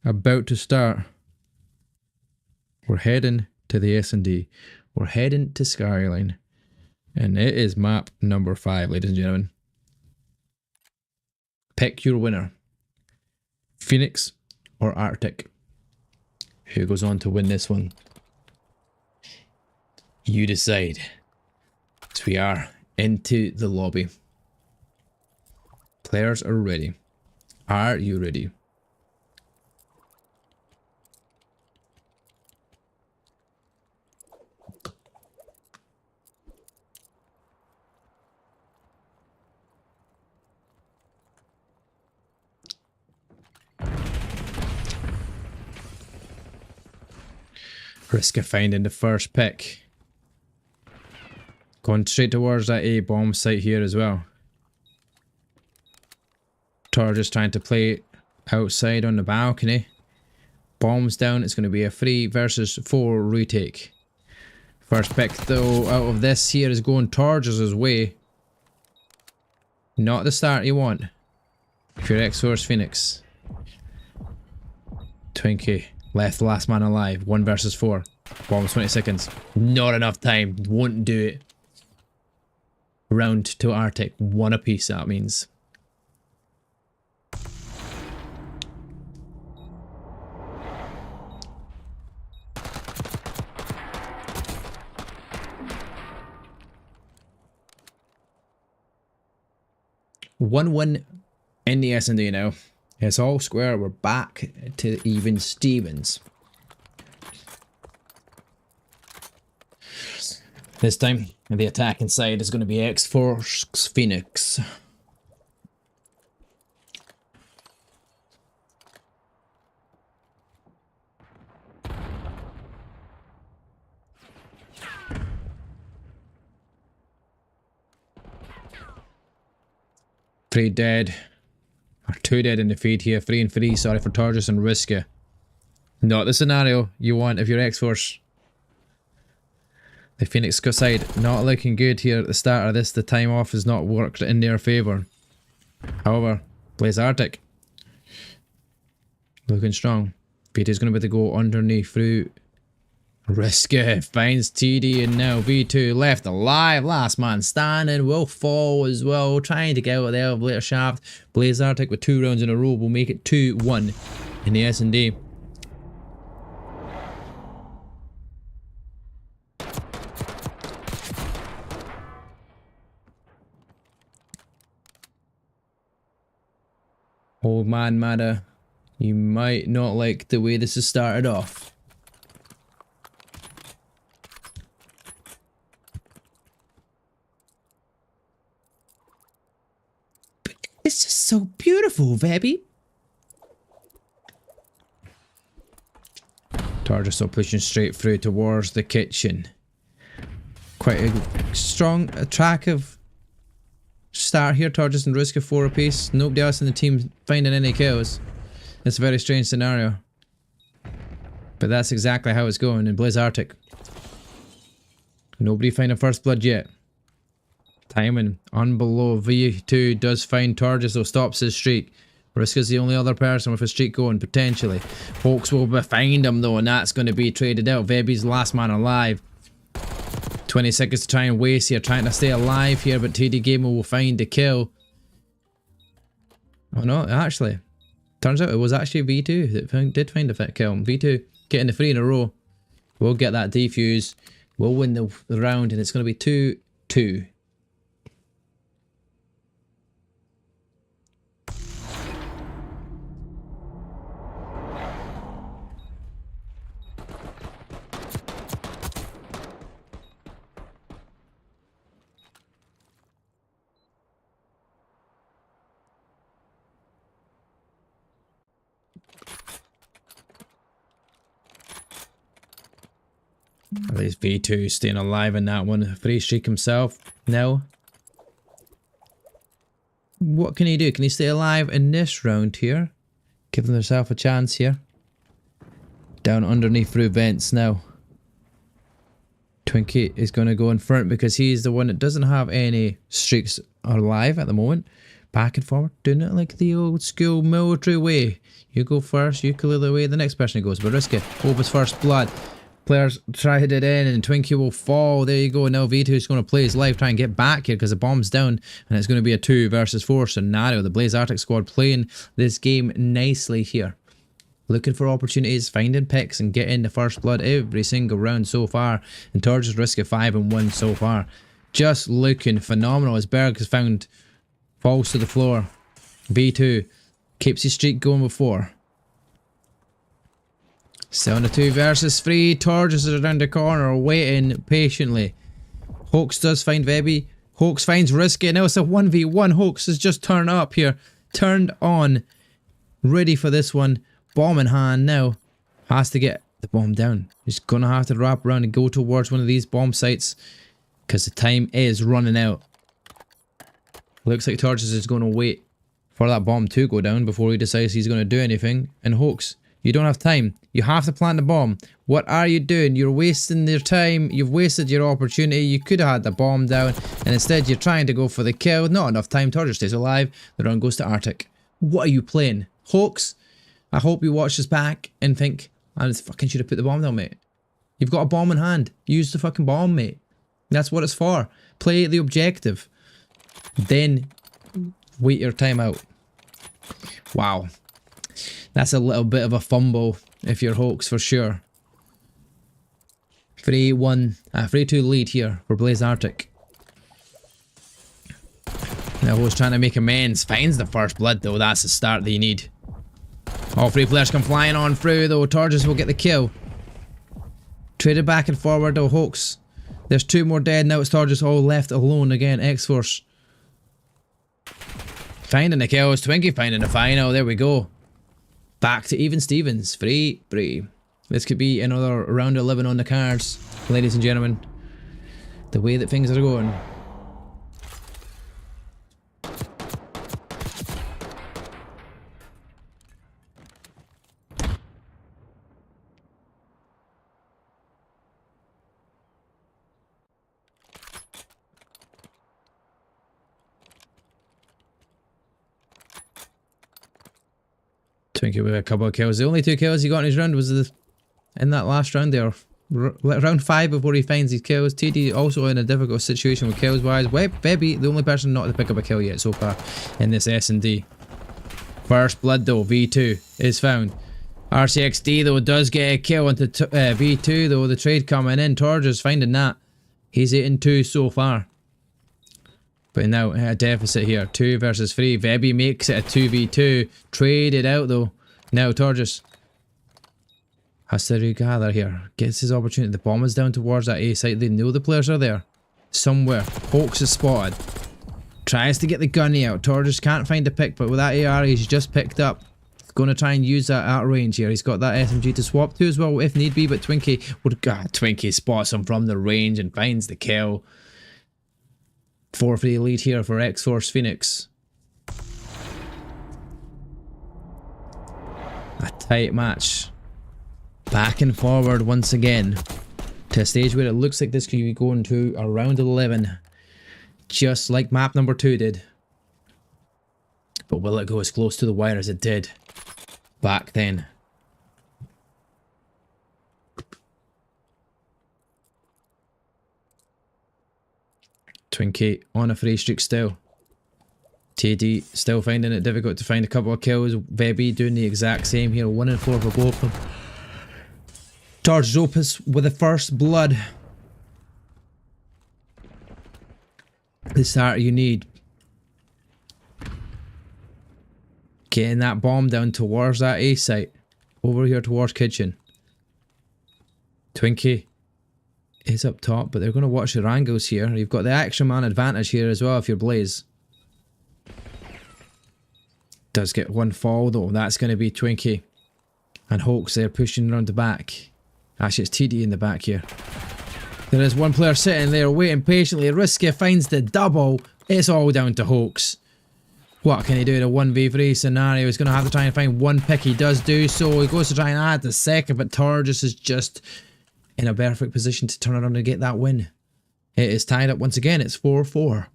about to start. We're heading to the S&D. We're heading to Skyline. And it is map number 5, ladies and gentlemen. Pick your winner. Phoenix or Arctic. Who goes on to win this one? You decide. So we are into the lobby. Players are ready. Are you ready? Risk of finding the first pick. Going straight towards that A bomb site here as well. Tor just trying to play outside on the balcony. Bombs down. It's going to be a 3 versus 4 retake. First pick though out of this here is going Torges' way. Not the start you want if you're X-Force Phoenix. Twinkie left the last man alive. 1 versus 4. Bombs 20 seconds. Not enough time. Won't do it. Round to Arctic. 1 apiece, that means. One in the S&D now. It's all square. We're back to even Stevens. This time, the attacking side is going to be X-Force Phoenix. Three dead. Or 2 dead in the feed here. 3 and 3, sorry for Torges and Riska. Not the scenario you want if you're X-Force. The Phoenix side not looking good here at the start of this. The time off has not worked in their favour. However, Blaze Arctic looking strong. V2's going to be able to go underneath through. Riska finds TD and now V2 left alive. Last man standing will fall as well. Trying to get out of the elevator shaft. Blaze Arctic with 2 rounds in a row will make it 2-1 in the S&D. Old man Mada, you might not like the way this has started off. But it's just so beautiful, baby. Tarjus pushing straight through towards the kitchen. Quite a strong, attractive start here. Tarjus and Ruska 4 apiece. Nobody else in the team finding any kills. It's a very strange scenario. But that's exactly how it's going in Blaze Arctic. Nobody finding first blood yet. Timing on below. V2 does find Tarjus, though stops his streak. Ruska's the only other person with a streak going, potentially. Hawks will find him though, and that's going to be traded out. Vebi's last man alive. 20 seconds to try and waste here, trying to stay alive here, but TD Gamer will find the kill. Oh no, actually. Turns out it was actually V2 that did find a fit kill. V2 getting the 3 in a row. We'll get that defuse. We'll win the round, and it's going to be 2-2. At least V2 staying alive in that one. Free streak himself. Now, what can he do? Can he stay alive in this round here? Giving himself a chance here. Down underneath through vents now. Twinkie is going to go in front because he's the one that doesn't have any streaks alive at the moment. Back and forward, doing it like the old school military way. You go first, you clear the way, the next person goes. But Ruska, hope his first blood. Players tried it in and Twinkie will fall. There you go. Now V2 is going to play his life, try and get back here because the bomb's down and it's going to be a 2 versus 4 scenario. The Blaze Arctic squad playing this game nicely here. Looking for opportunities, finding picks and getting the first blood every single round so far. And Torges risk of 5-1 so far. Just looking phenomenal as Berg has found, falls to the floor. V2 keeps his streak going before. 7-2 versus 3. Torges is around the corner waiting patiently. Hawks does find Vebi. Hawks finds Risky. Now it's a 1v1. Hawks has just turned up here. Turned on. Ready for this one. Bomb in hand now. Has to get the bomb down. He's going to have to wrap around and go towards one of these bomb sites. Because the time is running out. Looks like Torges is going to wait for that bomb to go down before he decides he's going to do anything. And Hawks, you don't have time. You have to plant the bomb. What are you doing? You're wasting your time. You've wasted your opportunity. You could have had the bomb down. And instead you're trying to go for the kill. Not enough time. Torges stays alive. The round goes to Arctic. What are you playing? Hawks, I hope you watch this back and think, I fucking should have put the bomb down, mate. You've got a bomb in hand. Use the fucking bomb, mate. That's what it's for. Play the objective. Then wait your time out. Wow. That's a little bit of a fumble if you're Hawks for sure. 3-2 lead here for Blaze Arctic. Now Ho's trying to make amends. Finds the first blood though. That's the start that you need. All 3 players come flying on through though. Torges will get the kill. Traded back and forward though. Hawks. There's 2 more dead. Now it's Torges all left alone again. X-Force. Finding the kills. Twinkie finding the final. There we go. Back to even Stevens. 3-3. This could be another round 11 on the cards, ladies and gentlemen. The way that things are going. Twinkie with a couple of kills. The only 2 kills he got in his round was in that last round there. Round 5 before he finds his kills. TD also in a difficult situation with kills wise. Vebi, the only person not to pick up a kill yet so far in this S&D. First blood though, V2 is found. RCXD though does get a kill into V2 though. The trade coming in. Torges finding that. He's 8-2 so far. But now a deficit here. 2 versus 3. Vebi makes it a 2v2. Traded out though. Now Torges has to regather here. Gets his opportunity. The bomb is down towards that A site. They know the players are there. Somewhere. Hawks is spotted. Tries to get the gunny out. Torges can't find a pick, but with that AR he's just picked up. Going to try and use that at range here. He's got that SMG to swap to as well if need be, but Twinkie would... Twinkie spots him from the range and finds the kill. 4-3 lead here for X-Force Phoenix. A tight match. Back and forward once again. To a stage where it looks like this could be going to a round 11. Just like map number 2 did. But will it go as close to the wire as it did back then? Twinkie on a free streak still. TD still finding it difficult to find a couple of kills. Vebi doing the exact same here. 1 and 4 for both of them. Torges Opus with the first blood. The starter you need. Getting that bomb down towards that A site. Over here towards kitchen. Twinkie is up top, but they're going to watch their angles here. You've got the extra man advantage here as well if you're Blaze. Does get one fall though. That's going to be Twinkie. And Hawks there pushing around the back. Actually, it's TD in the back here. There is one player sitting there waiting patiently. Risky finds the double. It's all down to Hawks. What can he do in a 1v3 scenario? He's going to have to try and find one pick. He does do so. He goes to try and add the second, but Torges is just in a perfect position to turn around and get that win. It is tied up once again. It's 4-4.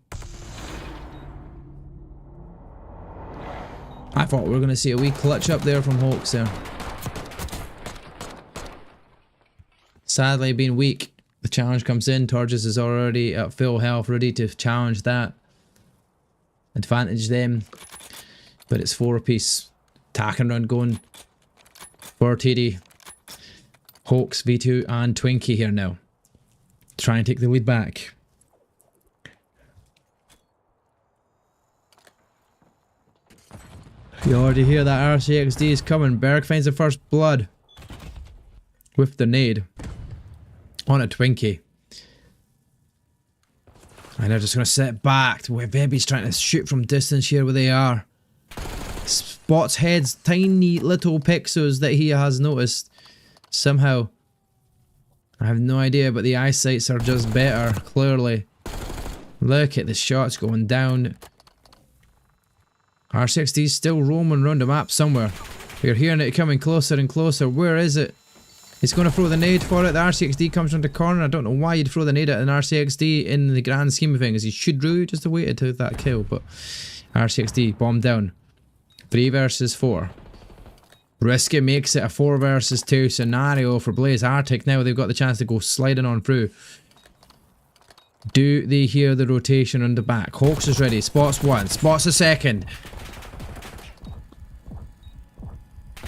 I thought we were going to see a wee clutch up there from Hawks there. Sadly, being weak, the challenge comes in. Torges is already at full health, ready to challenge that. Advantage them, but it's 4 apiece. Tacking around going for TD. Hawks, V2 and Twinkie here now. Try and take the lead back. You already hear that RCXD is coming. Berg finds the first blood with the nade on a Twinkie. And they're just going to sit back to where Vebi's trying to shoot from distance here where they are. Spots heads, tiny little pixels that he has noticed. Somehow. I have no idea, but the eyesights are just better, clearly. Look at the shots going down. R60's still roaming around the map somewhere. We're hearing it coming closer and closer. Where is it? He's going to throw the nade for it. The RCXD comes around the corner. I don't know why you'd throw the nade at an RCXD in the grand scheme of things. He should really just have waited to that kill, but RCXD bombed down. 3 versus 4. Risky makes it a 4 versus 2 scenario for Blaze Arctic. Now they've got the chance to go sliding on through. Do they hear the rotation on the back? Hawks is ready. Spots 1. Spots a second.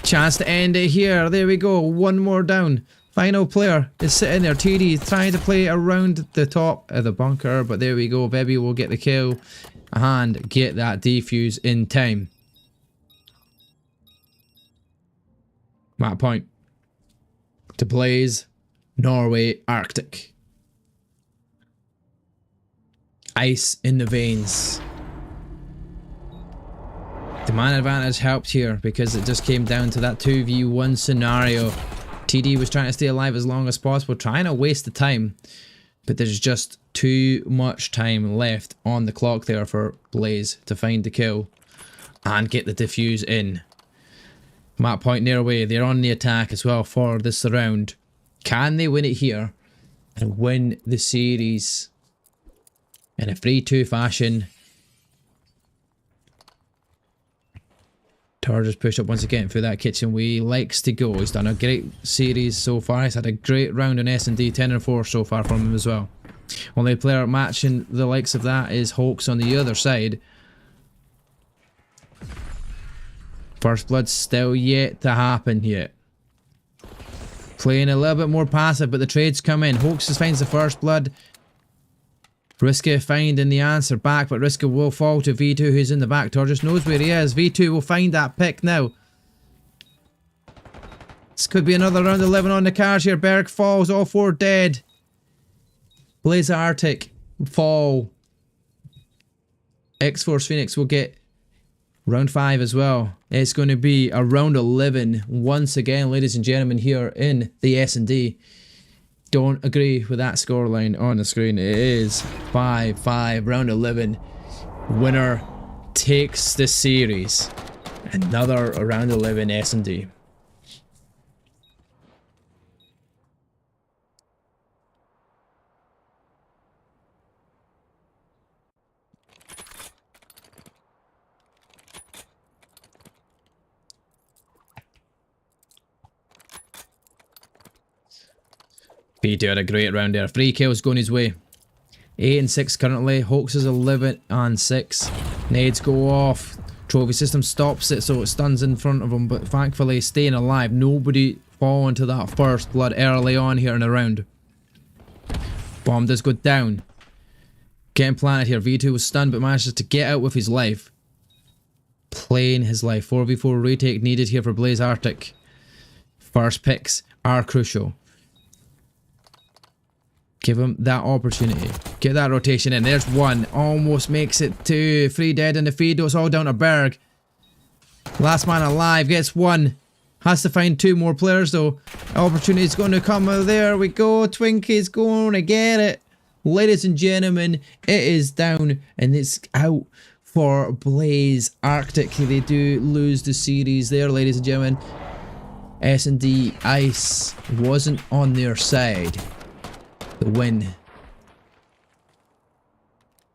Chance to end it here. There we go. 1 more down. Final player is sitting there. TD trying to play around the top of the bunker, but there we go. Vebi will get the kill and get that defuse in time. Map point to Blaze, Norway, Arctic. Ice in the veins. The man advantage helped here because it just came down to that 2v1 scenario. TD was trying to stay alive as long as possible, trying to waste the time, but there's just too much time left on the clock there for Blaze to find the kill and get the defuse in. Map point Norway, they're on the attack as well for this round. Can they win it here and win the series in a 3-2 fashion? Torges pushed up once again through that kitchen where he likes to go. He's done a great series so far. He's had a great round in S&D, 10 and 4 so far from him as well. Only player matching the likes of that is Hawks on the other side. First blood still yet to happen yet. Playing a little bit more passive, but the trades come in. Hawks finds the first blood. Riska finding the answer back, but Riska will fall to V2, who's in the back. Torjus knows where he is. V2 will find that pick now. This could be another round 11 on the cards here. Berg falls, all 4 dead. Blaze Arctic fall. X-Force Phoenix will get round 5 as well. It's going to be a round 11 once again, ladies and gentlemen, here in the S&D. Don't agree with that scoreline on the screen. It is 5-5, round 11. Winner takes the series. Another round 11 S&D. P2 had a great round there. 3 kills going his way. 8 and 6 currently. Hoax is 11 and 6. Nades go off. Trophy system stops it, so it stuns in front of him, but thankfully staying alive. Nobody falling to that first blood early on here in the round. Bomb does go down. Getting planted here. V2 was stunned, but manages to get out with his life. Playing his life. 4v4 retake needed here for Blaze Arctic. First picks are crucial. Give him that opportunity. Get that rotation in. There's 1. Almost makes it 2. 3 dead in the feed. It's all down to Berg. Last man alive gets 1. Has to find 2 more players though. Opportunity's going to come. There we go. Twinkie's going to get it. Ladies and gentlemen, it is down and it's out for Blaze Arctic. They do lose the series there, ladies and gentlemen. S&D Ice wasn't on their side. The win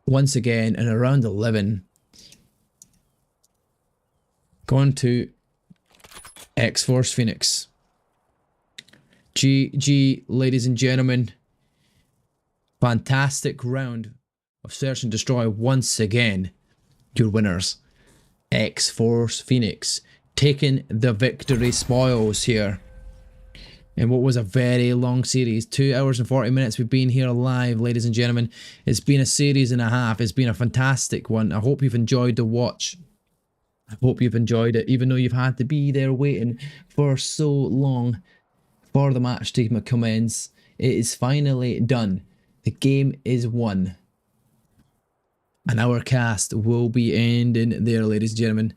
once again in around 11, going to X-Force Phoenix. GG, ladies and gentlemen. Fantastic round of Search and Destroy once again. Your winners, X-Force Phoenix, taking the victory spoils here. And what was a very long series, 2 hours and 40 minutes we've been here live, ladies and gentlemen. It's been a series and a half. It's been a fantastic one. I hope you've enjoyed the watch. I hope you've enjoyed it, even though you've had to be there waiting for so long for the match to commence. It is finally done. The game is won. And our cast will be ending there, ladies and gentlemen.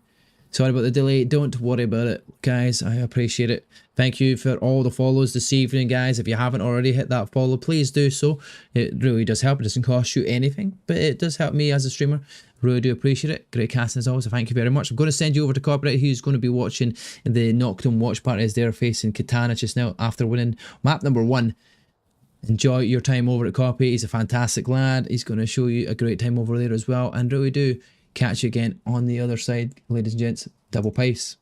Sorry about the delay. Don't worry about it, guys. I appreciate it. Thank you for all the follows this evening, guys. If you haven't already hit that follow, please do so. It really does help. It doesn't cost you anything, but it does help me as a streamer. Really do appreciate it. Great casting as always, so thank you very much. I'm going to send you over to Copyright, who's going to be watching the Nocturne watch party as they're facing Katana just now after winning map number 1. Enjoy your time over at Copy. He's a fantastic lad. He's going to show you a great time over there as well. And really do catch you again on the other side, ladies and gents. Double pace.